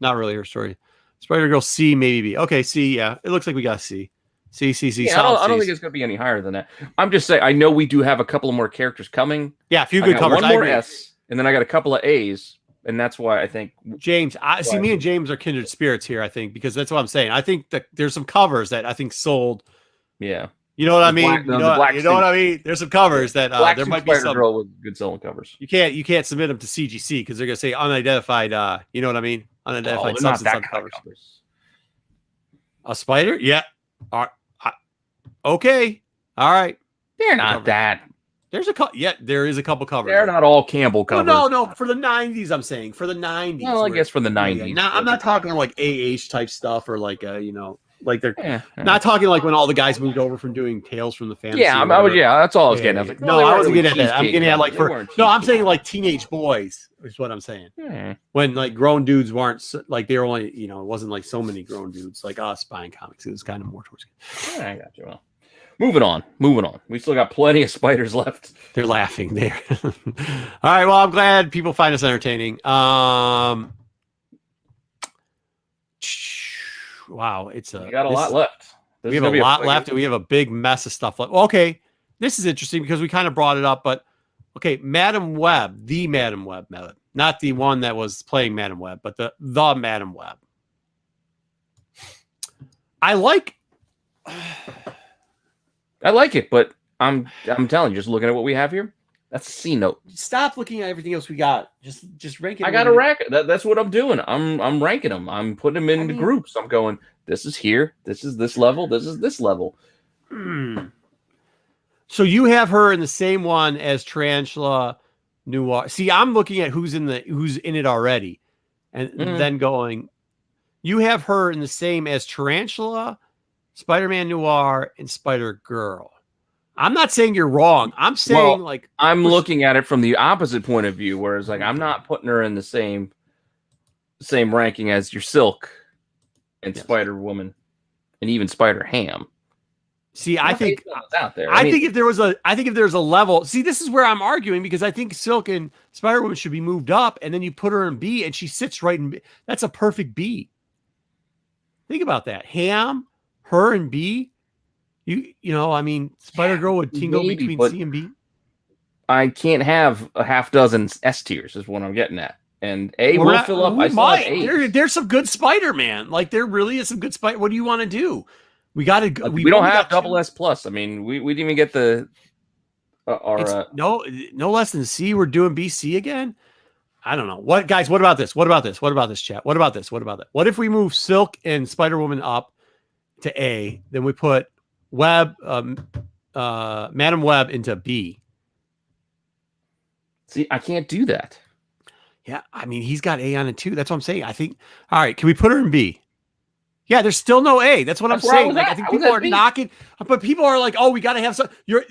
really her story. Spider Girl C, maybe B. Okay, C. Yeah, it looks like we got C. C. Yeah, I don't think it's going to be any higher than that. I'm just saying. I know we do have a couple of more characters coming. Yeah, a few good covers. One more S, and then I got a couple of A's. And that's why I think James, me and James are kindred spirits here, I think, because that's what I'm saying. I think that there's some covers that I think sold. Yeah. You know what I mean? You know what I mean? There's some covers that there might be some Girl with good selling covers. You can't submit them to CGC because they're gonna say unidentified, you know what I mean? Unidentified substance on covers. A spider? Yeah. Okay. All right. They're not that. There's there is a couple covers. They're not all Campbell covers. No, for the 90s, I'm saying. For the 90s. Well, I guess for the 90s. Now, I'm not talking like AH type stuff or like, like they're not talking like when all the guys moved over from doing Tales from the Fantasy. Yeah, that's all I was getting. I was like, no, I wasn't getting at that. I'm getting at like I'm saying like teenage boys is what I'm saying. When like grown dudes weren't like they were only, it wasn't like so many grown dudes like us buying comics. It was kind of more towards. Yeah, I got you. Well. Moving on. We still got plenty of spiders left. They're laughing there. All right. Well, I'm glad people find us entertaining. Wow. We got a lot left. We have a lot left, and we have a big mess of stuff left. Well, okay. This is interesting because we kind of brought it up, but okay. Madam Web, not the one that was playing Madam Web, but the Madam Web. I like it, but I'm telling you, just looking at what we have here, that's a C note. Stop looking at everything else we got. Just rank it. I got to rank it. That's what I'm doing. I'm ranking them. I'm putting them into groups. I'm going, this is here. This is this level. This is this level. So you have her in the same one as Tarantula Noir. See, I'm looking at who's in it already, and then going, you have her in the same as Tarantula, Spider-Man Noir, and Spider-Girl. I'm not saying you're wrong. I'm saying I'm looking at it from the opposite point of view, whereas I'm not putting her in the same ranking as your Silk and Spider-Woman and even Spider-Ham. See, I think out there. I think if there was a level, see, this is where I'm arguing because I think Silk and Spider-Woman should be moved up, and then you put her in B, and she sits right in B. That's a perfect B. Think about that. Ham, her, and B. Spider-Girl would tingle between C and B. I can't have a half dozen S tiers, is what I'm getting at. And A will fill up. There's some good Spider-Man. Like there really is some good Spider. What do you want to do? We got to. We don't have double S plus. I mean, we didn't even get the. No less than C. We're doing BC again. I don't know. What guys? What about this? What about this? What about this, chat? What about this? What about that? What if we move Silk and Spider-Woman up to A? Then we put Madam Web into B. See, I can't do that. Yeah, I mean, he's got A on it too. That's what I'm saying. I think. All right, can we put her in B? Yeah, there's still no A. That's what I'm saying. Like, I think people are knocking, but people are like, "Oh, we got to have some." You're.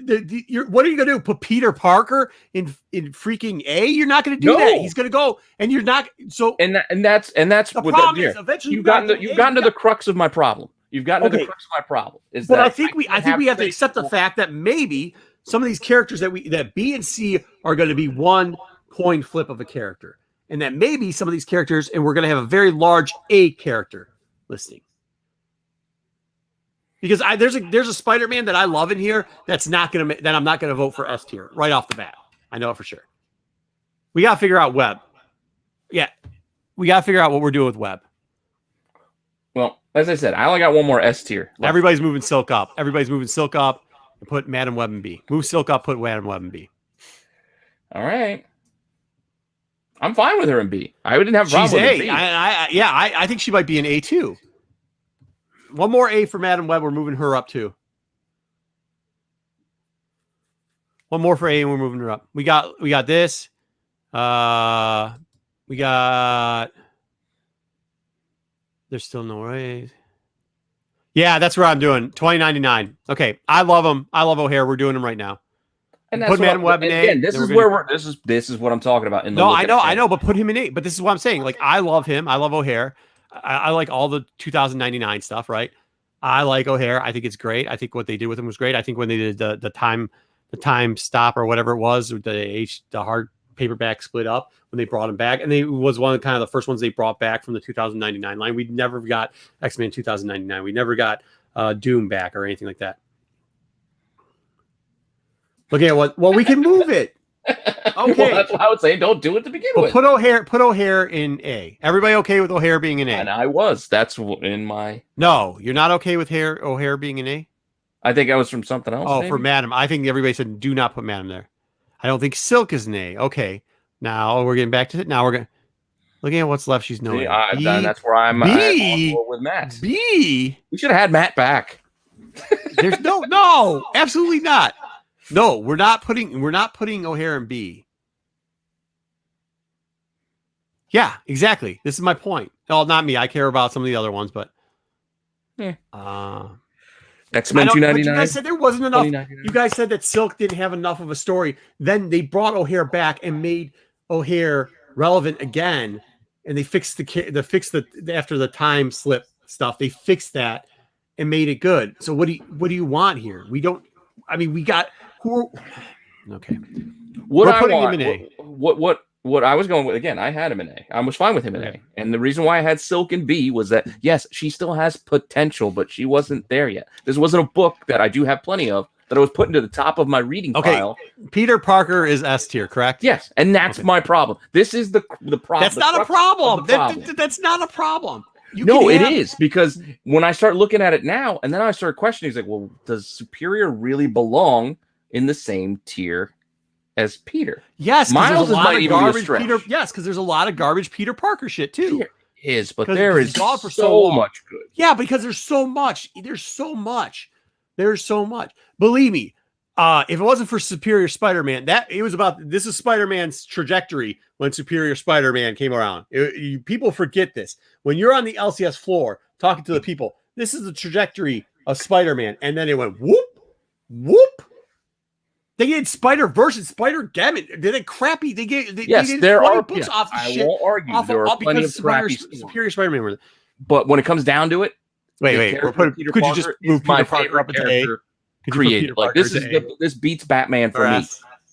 What are you gonna do? Put Peter Parker in freaking A? You're not gonna do that. He's gonna go, and you're not. So and that's the problem is eventually you've gotten to the crux of my problem. You've gotten to the crux of my problem. But I think we have to accept the fact that maybe some of these characters that B and C are going to be one coin flip of a character, and that maybe some of these characters, and we're going to have a very large A character listing. Because there's a Spider-Man that I love in here that I'm not gonna vote for S tier right off the bat. I know it for sure. We gotta figure out Web. Yeah, we gotta figure out what we're doing with Web. Well, as I said, I only got one more S tier. Everybody's moving Silk up. And put Madam Web in B. Move Silk up. Put Madam Web in B. All right. I'm fine with her in B. I didn't have a problem with B. I think she might be an A too. One more A for Madam Web. We're moving her up too. One more for A, and we're moving her up. We got this. We got. There's still no raise. Yeah, that's what I'm doing. $20.99. Okay, I love them. I love O'Hare. We're doing them right now. And that's put Madam Web in A. Again, this is what I'm talking about. I know, but put him in A. But this is what I'm saying. Like, I love him. I love O'Hare. I like all the 2099 stuff, right? I like O'Hare. I think it's great. I think what they did with him was great. I think when they did the time stop or whatever it was, the hard paperback split up when they brought him back, and they was one of kind of the first ones they brought back from the 2099 line. We never got X-Men 2099. We never got Doom back or anything like that. Look at what. Well, we can move it. Okay, well, that's what I would say. Don't do it to begin with. Put O'Hare in A. Everybody okay with O'Hare being in A? And I was. That's in my. No, you're not okay with O'Hare being in A. I think I was from something else. Oh, maybe? For Madam. I think everybody said do not put Madam there. I don't think Silk is an A. Okay, now we're getting back to it. Now we're going. Looking at what's left, she's no A. That's where I'm with Matt. B. We should have had Matt back. There's no, absolutely not. No, we're not putting O'Hare in B. Yeah, exactly. This is my point. Oh, not me. I care about some of the other ones, but X-Men 299. You guys said there wasn't enough. You guys said that Silk didn't have enough of a story. Then they brought O'Hare back and made O'Hare relevant again, and they fixed the after the time slip stuff. They fixed that and made it good. So what do you want here? We don't. I mean, we got. Okay. What I want, what I was going with, again, I had him in A. I was fine with him in A. And the reason why I had Silk in B was that, yes, she still has potential, but she wasn't there yet. This wasn't a book that I do have plenty of that I was putting to the top of my reading pile. Peter Parker is S tier, correct? Yes, and that's my problem. This is the problem. That's not a problem. That's not a problem. It is, because when I start looking at it now, and then I start questioning, it's like, well, does Superior really belong in the same tier as Peter? Yes, Miles might even be a stretch. Yes, because there's a lot of garbage Peter Parker shit too. There is, but there is so much good. Yeah, because there's so much. Believe me, if it wasn't for Superior Spider-Man, this is Spider-Man's trajectory when Superior Spider-Man came around. People forget this. When you're on the LCS floor talking to the people, this is the trajectory of Spider-Man, and then it went whoop, whoop. They did Spider-Verse and Spider-Geddon. They did crappy. They did there are books off the shit. I won't argue. There are plenty of crappy Superior Spider-Man. But when it comes down to it, wait. Could you just move Peter Parker up into A? Created like this beats Batman for me.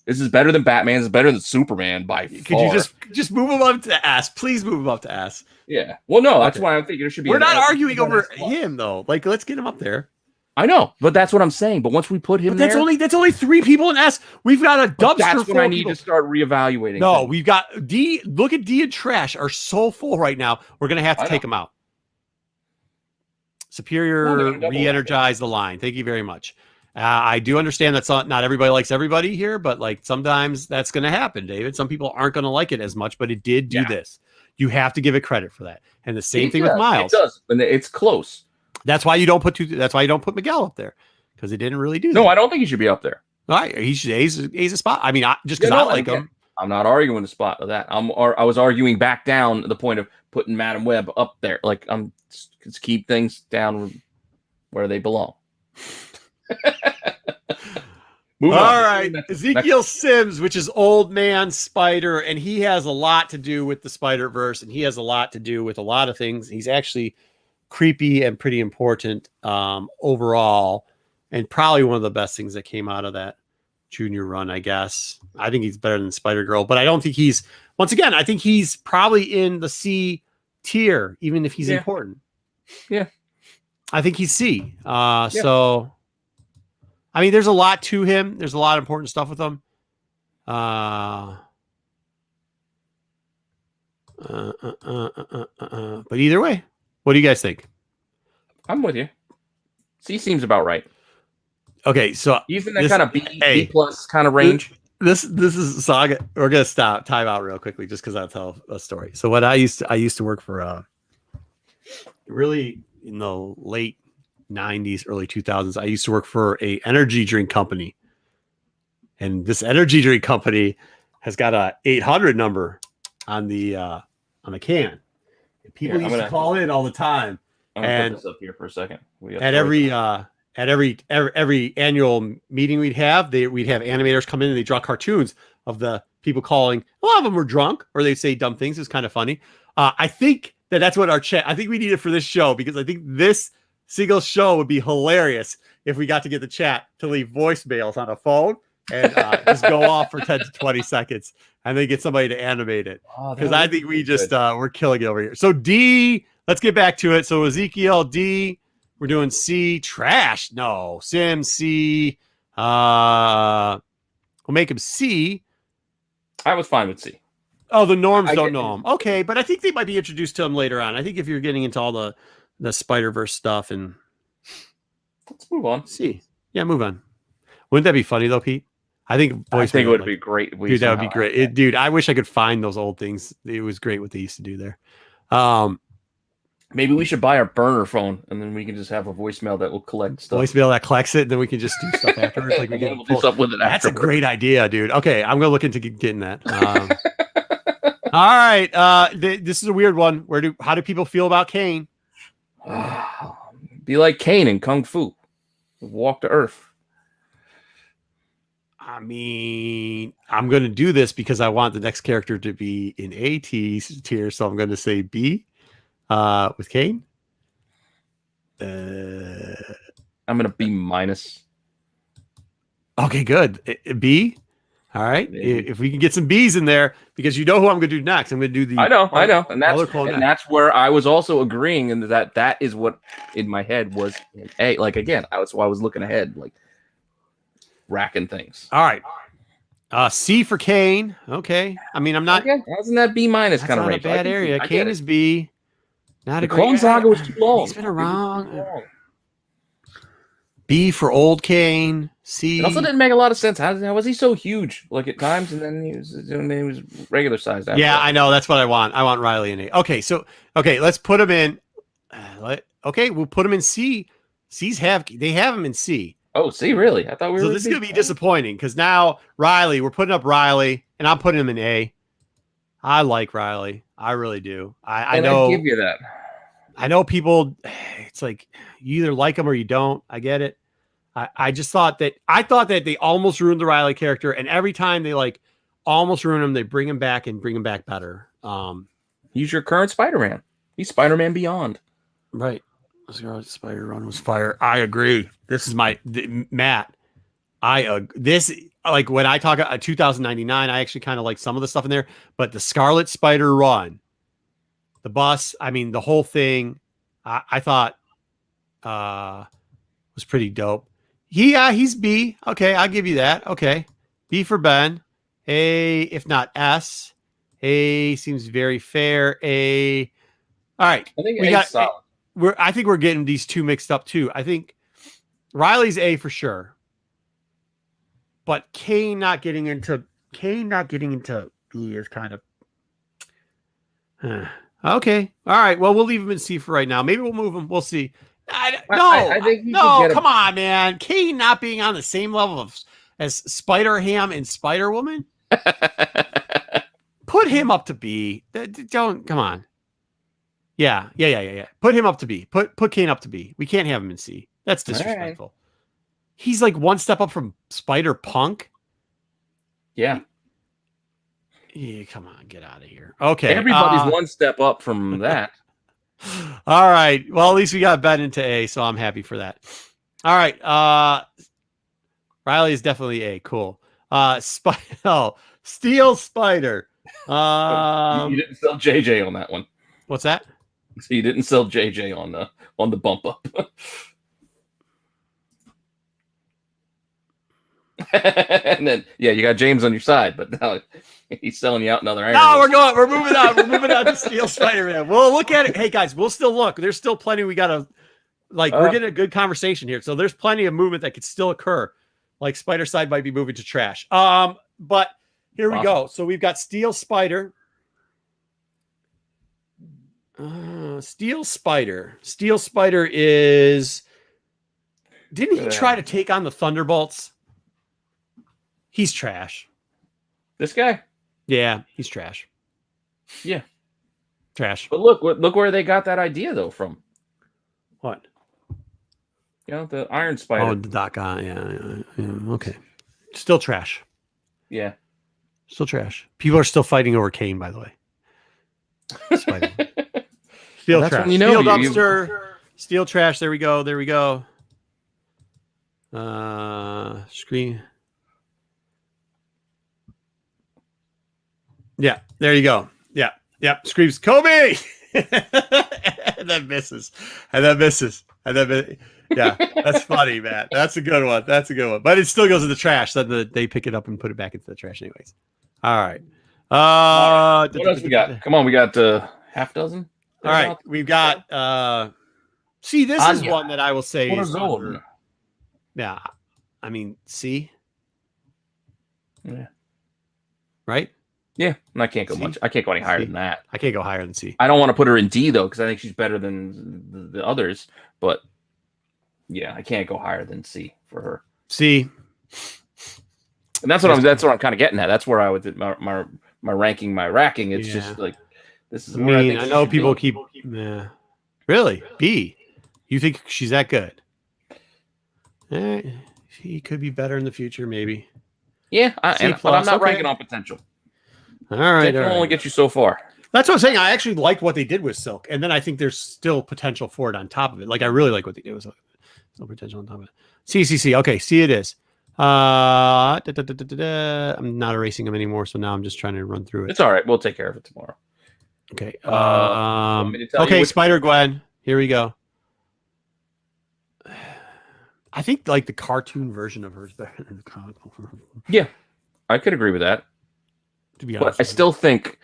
This is better than Batman. This is better than Superman by far. Could you just move him up to S? Please move him up to S. Yeah. Well, no, that's why I'm thinking it should be. We're not arguing over him though. Like, let's get him up there. I know, but that's what I'm saying. But once we put him that's only 3 people in S. We've got a dumpster. That's when I need to start reevaluating. No, things. We've got D. Look at D and Trash are so full right now. We're gonna have to take them out. Superior re-energize the line. Thank you very much. I do understand that's not everybody likes everybody here, but like sometimes that's going to happen, David. Some people aren't going to like it as much, but it did do this. You have to give it credit for that. And the same thing with Miles. It does, and it's close. That's why you don't put That's why you don't put Miguel up there, because it didn't really do that. No, I don't think he should be up there. All right, he's a spot. I mean, just because I like him. I'm not arguing the spot of that. I was arguing back down the point of putting Madam Web up there. Like let's keep things down where they belong. All right, Ezekiel Sims, which is Old Man Spider, and he has a lot to do with the Spider-Verse, and he has a lot to do with a lot of things. He's actually creepy and pretty important overall, and probably one of the best things that came out of that junior run, I guess. I think he's better than Spider-Girl, but I don't think he's, once again, I think he's probably in the C tier, even if he's important. Yeah. I think he's C. So... I mean, there's a lot to him. There's a lot of important stuff with him. But either way, what do you guys think? I'm with you. C seems about right. Okay, so he's in that kind of B plus kind of range. This is so we're gonna stop time out real quickly just because I'll tell a story. So what I used to work for really in the late 90s, early 2000s, I used to work for a energy drink company, and this energy drink company has got a 800 number on the can. And people used to call in all the time. I'm gonna put this up here for a second. At every annual meeting we'd have animators come in and they draw cartoons of the people calling. A lot of them were drunk or they'd say dumb things. It's kind of funny. I think that's what our chat. I think we need it for this show because I think this single show would be hilarious if we got to get the chat to leave voicemails on a phone and just go off for 10 to 20 seconds and then get somebody to animate it. Because I think we just we're killing it over here. So D, let's get back to it. So Ezekiel, D, we're doing C. Trash. No. Sim, C. We'll make him C. I was fine with C. Oh, the norms don't know him. Okay, but I think they might be introduced to him later on. I think if you're getting into all the Spider-Verse stuff, and let's move on. See, yeah, move on. Wouldn't that be funny though, Pete? I think it would be great. Dude, that would be great. Dude, I wish I could find those old things. It was great what they used to do there. Maybe we should buy our burner phone, and then we can just have a voicemail that will collect stuff. Voicemail that collects it, and then we can just do stuff afterwards. Like we can do stuff with it. That's a great idea, dude. Okay, I'm gonna look into getting that. All right, this is a weird one. How do people feel about Kane? Be like Kane in Kung Fu. Walk to Earth. I mean, I'm going to do this because I want the next character to be in A tier, so I'm going to say B with Kane. I'm going to B minus. Okay, good. B. All right. Maybe. If we can get some B's in there, because you know who I'm going to do next. I'm going to do the. I know. And that's where I was also agreeing, and that is what in my head was an A. Like, again, that's why I was looking ahead, like racking things. All right. C for Kane. Okay. I mean, I'm not. Okay. Wasn't that B minus kind of range? A bad area. Kane is B. Not a great. Clone Saga was too long. He's been around. B for old Kane. C. It also didn't make a lot of sense. How was he so huge? Like at times, and then he was regular sized. Yeah, I know. That's what I want. I want Riley in A. Okay, let's put him in. We'll put him in C. They have him in C. Oh, C, really? I thought we were. So this is gonna be disappointing because now Riley, we're putting up Riley, and I'm putting him in A. I like Riley. I really do. I know. I give you that. I know people. It's like you either like him or you don't. I get it. I just thought that they almost ruined the Riley character, and every time they like almost ruin him, they bring him back and bring him back better. He's your current Spider-Man. He's Spider-Man Beyond. Right. Spider-Run was fire. I agree. This is Matt. This like when I talk about 2099, I actually kind of like some of the stuff in there, but the Scarlet Spider Run, the bus, I mean the whole thing, I thought was pretty dope. He's B. Okay, I'll give you that. Okay. B for Ben. A, if not S. A seems very fair. A. All right. I think A's solid. I think we're getting these two mixed up too. I think Riley's A for sure. But Kane not getting into B is kind of okay. All right. Well, we'll leave him in C for right now. Maybe we'll move him. We'll see. I think come on, man. Kane not being on the same level as Spider-Ham and Spider-Woman. Put him up to B. Don't come on. Yeah. Put him up to B. Put Kane up to B. We can't have him in C. That's disrespectful. Right. He's like one step up from Spider-Punk. Yeah. Yeah, come on, get out of here. Okay. Everybody's one step up from that. All right. Well, at least we got Ben into A, so I'm happy for that. All right. Riley is definitely A. Cool. Steel Spider. You didn't sell JJ on that one. What's that? So you didn't sell JJ on the bump up. And then you got James on your side, but now he's selling you out another angle. No, we're moving on. We're moving on to Steel Spider-Man. We'll look at it. Hey guys, we'll still look. There's still plenty we gotta we're getting a good conversation here. So there's plenty of movement that could still occur. Like Spider Side might be moving to trash. But here we go. So we've got Steel Spider. Steel Spider. Steel Spider is. Didn't he try to take on the Thunderbolts? He's trash. This guy? Yeah, he's trash. Yeah. Trash. But look where they got that idea though from. What? You know, the Iron Spider. Oh, the Doc on. Yeah. Okay. Still trash. Yeah. Still trash. People are still fighting over Kane, by the way. Steel well, trash. Steel dumpster. Steel trash. There we go. Screen. Yeah, there you go. Yeah. Screams Kobe. and then misses. Yeah, that's funny, Matt. That's a good one. But it still goes in the trash. Then they pick it up and put it back into the trash anyways. All right. What else we got? Come on, we got half dozen. All right. We've got see, this is one that I will say is under, yeah. I mean, C. Yeah. Right? Yeah, and I can't go much. I can't go any higher than that. I can't go higher than C. I don't want to put her in D though, because I think she's better than the others. But yeah, I can't go higher than C for her. C. And that's what I'm kind of getting at. That's where I would my ranking, my racking. It's just like this is. I know people keep. Really, B. You think she's that good? She could be better in the future, maybe. Yeah, but I'm not ranking on potential. All right, it can only get you so far. That's what I'm saying. I actually liked what they did with Silk, and then I think there's still potential for it on top of it. Like I really like what they did with Silk. Still potential on top of it. C. Okay, C it is. I'm not erasing them anymore, so now I'm just trying to run through it. It's all right. We'll take care of it tomorrow. Okay. Okay, Spider-Gwen. Here we go. I think like the cartoon version of her is better than the comic book. Yeah, I could agree with that. To be honest, but I still think,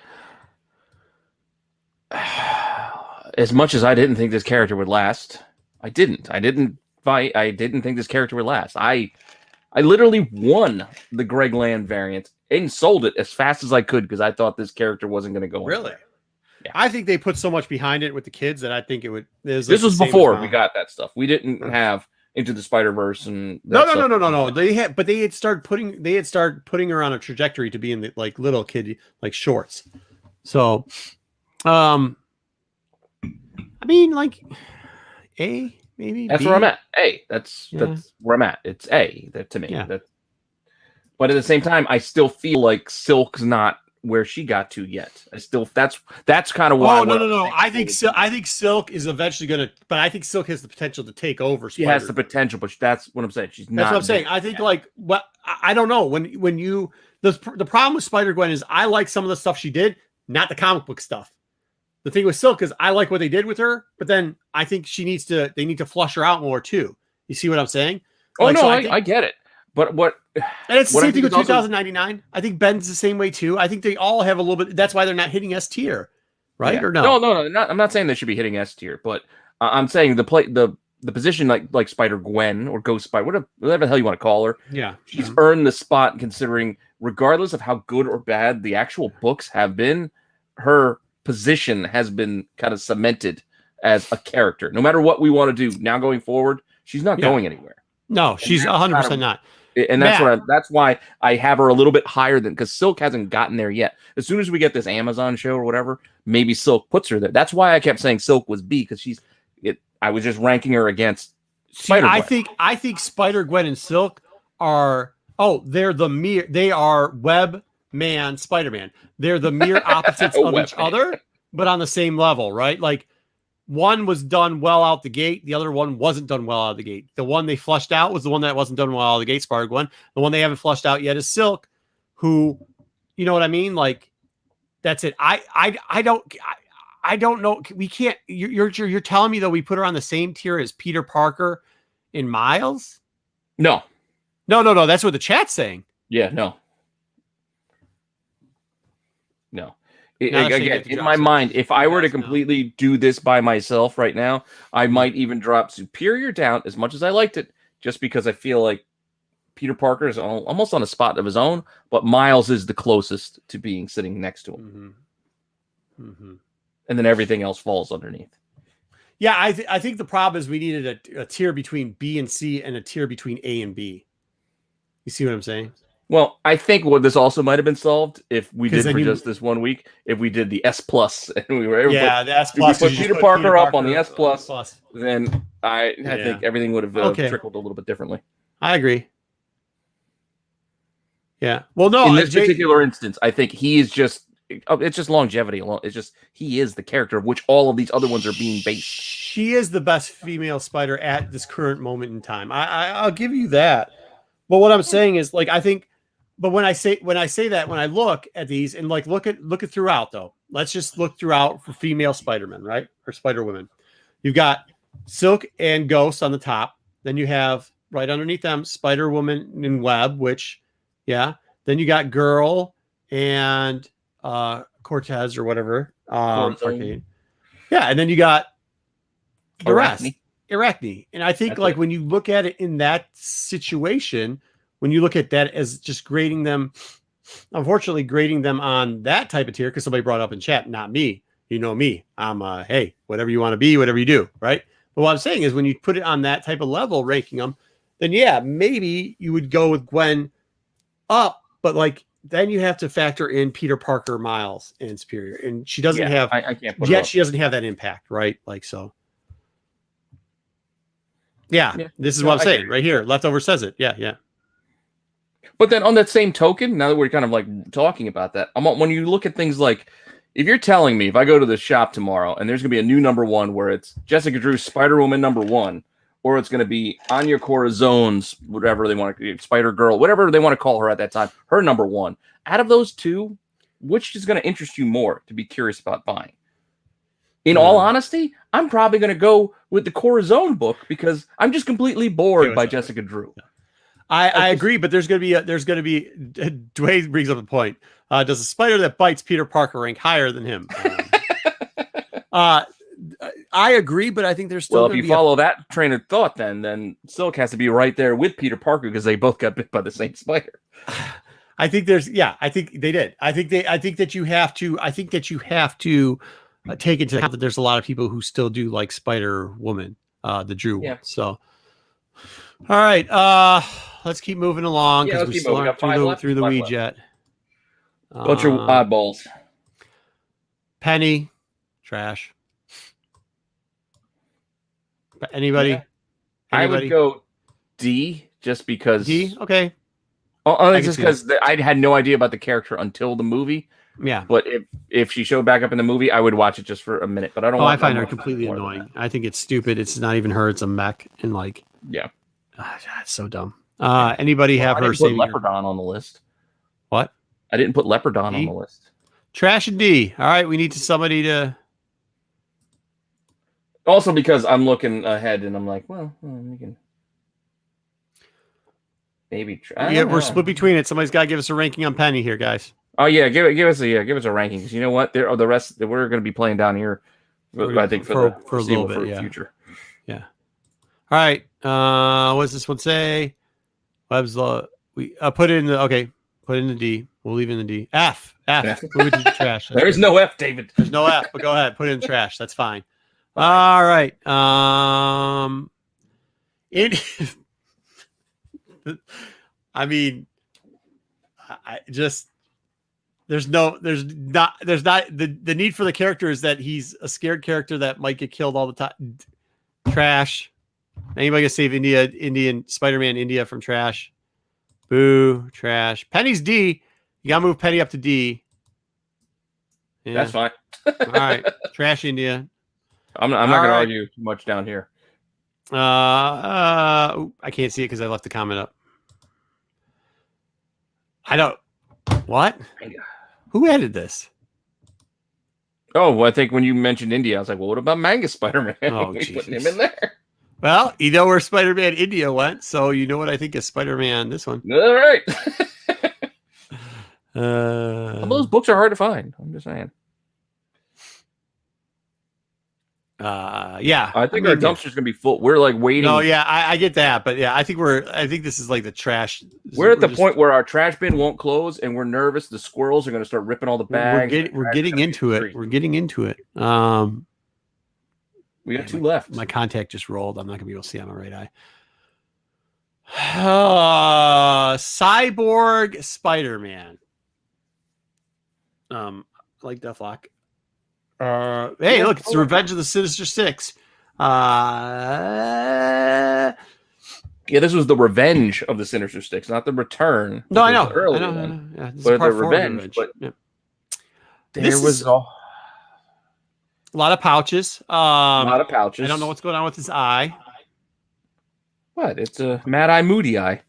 as much as I didn't think this character would last, I didn't think this character would last. I literally won the Greg Land variant and sold it as fast as I could because I thought this character wasn't going to go really anywhere. Yeah. I think they put so much behind it with the kids that I think it would. This was before we got that stuff. We didn't have Into the Spider-Verse and no. They had started putting her on a trajectory to be in the like little kid like shorts. So, I mean, like A maybe. That's B? where I'm at. A. That's where I'm at. It's A. That to me. Yeah. But at the same time, I still feel like Silk's not where she got to yet. That's kind of why. Oh no. I think Silk is eventually gonna, but I think Silk has the potential to take over. She has the potential, but that's what I'm saying. She's not. That's what I'm saying. I think I don't know when you the problem with Spider-Gwen is I like some of the stuff she did, not the comic book stuff. The thing with Silk is I like what they did with her, but then I think they need to flush her out more too. You see what I'm saying? Oh no, I get it. But and it's the same thing with 2099. I think Ben's the same way too. I think they all have a little bit. That's why they're not hitting S tier, right? Yeah. Or no? No. I'm not saying they should be hitting S tier, but I'm saying the position like Spider-Gwen or Ghost Spider, whatever the hell you want to call her. Yeah, she's earned the spot considering, regardless of how good or bad the actual books have been, her position has been kind of cemented as a character. No matter what we want to do now going forward, she's not going anywhere. No, she's 100% not. And that's why I have her a little bit higher than, because Silk hasn't gotten there yet. As soon as we get this Amazon show or whatever, maybe Silk puts her there. That's why I kept saying Silk was B, because I was just ranking her against Spider-Gwen. I think Spider-Gwen and Silk are they are Web Man, Spider-Man. They're the mere opposites of each other, but on the same level, right? Like one was done well out the gate, the other one wasn't done well out of the gate. The one they flushed out was the one that wasn't done well out of the gate, Spider-Gwen. The one they haven't flushed out yet is Silk, who, you know what I mean? Like that's it. I don't know. We can't. You're telling me that we put her on the same tier as Peter Parker and Miles? No. That's what the chat's saying. Yeah, no. Again, in my mind, if I were to completely do this by myself right now, I might even drop Superior down as much as I liked it, just because I feel like Peter Parker is almost on a spot of his own, but Miles is the closest to being sitting next to him. And then everything else falls underneath. Yeah, I think the problem is we needed a tier between B and C and a tier between A and B. You see what I'm saying? Well, I think what this also might have been solved if we did for just this 1 week, if we did the S plus and we were able the S plus. If we put Peter Parker up on the S plus, then I think everything would have trickled a little bit differently. I agree. Yeah. Well, no, in this particular instance, I think he is just. It's just longevity alone. It's just he is the character of which all of these other ones are being based. She is the best female Spider at this current moment in time. I'll give you that. But what I'm saying is, like, I think. But when I say that, when I look at these and like look at throughout though, let's just look throughout for female Spider-Man, right? Or Spider-Women. You've got Silk and Ghost on the top. Then you have right underneath them Spider-Woman and Web, which, yeah. Then you got Girl and Cortez or whatever. Arcade. Yeah, and then you got the rest. Arachne. And I think that's when you look at it in that situation, when you look at that as just grading them, unfortunately grading them on that type of tier, because somebody brought up in chat, not me. You know me. I'm hey, whatever you want to be, whatever you do, right? But what I'm saying is when you put it on that type of level, ranking them, then yeah, maybe you would go with Gwen up, but like then you have to factor in Peter Parker, Miles, and Superior, and she doesn't have. I can't put yet. She doesn't have that impact, right? Like so. Yeah, this is what I'm saying right here. Leftover says it. Yeah. But then on that same token, now that we're kind of like talking about that, when you look at things like, if you're telling me if I go to the shop tomorrow and there's going to be a new #1 where it's Jessica Drew's Spider-Woman #1, or it's going to be Anya Corazone's, whatever they want to, Spider-Girl, whatever they want to call her at that time, her #1, out of those two, which is going to interest you more to be curious about buying? In all honesty, I'm probably going to go with the Corazon book because I'm just completely bored by Jessica Drew. I agree, but there's going to be Dwayne brings up a point. Does a spider that bites Peter Parker rank higher than him? I agree, but I think there's still. Well, if you follow that train of thought, then Silk has to be right there with Peter Parker because they both got bit by the same spider. I think I think they did. I think that you have to take into account that there's a lot of people who still do like Spider-Woman, the Drew one. So, all right, let's keep moving along because we still aren't through the weeds yet. Bunch of oddballs. Penny, trash. Anybody? Yeah. I would go D just because. D, okay. Just because I had no idea about the character until the movie. Yeah, but if she showed back up in the movie, I would watch it just for a minute. But I don't. I find her completely annoying. I think it's stupid. It's not even her. It's a mech, and like, it's so dumb. Anybody have her? I didn't put Leopardon on the list. What? I didn't put Leopardon on the list. Trash and D. All right, we need somebody to. Also, because I'm looking ahead, and I'm like, well, we can. Maybe. We're split between it. Somebody's got to give us a ranking on Penny here, guys. Oh yeah, give us a ranking because you know what? There are the rest that we're going to be playing down here. I think for a little bit, future. Yeah. All right. What does this one say? Web's we put it in the Put it in the D. We'll leave it in the D. F. Move it to the trash. There is no F, David. There's no F, but go ahead. Put it in the trash. That's fine. All right. I mean, I just there's not the need for the character is that he's a scared character that might get killed all the time. Trash. Anybody can save Spider-Man India from trash? Boo, trash. Penny's D. You gotta move Penny up to D. Yeah. That's fine. All right, trash India. I'm not going to argue too much down here. I can't see it because I left the comment up. I don't. What? Who added this? Oh, well, I think when you mentioned India, I was like, well, what about Manga Spider-Man? Oh, we putting him in there. Well, you know where Spider-Man India went, so you know what I think of Spider-Man this one. All right. Those those books are hard to find. I'm just saying. Yeah. I think our dumpster's gonna be full. We're like waiting. No, yeah, I get that, but yeah, I think this is like the trash. We're at the point where our trash bin won't close, and we're nervous. The squirrels are gonna start ripping all the bags. We're getting into it. We're getting into it. We got 2 left. My contact just rolled. I'm not gonna be able to see on my right eye. Cyborg Spider-Man. Like Deathlock. Hey, look, it's the Revenge of the Sinister Six. Yeah, this was the Revenge of the Sinister Six, not the Return. No, I know. Yeah, this but is part the 4 Revenge. But yeah. there was a lot of pouches. lot of pouches. I don't know what's going on with his eye. What? It's a Mad Eye Moody Eye.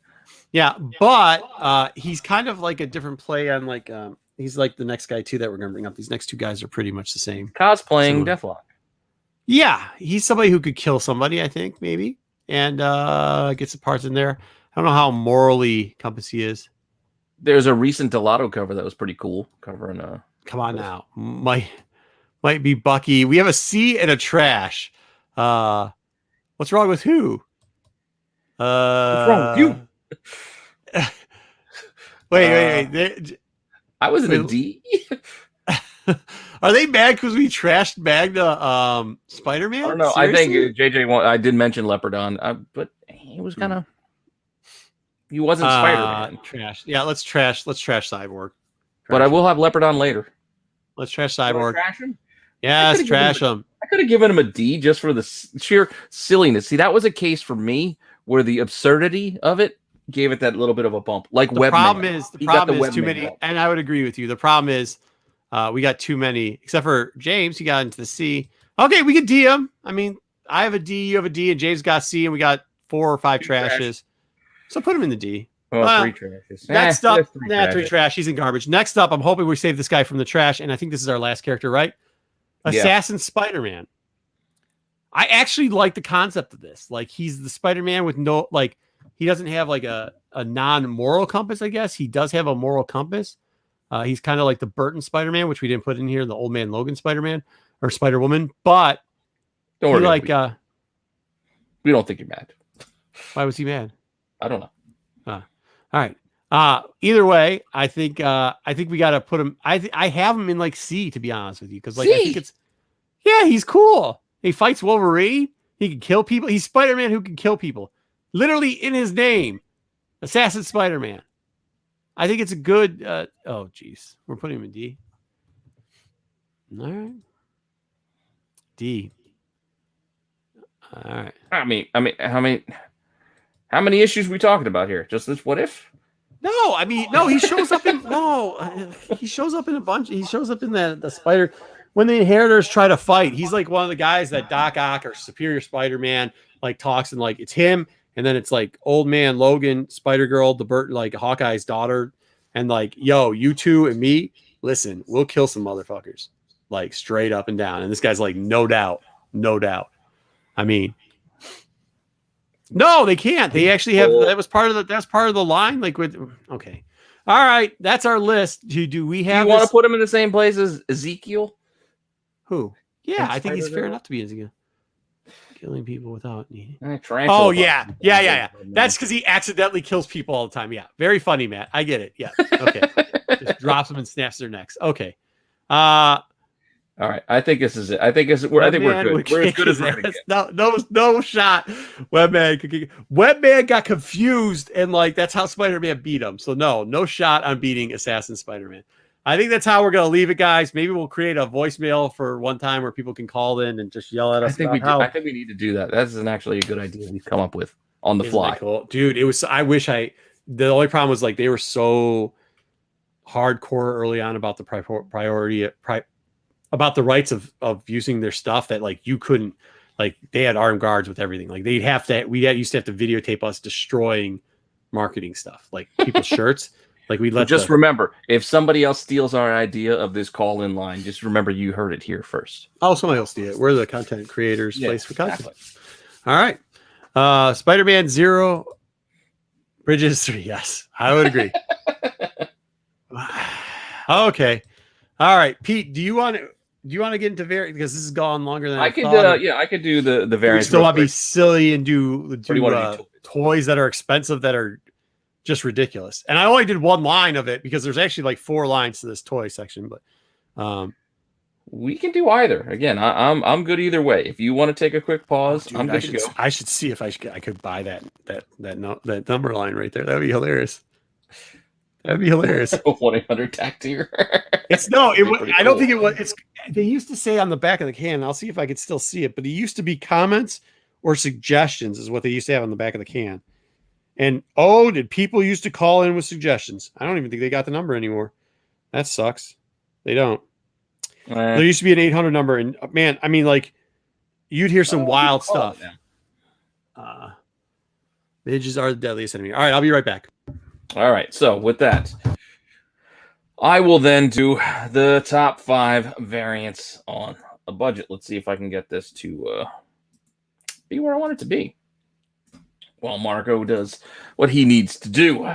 Yeah, but he's kind of like a different play on like he's like the next guy too that we're gonna bring up. These next 2 guys are pretty much the same. Cosplaying Deathlock. Yeah, he's somebody who could kill somebody, I think, maybe, and get some parts in there. I don't know how morally compass he is. There's a recent Delato cover that was pretty cool, covering Come on now, might be Bucky. We have a C and a trash. What's wrong with who? What's wrong with you? Wait. I was in a D. Are they mad because we trashed Magna Spider-Man? I don't know. Seriously? I think JJ. I did mention Leopardon, but he was kind of. He wasn't Spider-Man. Trash. Yeah, let's trash Cyborg. But I will have Leopardon later. Let's trash Cyborg. Trash him? Yes, trash him. I could have given him a D just for the sheer silliness. See, that was a case for me where the absurdity of it gave it that little bit of a bump. Like the problem is too many, and I would agree with you. The problem is we got too many, except for James. He got into the C. Okay, we could D him. I mean, I have a D, you have a D, and James got C, and we got 4 or 5 trashes. So put him in the D. Oh, 3 trashes. Next up, 3 trash. He's in garbage. Next up, I'm hoping we save this guy from the trash, and I think this is our last character, right? Assassin Spider-Man. I actually like the concept of this. Like, he's the Spider-Man with no, like, he doesn't have like a non-moral compass, I guess. He does have a moral compass. He's kind of like the Burton Spider-Man, which we didn't put in here, the Old Man Logan Spider-Man or Spider-Woman. But don't worry, like, we don't think you're mad. Why was he mad? I don't know. All right. Either way, I think we got to put him. I have him in like C, to be honest with you, because like I think he's cool. He fights Wolverine. He can kill people. He's Spider-Man who can kill people, literally in his name, Assassin Spider-Man. I think it's a good. Oh, geez, we're putting him in D. All right, D. All right. I mean, how many issues are we talking about here? Just this What If? No, I mean, no, he shows up in he shows up in a bunch. He shows up in the Spider when the Inheritors try to fight. He's like one of the guys that Doc Ock or Superior Spider-Man like talks, and like it's him, and then it's like Old Man Logan, Spider-Girl, the Burt, like Hawkeye's daughter, and like, yo, you two and me, listen, we'll kill some motherfuckers, like straight up and down. And this guy's like, no doubt. I mean, no, they can't. They actually have. That's part of the line. Like with, okay, all right, that's our list. Do we have? You want to put him in the same place as Ezekiel? Who? Yeah, I think he's fair enough to be Ezekiel. Killing people without needing. Oh yeah. That's because he accidentally kills people all the time. Yeah, very funny, Matt. I get it. Yeah. Okay. Just drops them and snaps their necks. Okay. All right, I think this is it. I think we're good. We're as good as we're gonna get. No shot. Webman got confused, and like that's how Spider-Man beat him. So no shot on beating Assassin Spider-Man. I think that's how we're gonna leave it, guys. Maybe we'll create a voicemail for one time where people can call in and just yell at us. I think we need to do that. That isn't actually a good idea we've come up with on the fly. Cool? Dude, it was. I wish the only problem was like they were so hardcore early on about the about the rights of using their stuff that like you couldn't, like they had armed guards with everything. Like they'd have to, used to have to videotape us destroying marketing stuff, like people's shirts. Like we'd let remember, if somebody else steals our idea of this call-in line, just remember you heard it here first. Oh, somebody else steal it. We're the content creators place for content. Exactly. All right. Spider-Man 0, Bridges 3. Yes, I would agree. Okay. All right, Pete, do you want to get into variant, because this has gone longer than I could? I could do the variant. Still want to be silly and do toys that are expensive that are just ridiculous. And I only did one line of it because there's actually like 4 lines to this toy section. But we can do either. Again, I'm good either way. If you want to take a quick pause, dude, I'm good to go. I should see if I could buy that number line right there. That'd be hilarious. That'd be hilarious. 1-800 Tactier. I don't think it was. They used to say on the back of the can. I'll see if I could still see it, but it used to be comments or suggestions is what they used to have on the back of the can. And did people used to call in with suggestions? I don't even think they got the number anymore. That sucks. They don't. There used to be an 800 number, and man, I mean, like you'd hear some wild stuff. Midges are the deadliest enemy. All right, I'll be right back. All right, so with that, I will then do the top 5 variants on a budget. Let's see if I can get this to be where I want it to be, while Marco does what he needs to do.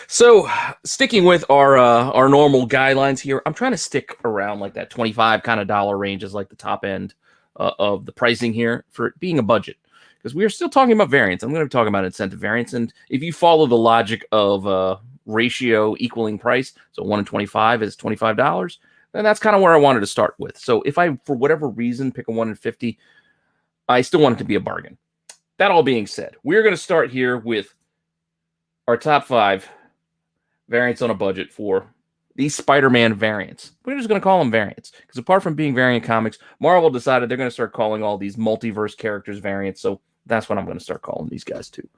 So, sticking with our normal guidelines here, I'm trying to stick around like that $25 kind of dollar range is like the top end of the pricing here for it being a budget. Because we are still talking about variants. I'm going to be talking about incentive variants. And if you follow the logic of ratio equaling price, so 1 in 25 is $25, then that's kind of where I wanted to start with. So if I, for whatever reason, pick a 1 in 50, I still want it to be a bargain. That all being said, we're going to start here with our top 5 variants on a budget for these Spider-Man variants. We're just going to call them variants. Because apart from being variant comics, Marvel decided they're going to start calling all these multiverse characters variants. So that's what I'm going to start calling these guys too.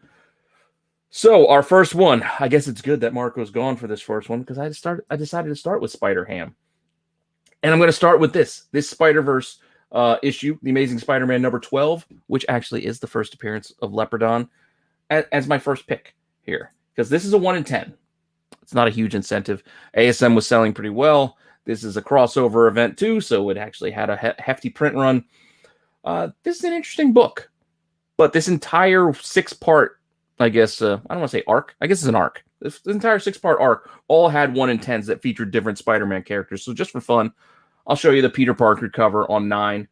So our first one, I guess it's good that Marco's gone for this first one because I decided to start with Spider-Ham. And I'm going to start with this Spider-Verse issue, The Amazing Spider-Man number 12, which actually is the first appearance of Leopardon as my first pick here. Because this is a 1 in 10. It's not a huge incentive. ASM was selling pretty well. This is a crossover event too, so it actually had a hefty print run. This is an interesting book. But this entire 6-part, I guess, I don't want to say arc. I guess it's an arc. This entire 6-part arc all had 1 in 10s that featured different Spider-Man characters. So just for fun, I'll show you the Peter Parker cover on 9.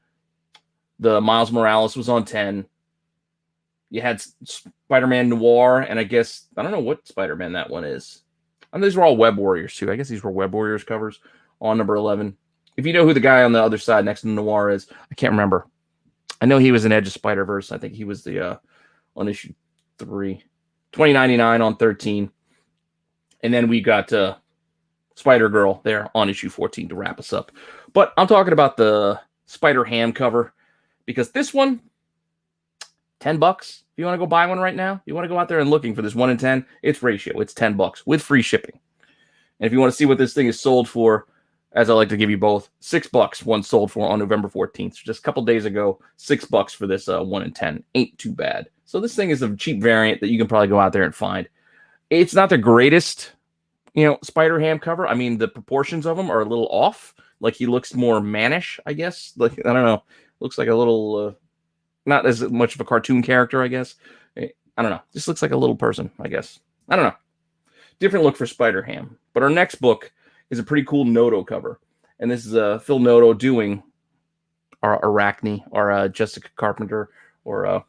The Miles Morales was on 10. You had Spider-Man Noir, and I guess, I don't know what Spider-Man that one is. And these were all Web Warriors too. I guess these were Web Warriors covers on number 11. If you know who the guy on the other side next to Noir is, I can't remember. I know he was in Edge of Spider-Verse. I think he was the on issue 3. $20.99 on 13. And then we got Spider-Girl there on issue 14 to wrap us up. But I'm talking about the Spider-Ham cover because this one, $10. If you want to go buy one right now, you want to go out there and looking for this 1 in 10, it's ratio. It's $10 with free shipping. And if you want to see what this thing is sold for, as I like to give you both, $6 one sold for on November 14th. So just a couple days ago, $6 for this 1 in 10. Ain't too bad. So this thing is a cheap variant that you can probably go out there and find. It's not the greatest, Spider-Ham cover. I mean, the proportions of him are a little off. Like he looks more mannish, I guess. Like, I don't know. Looks like a little, not as much of a cartoon character, I guess. I don't know. Just looks like a little person, I guess. I don't know. Different look for Spider-Ham. But our next book is a pretty cool Noto cover. And this is Phil Noto doing our Arachne, or Jessica Carpenter, or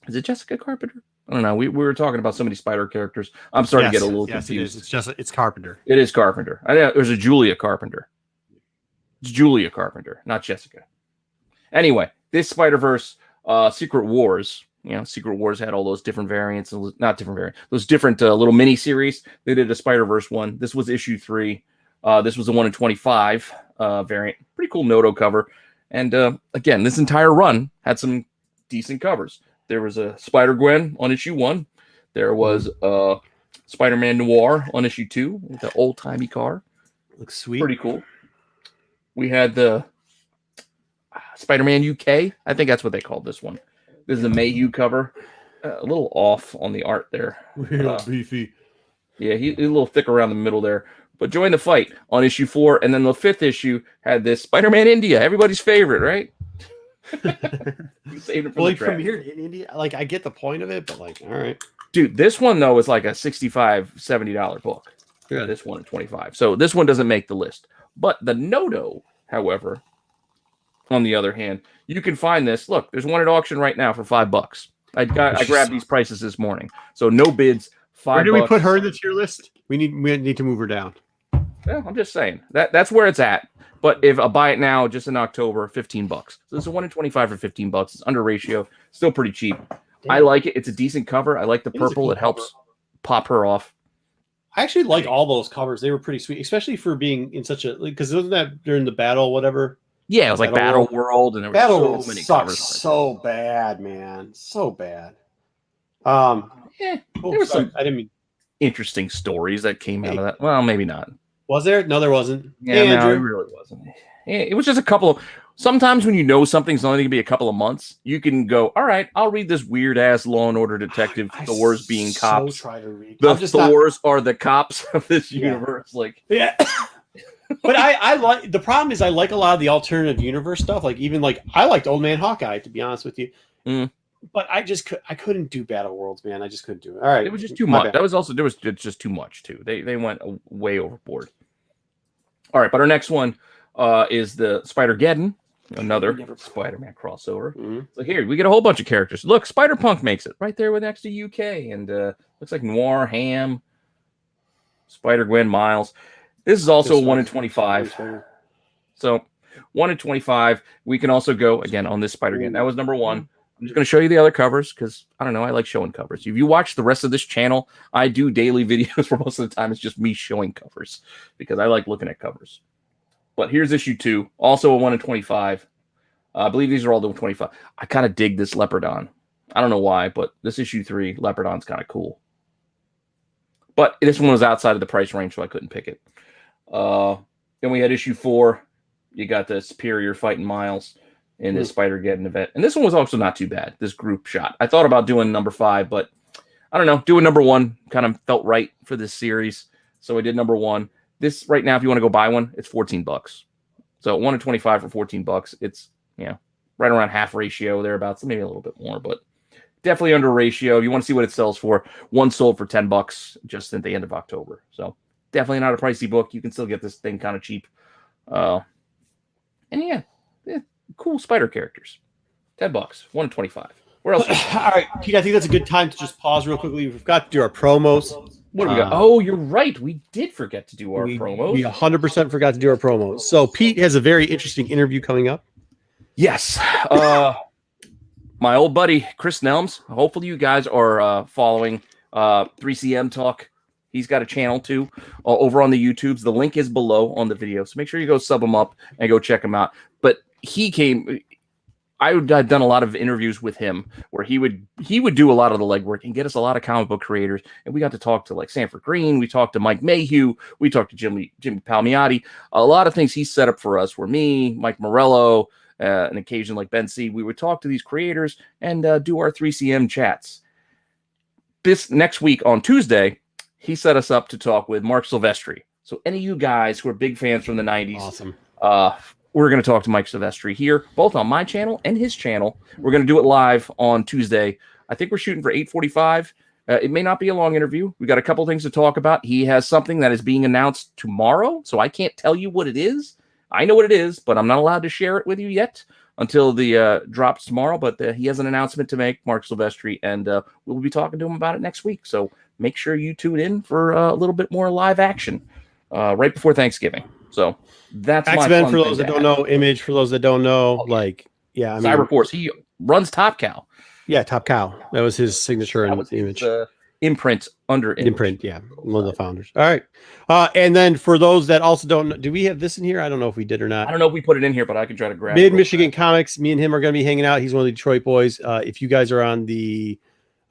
is it Jessica Carpenter? I don't know. We were talking about so many spider characters. I'm starting to get a little confused. It's Carpenter. It is Carpenter. I know there's a Julia Carpenter. It's Julia Carpenter, not Jessica. Anyway, this Spider-Verse Secret Wars, Secret Wars had all those different variants, not different variants, those different little mini series. They did a Spider-Verse one. This was issue 3. This was a 1 in 25 variant. Pretty cool Noto cover. And again, this entire run had some decent covers. There was a Spider-Gwen on issue 1. There was Spider-Man Noir on issue 2 with the old-timey car. Looks sweet. Pretty cool. We had the Spider-Man UK. I think that's what they called this one. This is a Mayhew cover. A little off on the art there. Real beefy. Yeah, he's a little thick around the middle there. But join the fight on issue 4. And then the 5th issue had this Spider-Man India. Everybody's favorite, right? Saved it from the from here in India, like I get the point of it, but like, all right. Dude, this one, though, is like a $65, $70 book. Yeah, this one at 25. So this one doesn't make the list. But the Noto, however, on the other hand, you can find this. Look, there's one at auction right now for $5. I grabbed these prices this morning. So no bids, $5. Where do we put her in the tier list? We need to move her down. Well, I'm just saying that's where it's at. But if I buy it now, just in October, $15. So this is a 1 in 25 for $15. It's under ratio, still pretty cheap. Damn. I like it. It's a decent cover. I like the purple. It helps pop her off. I actually like all those covers. They were pretty sweet, especially for being in such a because wasn't that during the battle, whatever? Yeah, it was like Battle World, and there were so many covers. So bad, man, so bad. There was some I didn't mean interesting stories that came out of that. Well, maybe not. Was there? No, there wasn't. Yeah, no, it really wasn't. It was just a couple of. Sometimes when you know something's only going to be a couple of months, you can go, all right, I'll read this weird ass Law and Order detective Thors being cops. Try to read. The Thors are the cops of this universe. Like, yeah. But I like the problem is I like a lot of the alternative universe stuff. Like even like I liked Old Man Hawkeye, to be honest with you. But I couldn't do Battle Worlds, man. I just couldn't do it. All right, it was just too much. That was also there was just too much too. They went way overboard. All right, but our next one is the Spider-Geddon, another Spider-Man crossover. So here we get a whole bunch of characters. Look, Spider-Punk makes it right there with next to UK, and looks like Noir, Ham, Spider-Gwen, Miles. This is also a 1 in 25. So 1 in 25. We can also go again on this Spider-Geddon. That was number 1. I'm just going to show you the other covers because I don't know. I like showing covers. If you watch the rest of this channel, I do daily videos for most of the time. It's just me showing covers because I like looking at covers. But here's issue 2, also a 1 in 25. I believe these are all the 25. I kind of dig this Leopardon. I don't know why, but this issue 3, Leopardon's kind of cool. But this one was outside of the price range, so I couldn't pick it. Then we had issue 4. You got the Superior fighting Miles in this Spider-Geddon event. And this one was also not too bad, this group shot. I thought about doing number 5, but I don't know. Doing number 1 kind of felt right for this series. So I did number 1. This right now, if you want to go buy one, it's $14. So 1 in 25 for $14. It's, right around half ratio thereabouts, maybe a little bit more, but definitely under ratio. If you want to see what it sells for, one sold for $10 just at the end of October. So definitely not a pricey book. You can still get this thing kind of cheap. And yeah, cool spider characters. $10, 1 in 25. Where else? All right, Pete, I think that's a good time to just pause real quickly. We've got to do our promos. What do we got? Oh, you're right. We did forget to do our promos. We 100% forgot to do our promos. So Pete has a very interesting interview coming up. Yes. My old buddy, Chris Nelms. Hopefully you guys are following 3CM Talk. He's got a channel too over on the YouTubes. The link is below on the video. So make sure you go sub him up and go check him out. But I've done a lot of interviews with him where he would do a lot of the legwork and get us a lot of comic book creators. And we got to talk to like Sanford Green. We talked to Mike Mayhew. We talked to Jimmy Palmiotti. A lot of things he set up for us were me, Mike Morello, an occasion like Ben C. We would talk to these creators and do our 3CM chats. This next week on Tuesday, he set us up to talk with Mark Silvestri. So any of you guys who are big fans from the 90s, awesome. We're going to talk to Mike Silvestri here, both on my channel and his channel. We're going to do it live on Tuesday. I think we're shooting for 8:45. It may not be a long interview. We got a couple things to talk about. He has something that is being announced tomorrow, so I can't tell you what it is. I know what it is, but I'm not allowed to share it with you yet until the drops tomorrow. But he has an announcement to make, Mark Silvestri, and we'll be talking to him about it next week. So make sure you tune in for a little bit more live action right before Thanksgiving. So that's X-Men for those that don't know, Image for those that don't know. Like, yeah, I mean, Cyberforce. He runs Top Cow. Yeah, Top Cow. That was his signature and Image. Imprint under Imprint. Yeah, one of the founders. All right. And then for those that also don't know, do we have this in here? I don't know if we did or not. I don't know if we put it in here, but I can try to grab Mid Michigan Comics. Me and him are going to be hanging out. He's one of the Detroit boys. If you guys are on the,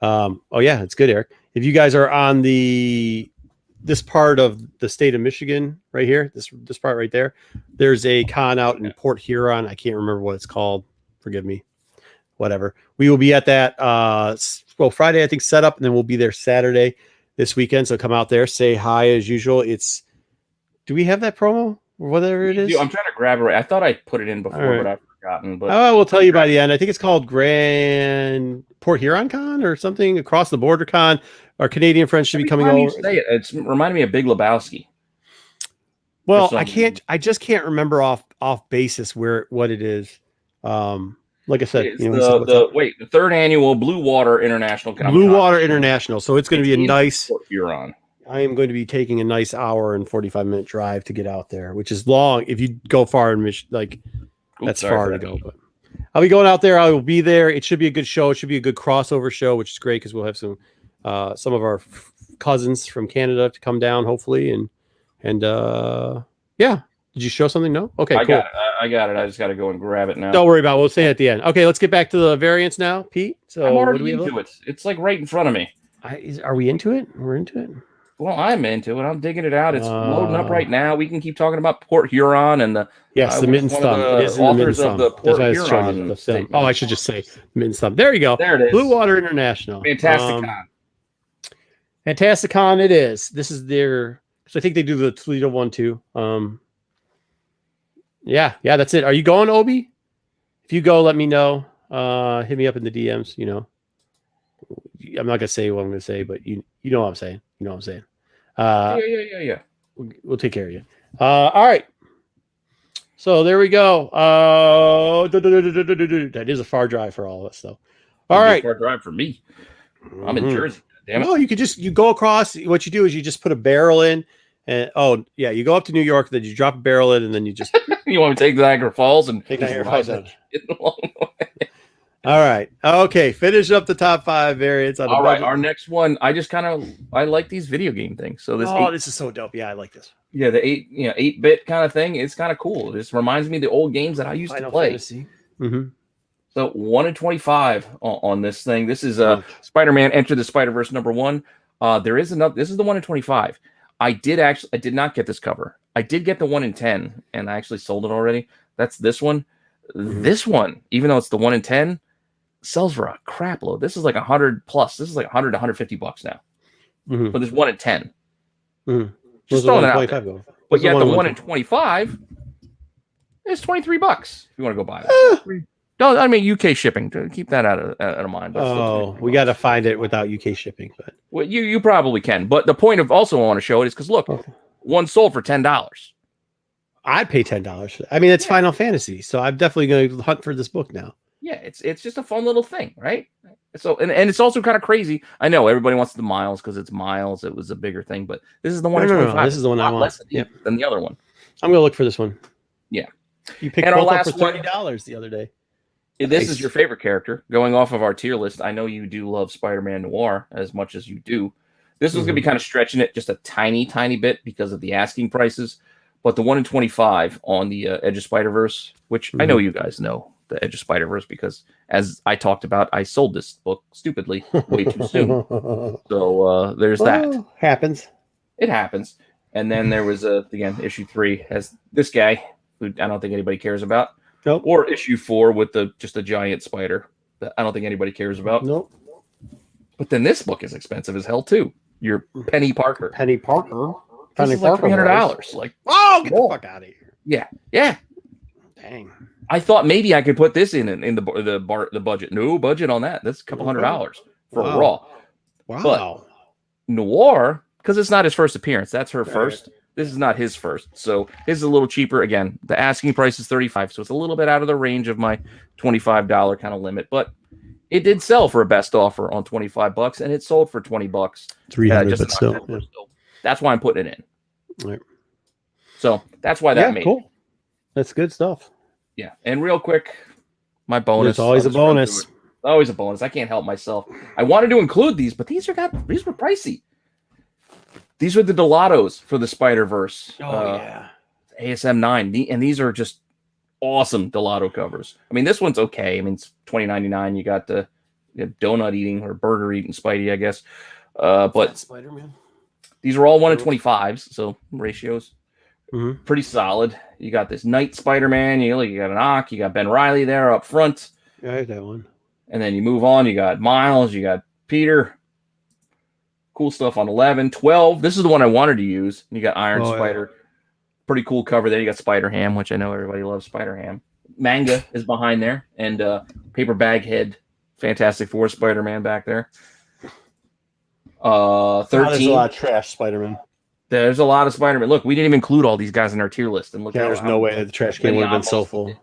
oh yeah, it's good, Eric. If you guys are on this part of the state of Michigan right here, this part right there, there's a con out in Port Huron. I can't remember what it's called. Forgive me. Whatever. We will be at that Friday, I think, set up, and then we'll be there Saturday this weekend. So come out there, say hi as usual. Do we have that promo or whatever it is? I'm trying to grab it. I thought I put it in before, but I've forgotten. But we'll tell you by the end. I think it's called Grand Port Huron Con or something, across the border con. Our Canadian friends should be coming over. It's reminding me of Big Lebowski. Well, I just can't remember off basis what it is. Like I said, the third annual Blue Water International Comic-Con. Blue Water International. So it's going to be a nice. Huron. I am going to be taking a nice hour and 45-minute drive to get out there, which is long. If you go far in that's far to go. But I'll be going out there. I will be there. It should be a good show. It should be a good crossover show, which is great because we'll have some of our cousins from Canada to come down, hopefully, and yeah. Did you show something? No? Okay, cool. I got it. I just got to go and grab it now. Don't worry about it. We'll say it at the end. Okay, let's get back to the variants now, Pete. So I'm already into it. It's like right in front of me. Are we into it? We're into it? Well, I'm into it. I'm digging it out. It's loading up right now. We can keep talking about Port Huron and the the Mitten Thumb. The authors of the Port Huron. I should just say Mitten Thumb. There you go. There it is. Blue Water International. Fantastic con. Fantastic con it is. This is their... So I think they do the Toledo one too. Yeah, that's it. Are you going, Obi? If you go, let me know. Hit me up in the DMs. You know, I'm not gonna say what I'm gonna say, but you know what I'm saying. You know what I'm saying. Yeah. We'll take care of you. All right. So there we go. That is a far drive for all of us, though. All right, far drive for me. I'm in Jersey. Damn it. No, you go across. What you do is you just put a barrel in. And you go up to New York, then you drop a barrel in, and then you just you want to take Niagara Falls and take Niagara Falls out. All right, okay. Finish up the top 5 variants. All right, our next one. I like these video game things. So this is so dope. Yeah, I like this. Yeah, the 8-bit kind of thing. It's kind of cool. This reminds me of the old games that I used to play. Mm-hmm. So 1 in 25 on this thing. This is Spider-Man Enter the Spider-Verse #1. There is another. This is the 1 in 25. I did not get this cover. I did get the 1 in 10, and I actually sold it already. That's this one. Mm-hmm. This one, even though it's the 1 in 10, sells for a crap load. This is like 100 plus. This is like 100 to 150 bucks now. Mm-hmm. But there's 1 in 10. Mm-hmm. Just throwing it out there. But yet the 1 in 25 is 23 bucks if you want to go buy that. No, I mean UK shipping. Keep that out of mind. But we got to find it without UK shipping. But well, you probably can. But the point of also I want to show it is because look, one sold for $10. I'd pay $10. I mean, it's Final Fantasy, so I'm definitely going to hunt for this book now. Yeah, it's just a fun little thing, right? So and it's also kind of crazy. I know everybody wants the Miles because it's Miles. It was a bigger thing, but this is the one. No, this is the one I want. Less than the other one. I'm going to look for this one. Yeah, you picked both up for $30 the other day. This is your favorite character. Going off of our tier list, I know you do love Spider-Man Noir as much as you do. This was going to be kind of stretching it just a tiny, tiny bit because of the asking prices. But the 1 in 25 on the Edge of Spider-Verse, which I know you guys know the Edge of Spider-Verse because, as I talked about, I sold this book stupidly way too soon. So there's that. Happens. It happens. And then there was, again, issue 3 has this guy who I don't think anybody cares about. Nope. Or issue 4 with just a giant spider that I don't think anybody cares about. Nope. But then this book is expensive as hell too. Your Penny Parker. Penny Parker. This is like $300. Like, get the fuck out of here. Yeah. Dang. I thought maybe I could put this in the budget. No budget on that. That's a couple $100 for a Raw. Wow. But Noir, because it's not his first appearance. That's her first. This is not his first, so his is a little cheaper. Again, the asking price is $35, so it's a little bit out of the range of my $25 kind of limit. But it did sell for a best offer on $25, and it sold for $20. $300, but still. So that's why I'm putting it in. Right. So that's why that made cool. That's good stuff. Yeah. And real quick, my bonus. It's always a bonus. Always a bonus. I can't help myself. I wanted to include these, but these were pricey. These were the Delatos for the Spider-Verse. ASM 9. And these are just awesome Delato covers. I mean, this one's okay. I mean, it's $20.99. You got the donut eating or burger eating Spidey, I guess. But Spider-Man. These are all 1 in 25s, so ratios pretty solid. You got this Night Spider-Man. You got an Ock. You got Ben Reilly there up front. Yeah, I have that one. And then you move on. You got Miles. You got Peter. Cool stuff on 11. 12. This is the one I wanted to use. You got Iron Spider. Yeah. Pretty cool cover there. You got Spider-Ham, which I know everybody loves Spider-Ham. Manga is behind there. And Paper Bag Head. Fantastic Four Spider-Man back there. 13. There's a lot of trash Spider-Man. There's a lot of Spider-Man. Look, we didn't even include all these guys in our tier list. And look, there's no way that the trash can would have been so full. And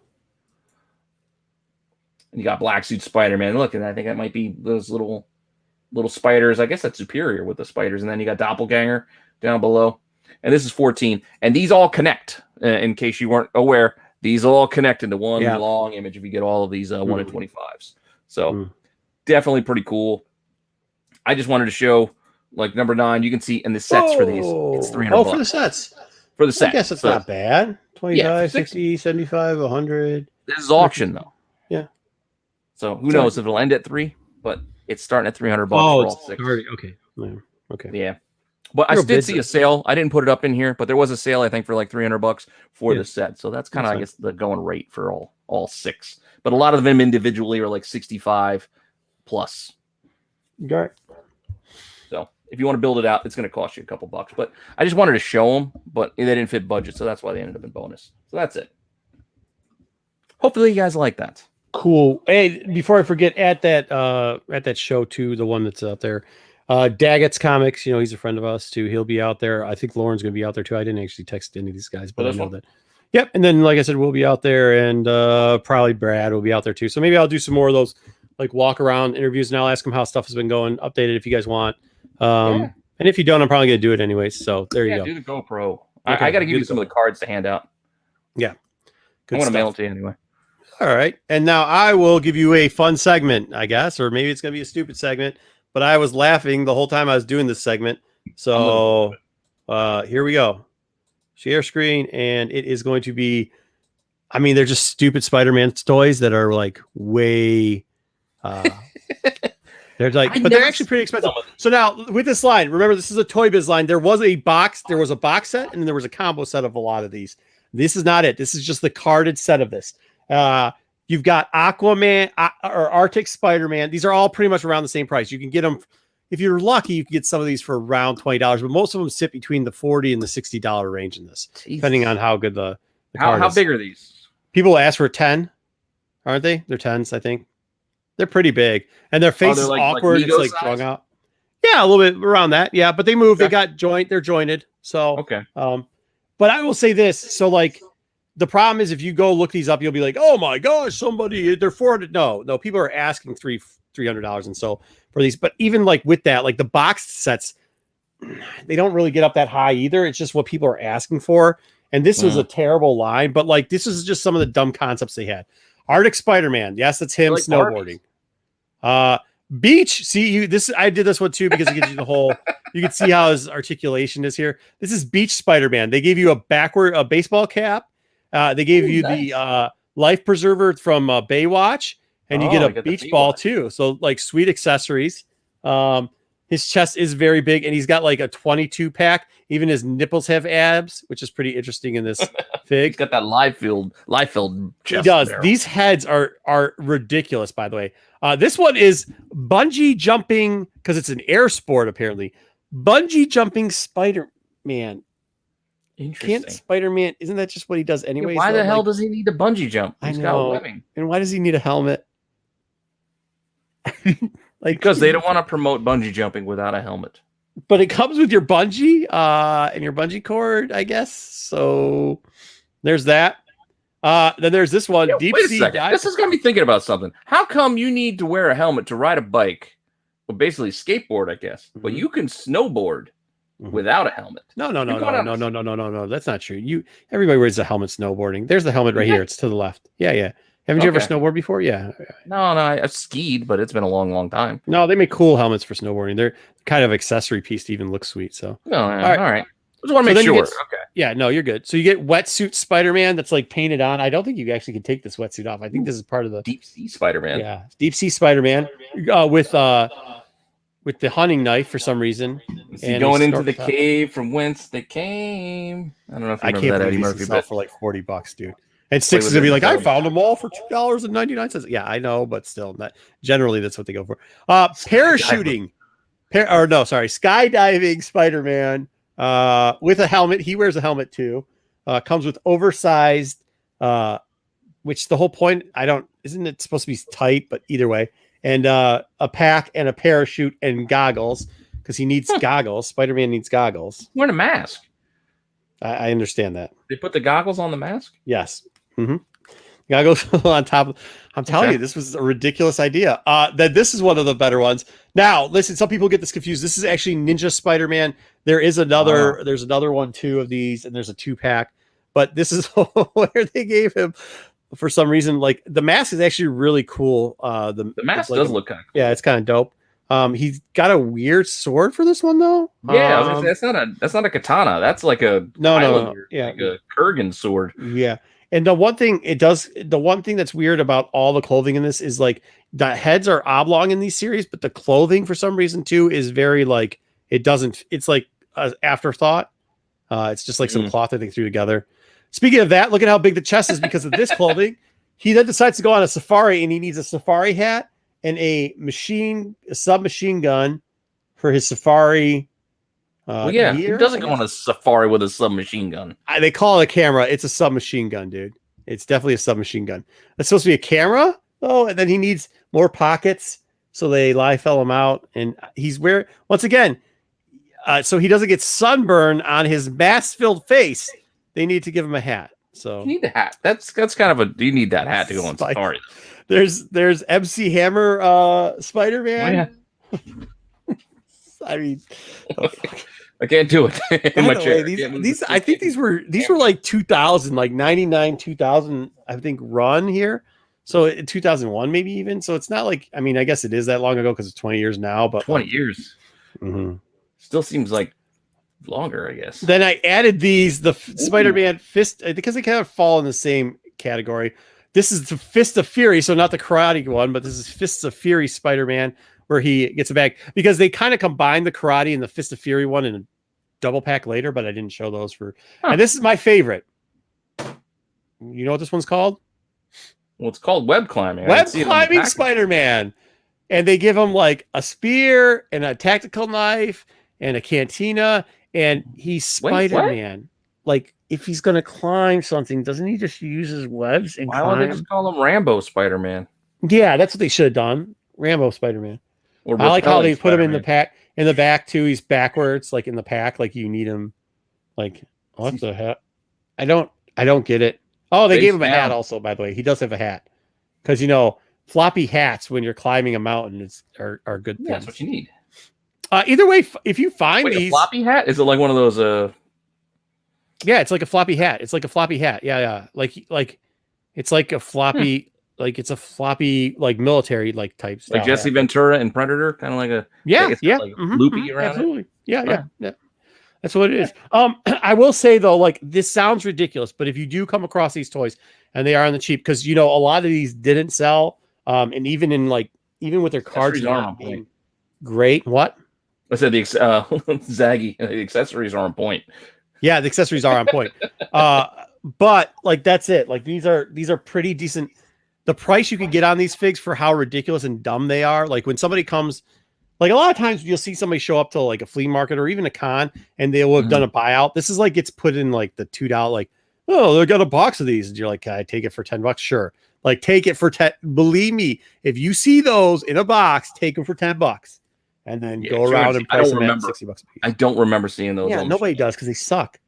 you got Black Suit Spider-Man. Look, and I think that might be those little spiders. I guess that's Superior with the spiders. And then you got Doppelganger down below. And this is 14. And these all connect. In case you weren't aware, these all connect into one long image if you get all of these 1 in 25s. So definitely pretty cool. I just wanted to show, like, number 9. You can see in the sets for these, it's $300. Oh, for the sets. For the set. I guess it's not bad. 25, 60, 75, 100. This is auction, though. Yeah. So who knows if it'll end at 3, but it's starting at $300 for all 6. Already, okay. Yeah. Okay. Yeah. But I did see a sale. I didn't put it up in here, but there was a sale, I think, for like $300 for the set. So that's kind of, I guess, the going rate for all 6. But a lot of them individually are like 65 plus. Right. So if you want to build it out, it's going to cost you a couple bucks. But I just wanted to show them, but they didn't fit budget, so that's why they ended up in bonus. So that's it. Hopefully you guys like that. Cool. Hey, before I forget, at that show too, the one that's out there, Daggett's Comics. He's a friend of us too. He'll be out there. I think Lauren's going to be out there too. I didn't actually text any of these guys, but I know that. Yep. And then, like I said, we'll be out there, and probably Brad will be out there too. So maybe I'll do some more of those, like, walk around interviews, and I'll ask them how stuff has been going, updated if you guys want. And if you don't, I'm probably going to do it anyways. So there you go. Do the GoPro. Okay, I got to give you some of the cards to hand out. Yeah. I want to mail them to you anyway. All right. And now I will give you a fun segment, I guess, or maybe it's going to be a stupid segment, but I was laughing the whole time I was doing this segment. So here we go. Share screen, and it is going to be, I mean, they're just stupid Spider-Man toys that are like way they're like, but they're actually pretty expensive. So now with this line, remember, this is a Toy Biz line. There was a box box set, and then there was a combo set of a lot of these. This is not it. This is just the carded set of this. You've got Aquaman or Arctic Spider-Man. These are all pretty much around the same price. You can get them, if you're lucky, you can get some of these for around $20, but most of them sit between the $40 and the $60 range in this, depending on how good the card is. How big are these? People ask for 10, aren't they? They're 10s, I think. They're pretty big, and their face is awkward. It's like strung out. Yeah, a little bit around that. Yeah, but they move. Okay. They're jointed. So okay. But I will say this. So, like, the problem is if you go look these up, you'll be like, oh my gosh, they're $400. No, people are asking $300 and so for these. But even like with that, like the boxed sets, they don't really get up that high either. It's just what people are asking for. And this was a terrible line, but like this is just some of the dumb concepts they had. Arctic Spider-Man. Yes, that's him like snowboarding. Beach. See, I did this one too because it gives you the whole. You can see how his articulation is here. This is Beach Spider-Man. They gave you a baseball cap. They gave you the life preserver from Baywatch, and you get a beach ball too. So like sweet accessories. His chest is very big, and he's got like a 22 pack. Even his nipples have abs, which is pretty interesting in this fig. He's got that live filled chest. He does. There. These heads are ridiculous, by the way. This one is bungee jumping because it's an air sport, apparently. Bungee jumping Spider-Man. Interesting. Can't Spider-Man? Isn't that just what he does anyway? Why the hell does he need to bungee jump? He's got webbing. And why does he need a helmet? Like, because they don't want to promote bungee jumping without a helmet. But it comes with your bungee and your bungee cord, I guess. So there's that. Then there's this one. Deep sea dive. This is going to be thinking about something. How come you need to wear a helmet to ride a bike? Well, basically skateboard, I guess. But you can snowboard without a helmet. No. That's not true. Everybody wears a helmet snowboarding. There's the helmet right here. It's to the left. Yeah. Haven't you ever snowboarded before? Yeah. No, I've skied, but it's been a long time. No, they make cool helmets for snowboarding. They're kind of accessory piece to even look sweet. So, all right. I just want to make sure. Okay. Yeah, no, you're good. So you get wetsuit Spider-Man that's like painted on. I don't think you actually can take this wetsuit off. I think this is part of the deep sea Spider-Man. Yeah, deep sea Spider-Man with the hunting knife for some reason. And going into the cave from whence they came. I don't know if you remember that Eddie Murphy bit for like $40, dude. And Six is gonna be like, I found them all for $2.99. Yeah, I know, but still, generally that's what they go for. Parachuting, skydiving Spider-Man with a helmet. He wears a helmet too. Comes with oversized, which the whole point. Isn't it supposed to be tight? But either way, and a pack and a parachute and goggles because he needs goggles. Spider-Man needs goggles. Wearing a mask. I understand that. They put the goggles on the mask. Yes. Mm-hmm. Goggles on top. I'm telling you, this was a ridiculous idea. That this is one of the better ones. Now, listen, some people get this confused. This is actually Ninja Spider-Man. There is another. There's another one too of these, and there's a 2-pack. But this is where they gave him, for some reason, like the mask is actually really cool. The mask does look kind of cool. Yeah, it's kind of dope. He's got a weird sword for this one though. Yeah, I was gonna say, that's not a katana. That's like a no. Yeah, like a Kurgan sword. Yeah. And the one thing that's weird about all the clothing in this is like the heads are oblong in these series, but the clothing for some reason too is very like it's like an afterthought. It's just like some cloth that they threw together. Speaking of that, look at how big the chest is because of this clothing. He then decides to go on a safari and he needs a safari hat and a submachine gun for his safari. He doesn't go on a safari with a submachine gun. They call it a camera. It's a submachine gun, dude. It's definitely a submachine gun. It's supposed to be a camera, though, and then he needs more pockets, so they fell him out. And he's once again, so he doesn't get sunburn on his mask-filled face. They need to give him a hat. So you need the hat. That's kind of you need that hat to go on safari. There's MC Hammer Spider-Man. Oh, yeah. I mean, I can't do it in my chair. I think these were like 2000, like 99, 2000, I think run here. So in 2001, maybe even. So it's not like, I mean, I guess it is that long ago because it's 20 years now, but 20 years still seems like longer, I guess. Then I added the Spider-Man fist because they kind of fall in the same category. This is the Fist of Fury. So not the karate one, but this is Fists of Fury Spider-Man, where he gets a bag because they kind of combine the karate and the Fist of Fury one in a double pack later, but I didn't show those and this is my favorite. You know what this one's called? Well, it's called web climbing. Web climbing Spider-Man. And they give him like a spear and a tactical knife and a cantina, and he's Spider-Man. Like if he's gonna climb something, doesn't he just use his webs and climb? Why don't they just call him Rambo Spider-Man? Yeah, that's what they should have done. Rambo Spider-Man. I like how they put him in the back too. He's backwards, like in the pack, like you need him. Like what the heck? I don't get it. Oh, they gave him a hat also. By the way, he does have a hat because floppy hats when you're climbing a mountain are good things. Yeah, that's what you need. Either way, if you find these, a floppy hat, is it like one of those? Yeah, it's like a floppy hat. It's like a floppy hat. Yeah. Like it's like a floppy. Like it's a floppy, like military, like type stuff. Like Jesse Ventura and Predator, kind of like a like loopy around. Absolutely, yeah. That's what it is. I will say though, like this sounds ridiculous, but if you do come across these toys and they are on the cheap, because a lot of these didn't sell, and even with their cards not being great. What? I said the Zaggy. The accessories are on point. Yeah, the accessories are on point. But like that's it. Like these are pretty decent. The price you can get on these figs for how ridiculous and dumb they are. Like when somebody comes, like a lot of times you'll see somebody show up to like a flea market or even a con and they will have done a buyout. This is like, gets put in like the $2, like, oh, they got a box of these. And you're like, can I take it for $10? Sure. Like take it for 10. Believe me, if you see those in a box, take them for $10 and then go around and price them at $60 a piece. I don't remember seeing those. Yeah, nobody does because they suck.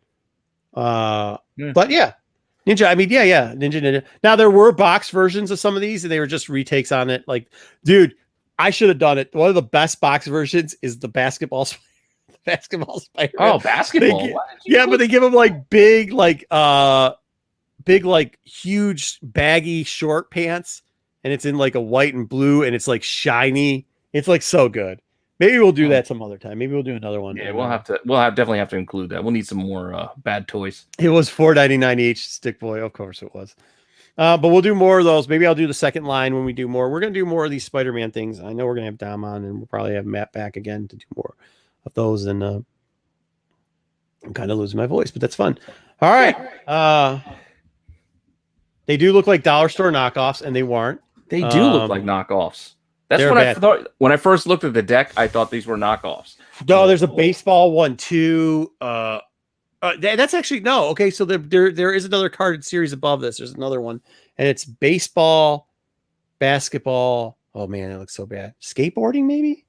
But yeah. Ninja, I mean, Ninja. Now there were box versions of some of these, and they were just retakes on it. Like, dude, I should have done it. One of the best box versions is the basketball basketball Spider-Man. Oh, basketball. But they give him like big, like huge baggy short pants, and it's in like a white and blue, and it's like shiny. It's like so good. Maybe we'll do that some other time. Maybe we'll do another one. Yeah, definitely have to include that. We'll need some more bad toys. It was $4.99 each, Stick Boy. Of course it was. But we'll do more of those. Maybe I'll do the second line when we do more. We're going to do more of these Spider-Man things. I know we're going to have Dom on, and we'll probably have Matt back again to do more of those. And I'm kind of losing my voice, but that's fun. All right. They do look like dollar store knockoffs, and they weren't. They do look like knockoffs. That's what I thought. When I first looked at the deck, I thought these were knockoffs. No, there's a baseball one too. That's actually no. Okay, so there is another carded series above this. There's another one, and it's baseball, basketball. Oh man, it looks so bad. Skateboarding, maybe.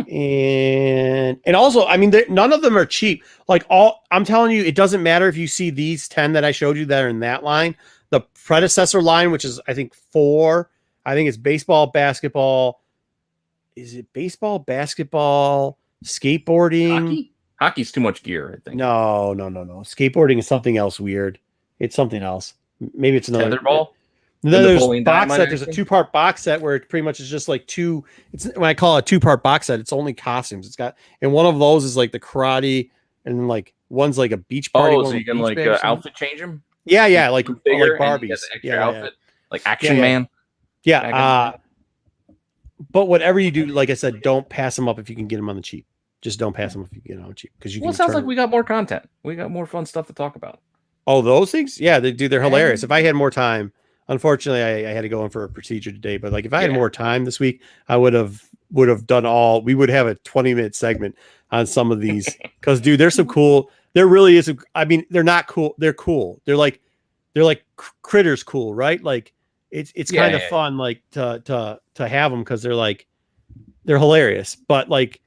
And also, I mean, none of them are cheap. Like I'm telling you, it doesn't matter if you see these 10 that I showed you that are in that line. The predecessor line, which is I think 4. I think it's baseball, basketball. Is it baseball, basketball, skateboarding? Hockey? Hockey's too much gear, I think. No. Skateboarding is something else weird. It's something else. Maybe it's another tetherball. No, there's a box set. There's a 2-part box set where it pretty much is just like two. It's when I call it a 2-part box set, it's only costumes. It's got, and one of those is like the karate, and like one's like a beach party. Oh, so you can like outfit change them. Yeah, like Barbies. Outfit, like Action Man. Yeah. But whatever you do, like I said, don't pass them up if you can get them on the cheap. Just don't pass them if you can get them on the cheap, because you. Well, it sounds like we got more content. We got more fun stuff to talk about. Oh, those things? Yeah, they're hilarious. If I had more time, unfortunately, I had to go in for a procedure today. But like, if I had more time this week, I would have done all. We would have a 20-minute segment on some of these, because dude, there's some cool. There really is. I mean, they're not cool. They're cool. They're like critters cool, right? Like it's kind of fun, like to have them, because they're hilarious. But like,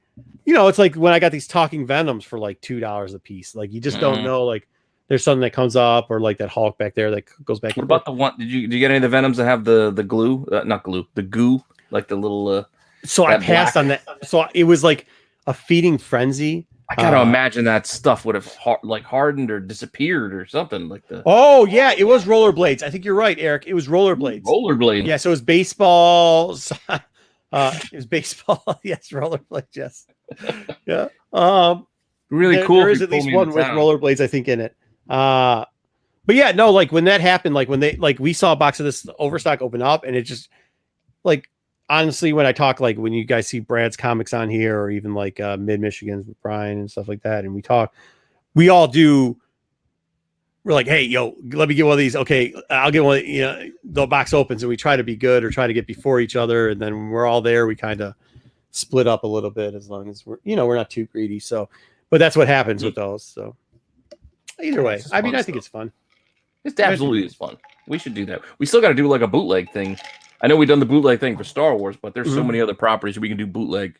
you know, it's like when I got these talking Venoms for like $2 a piece. Like you just don't know. Like there's something that comes up, or like that Hulk back there that goes back. What about the one? Did you get any of the Venoms that have the glue? Not glue, the goo, like the little. So I passed on that. So it was like a feeding frenzy. I gotta imagine that stuff would have hardened or disappeared or something like that. Oh yeah, it was rollerblades. I think you're right, Eric. It was rollerblades. Rollerblades. Yeah, so it was baseball. It was baseball. Yes, rollerblades. Yes. Yeah. Really cool. There is at least one with rollerblades, I think, in it. But yeah, no, like when that happened, like when we saw a box of this Overstock open up, and it just like. Honestly, when I talk, like when you guys see Brad's comics on here, or even like Mid Michigan's with Brian and stuff like that, and we talk, we all do. We're like, hey, yo, let me get one of these. Okay, I'll get one. You know, the box opens, and we try to be good or try to get before each other, and then when we're all there, we kind of split up a little bit, as long as we're not too greedy. So, but that's what happens with those. So, either way, I mean, I think it's fun. It absolutely is fun. We should do that. We still got to do like a bootleg thing. I know we've done the bootleg thing for Star Wars, but there's so many other properties we can do bootleg.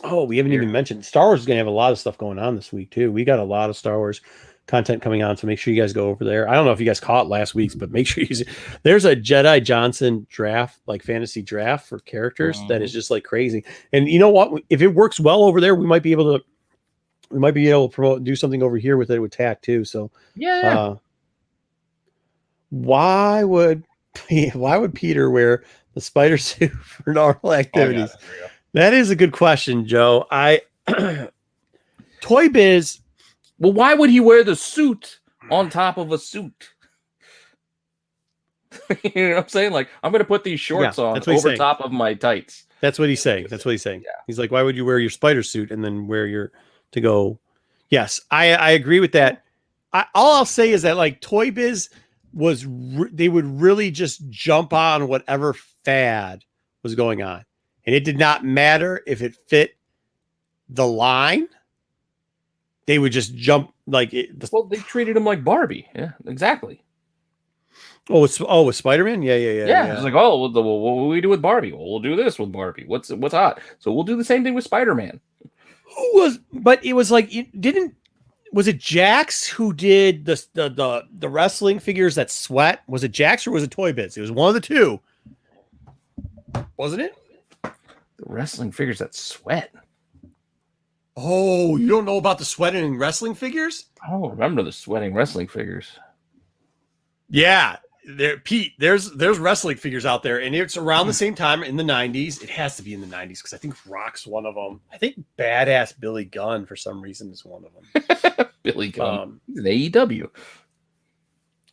Oh, we haven't even mentioned Star Wars is going to have a lot of stuff going on this week too. We got a lot of Star Wars content coming on, so make sure you guys go over there. I don't know if you guys caught last week's, but make sure you see. There's a Jedi Johnson draft, like fantasy draft for characters that is just like crazy. And you know what? If it works well over there, we might be able to promote, do something over here with it with TAC too. So yeah. Why would Peter wear the spider suit for normal activities? Oh, yeah, that is a good question, Joe. Toy Biz. Well, why would he wear the suit on top of a suit? You know what I'm saying? Like, I'm going to put these shorts on over top of my tights. That's what he's saying. Yeah. He's like, why would you wear your spider suit and then wear your to go? Yes, I agree with that. All I'll say is that like Toy Biz they would really just jump on whatever fad was going on, and it did not matter if it fit the line. They would just jump like it. Well, they treated him like Barbie. Yeah, exactly. With Spider-Man. Yeah. It's like, what will we do with Barbie? Well, we'll do this with Barbie. What's hot? So we'll do the same thing with Spider-Man. But it was like was it Jax who did the wrestling figures that sweat? Was it Jax or was it Toy Biz? It was one of the two. Wasn't it? The wrestling figures that sweat. Oh, you don't know about the sweating wrestling figures? I don't remember the sweating wrestling figures. Yeah, Pete. There's wrestling figures out there, and it's around the same time in the '90s. It has to be in the '90s because I think Rock's one of them. I think Badass Billy Gunn for some reason is one of them. Billy Gunn, he's an AEW.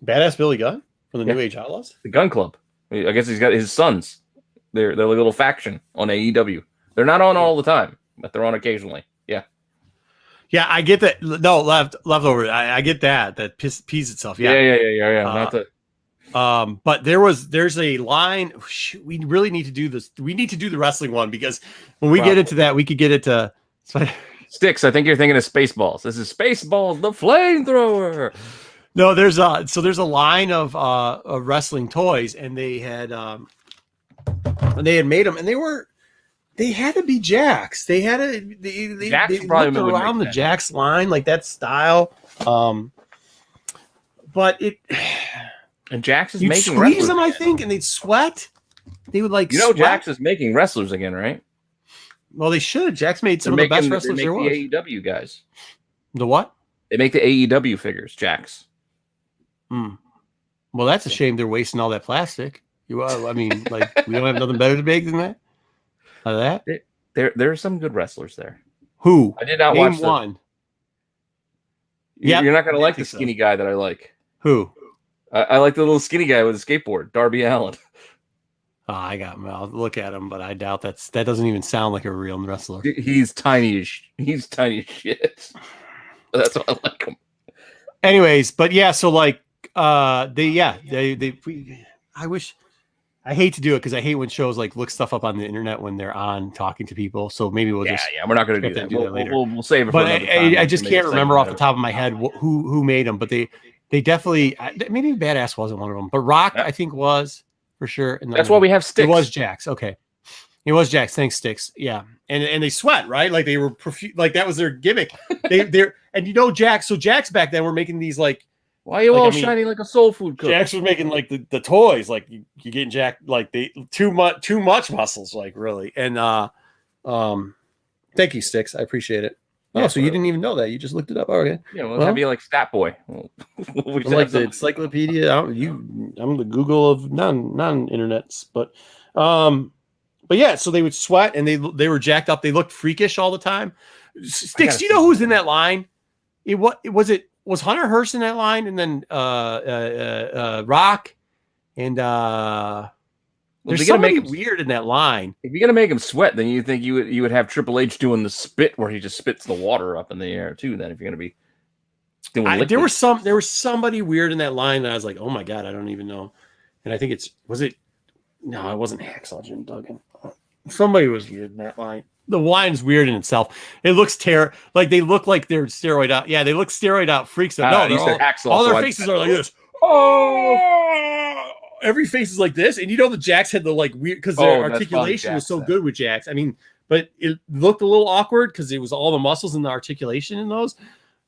Badass Billy Gunn from the New Age Outlaws, the Gun Club. I guess he's got his sons. They're like a little faction on AEW. They're not on all the time, but they're on occasionally. Yeah. Yeah, I get that. No, leftover. I get that. That pees itself. Yeah. Not the. But there's a line. We really need to do this. We need to do the wrestling one because when we get into that, we could get into Sticks. I think you're thinking of Spaceballs. This is Spaceballs, the flamethrower. No, there's a line of wrestling toys, and they had made them, and they had to be Jax. They had to. They looked around the Jax line, like that style. But it. And Jax is You'd making squeeze wrestlers them, I again. think, and they'd sweat. They would like. Jax is making wrestlers again, right? Well, they should. Jax made some of the best wrestlers there was. The AEW guys. The what? They make the AEW figures, Jax. Well, that's a shame. They're wasting all that plastic. I mean, like we don't have nothing better to make than that. Out of that, there are some good wrestlers there. Who? I did not Name watch one. Yeah, you're not going to like the skinny guy that I like. Who? I like the little skinny guy with a skateboard, Darby Allin. Oh, I'll look at him, but I doubt that doesn't even sound like a real wrestler. He's tiny as shit. That's why I like him. Anyways, but yeah, so like I hate to do it because I hate when shows like look stuff up on the internet when they're on talking to people. So maybe we'll we're not going to do that. We'll save it. But I just can't remember off the top of my head who made them. But they definitely maybe Badass wasn't one of them, but Rock I think was for sure. And that's why we have Sticks. It was Jax. Okay, it was Jax. Thanks, Sticks. Yeah, and they sweat right, like they were like that was their gimmick. They're and Jax. So Jax back then were making these like. Why are you all shining like a soul food cook? Jax was making like the toys, like you getting Jack like they too much muscles, like really. And thank you, Sticks. I appreciate it. Oh, so you didn't even know that? You just looked it up. Oh, okay. Yeah, well, that'd be like Stat Boy. I'm like the encyclopedia. I'm the Google of non-internets, but yeah. So they would sweat and they were jacked up. They looked freakish all the time. Sticks, do you know who's in that line? Was Hunter Hearst in that line, and then Rock, and there's somebody weird in that line. If you're gonna make him sweat, then you think you would have Triple H doing the spit where he just spits the water up in the air too. Then if you're gonna be doing there was somebody weird in that line that I was like, oh my god, I don't even know. And I think it wasn't Hacksaw Jim Duggan. Somebody was weird in that line. The line's weird in itself. It looks like they look like they're steroid out. Yeah, they look steroid out freaks. No, all their faces are like this. Oh, every face is like this, and the Jax had the like weird because their articulation was so good with Jax. I mean, but it looked a little awkward because it was all the muscles and the articulation in those.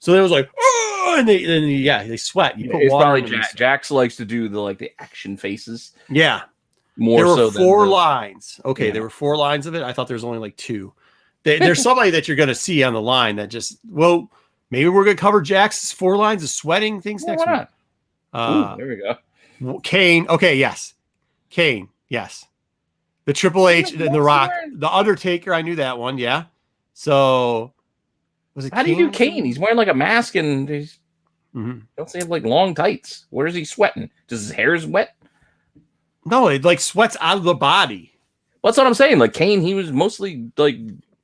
So it was like, oh, and they sweat. You put it's water probably Jax likes to do the action faces. Yeah. There were 4 lines. Okay, yeah. There were 4 lines of it. I thought there was only like 2. There's somebody that you're going to see on the line that maybe we're going to cover Jax's 4 lines of sweating things next week. There we go. Kane. Okay, yes. Kane. Yes. The Triple H and the Rock. The Undertaker. I knew that one. Yeah. So was it? How do you do Kane? He's wearing like a mask and he's don't say like long tights. Where is he sweating? Does his hair is wet? No, it like sweats out of the body. Well, that's what I'm saying. Like Kane, he was mostly like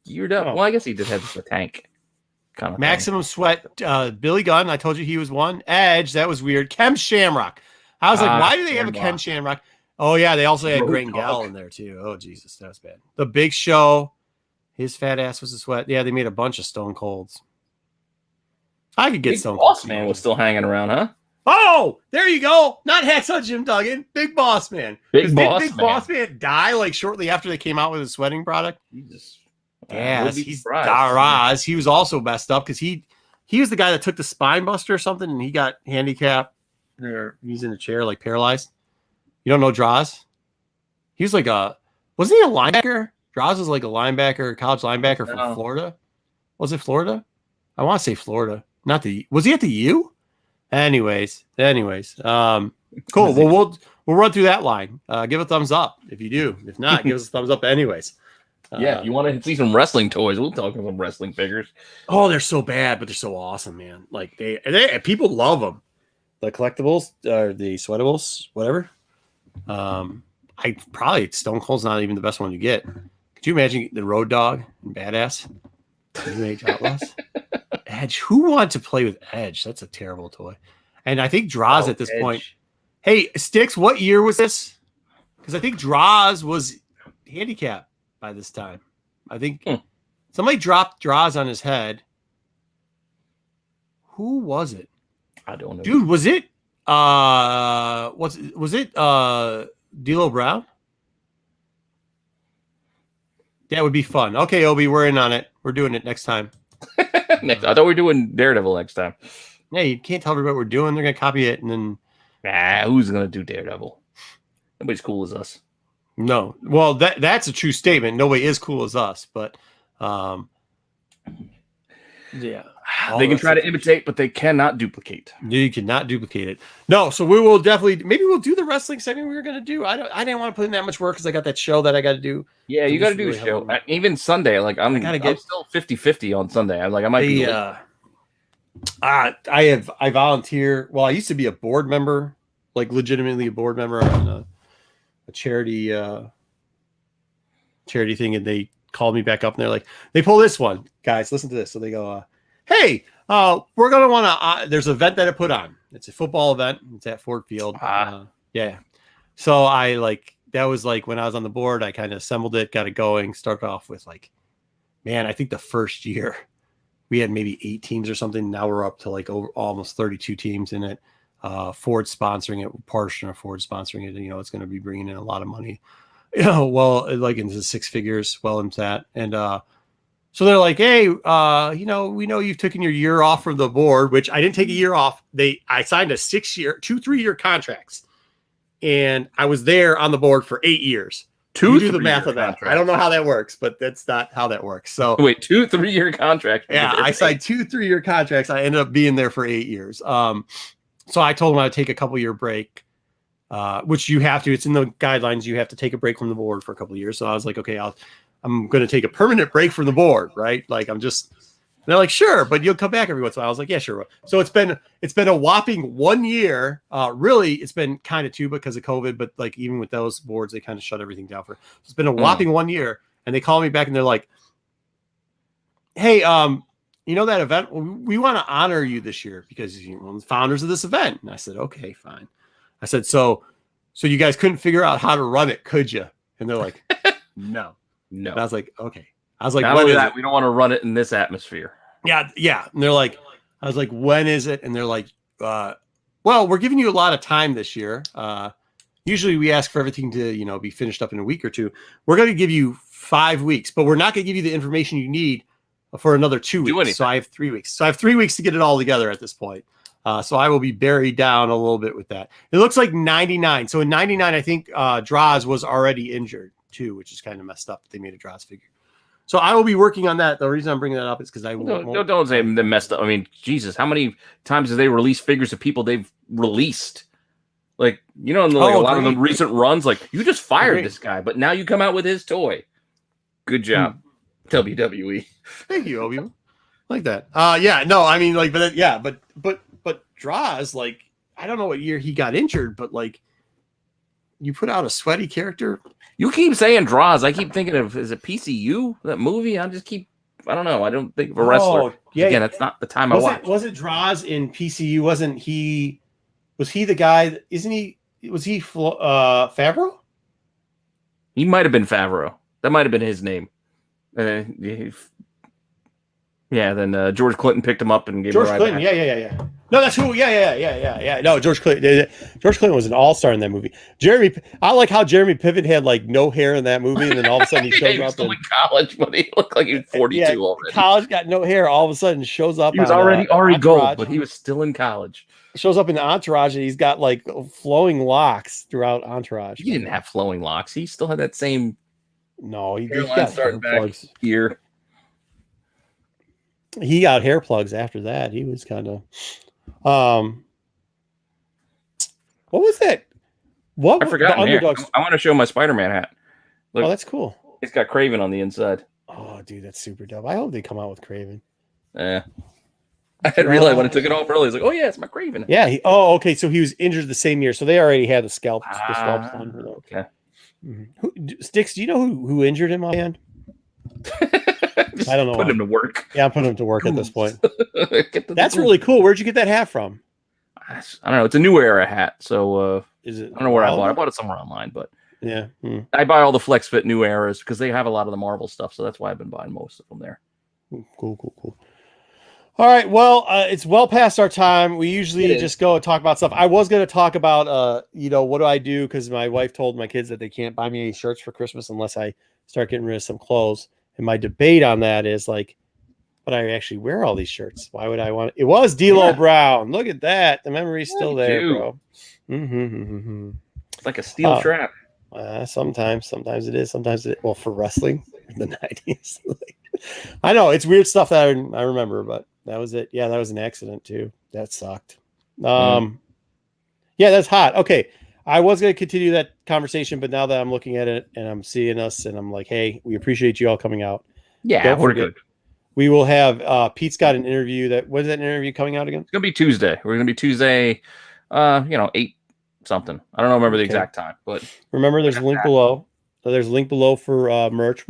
geared up. Well, I guess he did have a tank kind of maximum sweat. Billy Gunn, I told you he was one. Edge, that was weird. Ken Shamrock. I was like, why do they have a Ken Shamrock? Oh yeah, they also had Great Gal in there too. Oh Jesus, that was bad. The Big Show, his fat ass was a sweat. Yeah, they made a bunch of Stone Colds. I could get Stone Cold. Boss Man was still hanging around, huh? Oh, there you go. Not Hacksaw Jim Duggan. Big Boss Man. Big Boss Man die like shortly after they came out with his sweating product? Jesus. Yeah, he's Daraz. He was also messed up because he was the guy that took the spine buster or something and he got handicapped. He's in a chair, like paralyzed. You don't know Draz? He was like wasn't he a linebacker? Draz was like a linebacker, college linebacker from Florida. Was it Florida? I want to say Florida. Not the. Was he at the U? Anyways. Cool. Well, we'll run through that line. Give a thumbs up if you do. If not, give us a thumbs up anyways. Yeah, if you want to see some wrestling toys, we'll talk about some wrestling figures. Oh, they're so bad, but they're so awesome, man. Like they people love them. The collectibles or the sweatables, whatever. I probably Stone Cold's not even the best one to get. Could you imagine the Road Dog and Badass? New Age Outlaws? Edge. Who wants to play with Edge? That's a terrible toy. And I think Draws at this point. Hey, Sticks, what year was this? Because I think Draws was handicapped by this time. I think somebody dropped Draws on his head. Who was it? I don't know. Dude, was it was it D'Lo Brown? That would be fun. Okay, Obi, we're in on it. We're doing it next time. I thought we were doing Daredevil next time. Yeah, you can't tell everybody what we're doing. They're gonna copy it, and then who's gonna do Daredevil? Nobody's cool as us. No. Well, that's a true statement. Nobody is cool as us, but yeah. They can try to imitate, but they cannot duplicate. You cannot duplicate it. No, so we will definitely. Maybe we'll do the wrestling segment we were going to do. I didn't want to put in that much work because I got that show that I got to do. Yeah, you got to do a show. Even Sunday, like I'm still 50-50 on Sunday. I'm like I might be. I volunteer. Well, I used to be a board member, like legitimately a board member on a charity thing, and they called me back up and they're like, they pull this one, guys. Listen to this. So they go. Hey, we're going to want to, there's an event that I put on. It's a football event. It's at Ford Field. Yeah. So that was like when I was on the board, I kind of assembled it, got it going, started off with like, man, I think the first year we had maybe 8 teams or something. Now we're up to like over almost 32 teams in it. Ford sponsoring it, portion of Ford sponsoring it. It's going to be bringing in a lot of money, well, like into 6 figures, well into that. And, so they're like, hey, we know you've taken your year off from the board, which I didn't take a year off. I signed a 3-year contracts, and I was there on the board for 8 years. Do the math of that. Contracts. I don't know how that works, but that's not how that works. So wait, 2 3-year contracts. Yeah, I signed 2 3-year contracts. I ended up being there for 8 years. So I told them I would take a couple-year break, which you have to. It's in the guidelines. You have to take a break from the board for a couple of years. So I was like, okay, I'm going to take a permanent break from the board, right? Like they're like, sure, but you'll come back every once in a while. I was like, yeah, sure. So it's been a whopping 1 year. Really, it's been kind of 2 because of COVID, but like even with those boards, they kind of shut everything down it's been a whopping 1 year. And they call me back and they're like, hey, that event, we want to honor you this year because you're one of the founders of this event. And I said, okay, fine. I said, so you guys couldn't figure out how to run it, could you? And they're like, no. And I was like, okay. I was like, not only that, we don't want to run it in this atmosphere. Yeah. And they're like, I was like, when is it? And they're like, well, we're giving you a lot of time this year. Usually we ask for everything to, be finished up in a week or 2. We're going to give you 5 weeks, but we're not going to give you the information you need for another 2 weeks. So I have 3 weeks. So I have 3 weeks to get it all together at this point. So I will be buried down a little bit with that. It looks like 99. So in 99, I think Draws was already injured too, which is kind of messed up. They made a Draws figure. So I will be working on that. The reason I'm bringing that up is because don't say they messed up. I mean, Jesus, how many times have they released figures of people they've released? Like, in a lot of the recent runs, like you just fired this guy, but now you come out with his toy. Good job, WWE. Thank you, Obi. Like that. Yeah, no, I mean, like, but Draws, like, I don't know what year he got injured, but like, you put out a sweaty character. You keep saying Draws. I keep thinking of, is it PCU, that movie? I don't know. I don't think of a wrestler. Yeah. Again, that's not the time I watched. Was it Draws in PCU? Was he the guy? Was he Favreau? He might have been Favreau. That might have been his name. Yeah, then George Clinton picked him up and gave him a ride back. Yeah. No, that's who. Yeah. No, George Clinton. George Clinton was an all-star in that movie. I like how Jeremy Piven had like no hair in that movie, and then all of a sudden he shows up in college, but he looked like he was 42 already. College, got no hair. All of a sudden shows up. He was already Ari Gold, but he was still in college. Shows up in the Entourage, and he's got like flowing locks throughout Entourage. He didn't have flowing locks. He still had that same. No, he got starting back here. He got hair plugs after that. He was kind of. What was that? What I forgot. the underdogs? I want to show my Spider-Man hat. Look, Oh, that's cool. It's got Craven on the inside. Oh, dude, that's super dope. I hope they come out with Craven. Yeah. I didn't realize when I took it off early. I was like, oh, yeah, it's my Craven. Yeah. Okay. So he was injured the same year. So they already had the scalps done for them. Okay. Mm-hmm. Sticks, do you know who injured him offhand? I don't know. Put him to work. Yeah, I'm putting him to work at this point. That's really cool. Where'd you get that hat from? I don't know. It's a New Era hat. So is it? I don't know where I bought it. I bought it somewhere online, but yeah. I buy all the Flex Fit New Eras because they have a lot of the Marvel stuff. So that's why I've been buying most of them there. Cool. All right. Well, it's well past our time. We usually just go and talk about stuff. I was going to talk about, what do I do? Because my wife told my kids that they can't buy me any shirts for Christmas unless I start getting rid of some clothes. And my debate on that is like, but I actually wear all these shirts. Why would I want it? It was D'Lo Brown. Look at that. The memory's still there, bro. It's like a steel trap. Sometimes it is. Sometimes it. Well, for wrestling in the 90s. I know it's weird stuff that I remember, but that was it. Yeah, that was an accident too. That sucked. Yeah, that's hot. Okay. I was going to continue that conversation, but now that I'm looking at it and I'm seeing us and I'm like, hey, we appreciate you all coming out. Yeah, we're good. We will have Pete's got an interview when's that interview coming out again? It's gonna be Tuesday. We're gonna be Tuesday, 8 something. I don't remember the exact time, but remember there's a link below. So there's a link below for merch.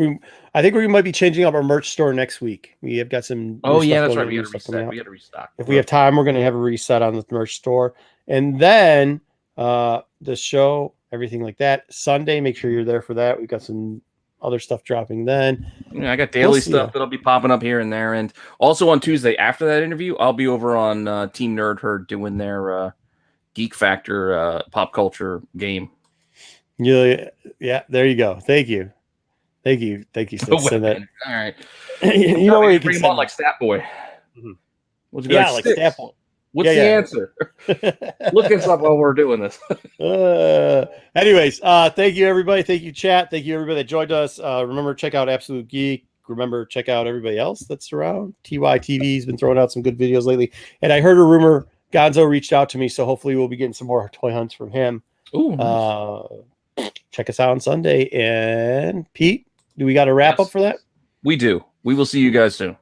I think we might be changing up our merch store next week. We have got some. Oh yeah, that's right. We got to reset. We got to restock. If we have time, we're going to have a reset on the merch store, and then the show, everything like that. Sunday, make sure you're there for that. We've got some other stuff dropping then. Yeah, I got daily stuff that'll be popping up here and there, and also on Tuesday after that interview, I'll be over on Team Nerd Herd doing their Geek Factor pop culture game. Yeah, there you go. Thank you. Send that. All right. You know where you can bring them on like Stat Boy. Mm-hmm. Yeah, like Stat Boy. What's the answer? Look us up while we're doing this. Anyways, thank you, everybody. Thank you, chat. Thank you, everybody that joined us. Remember, check out Absolute Geek. Remember, check out everybody else that's around. TYTV's been throwing out some good videos lately. And I heard a rumor Gonzo reached out to me, so hopefully we'll be getting some more toy hunts from him. Ooh, nice. Check us out on Sunday. And Pete, do we got a wrap up for that? We do. We will see you guys soon.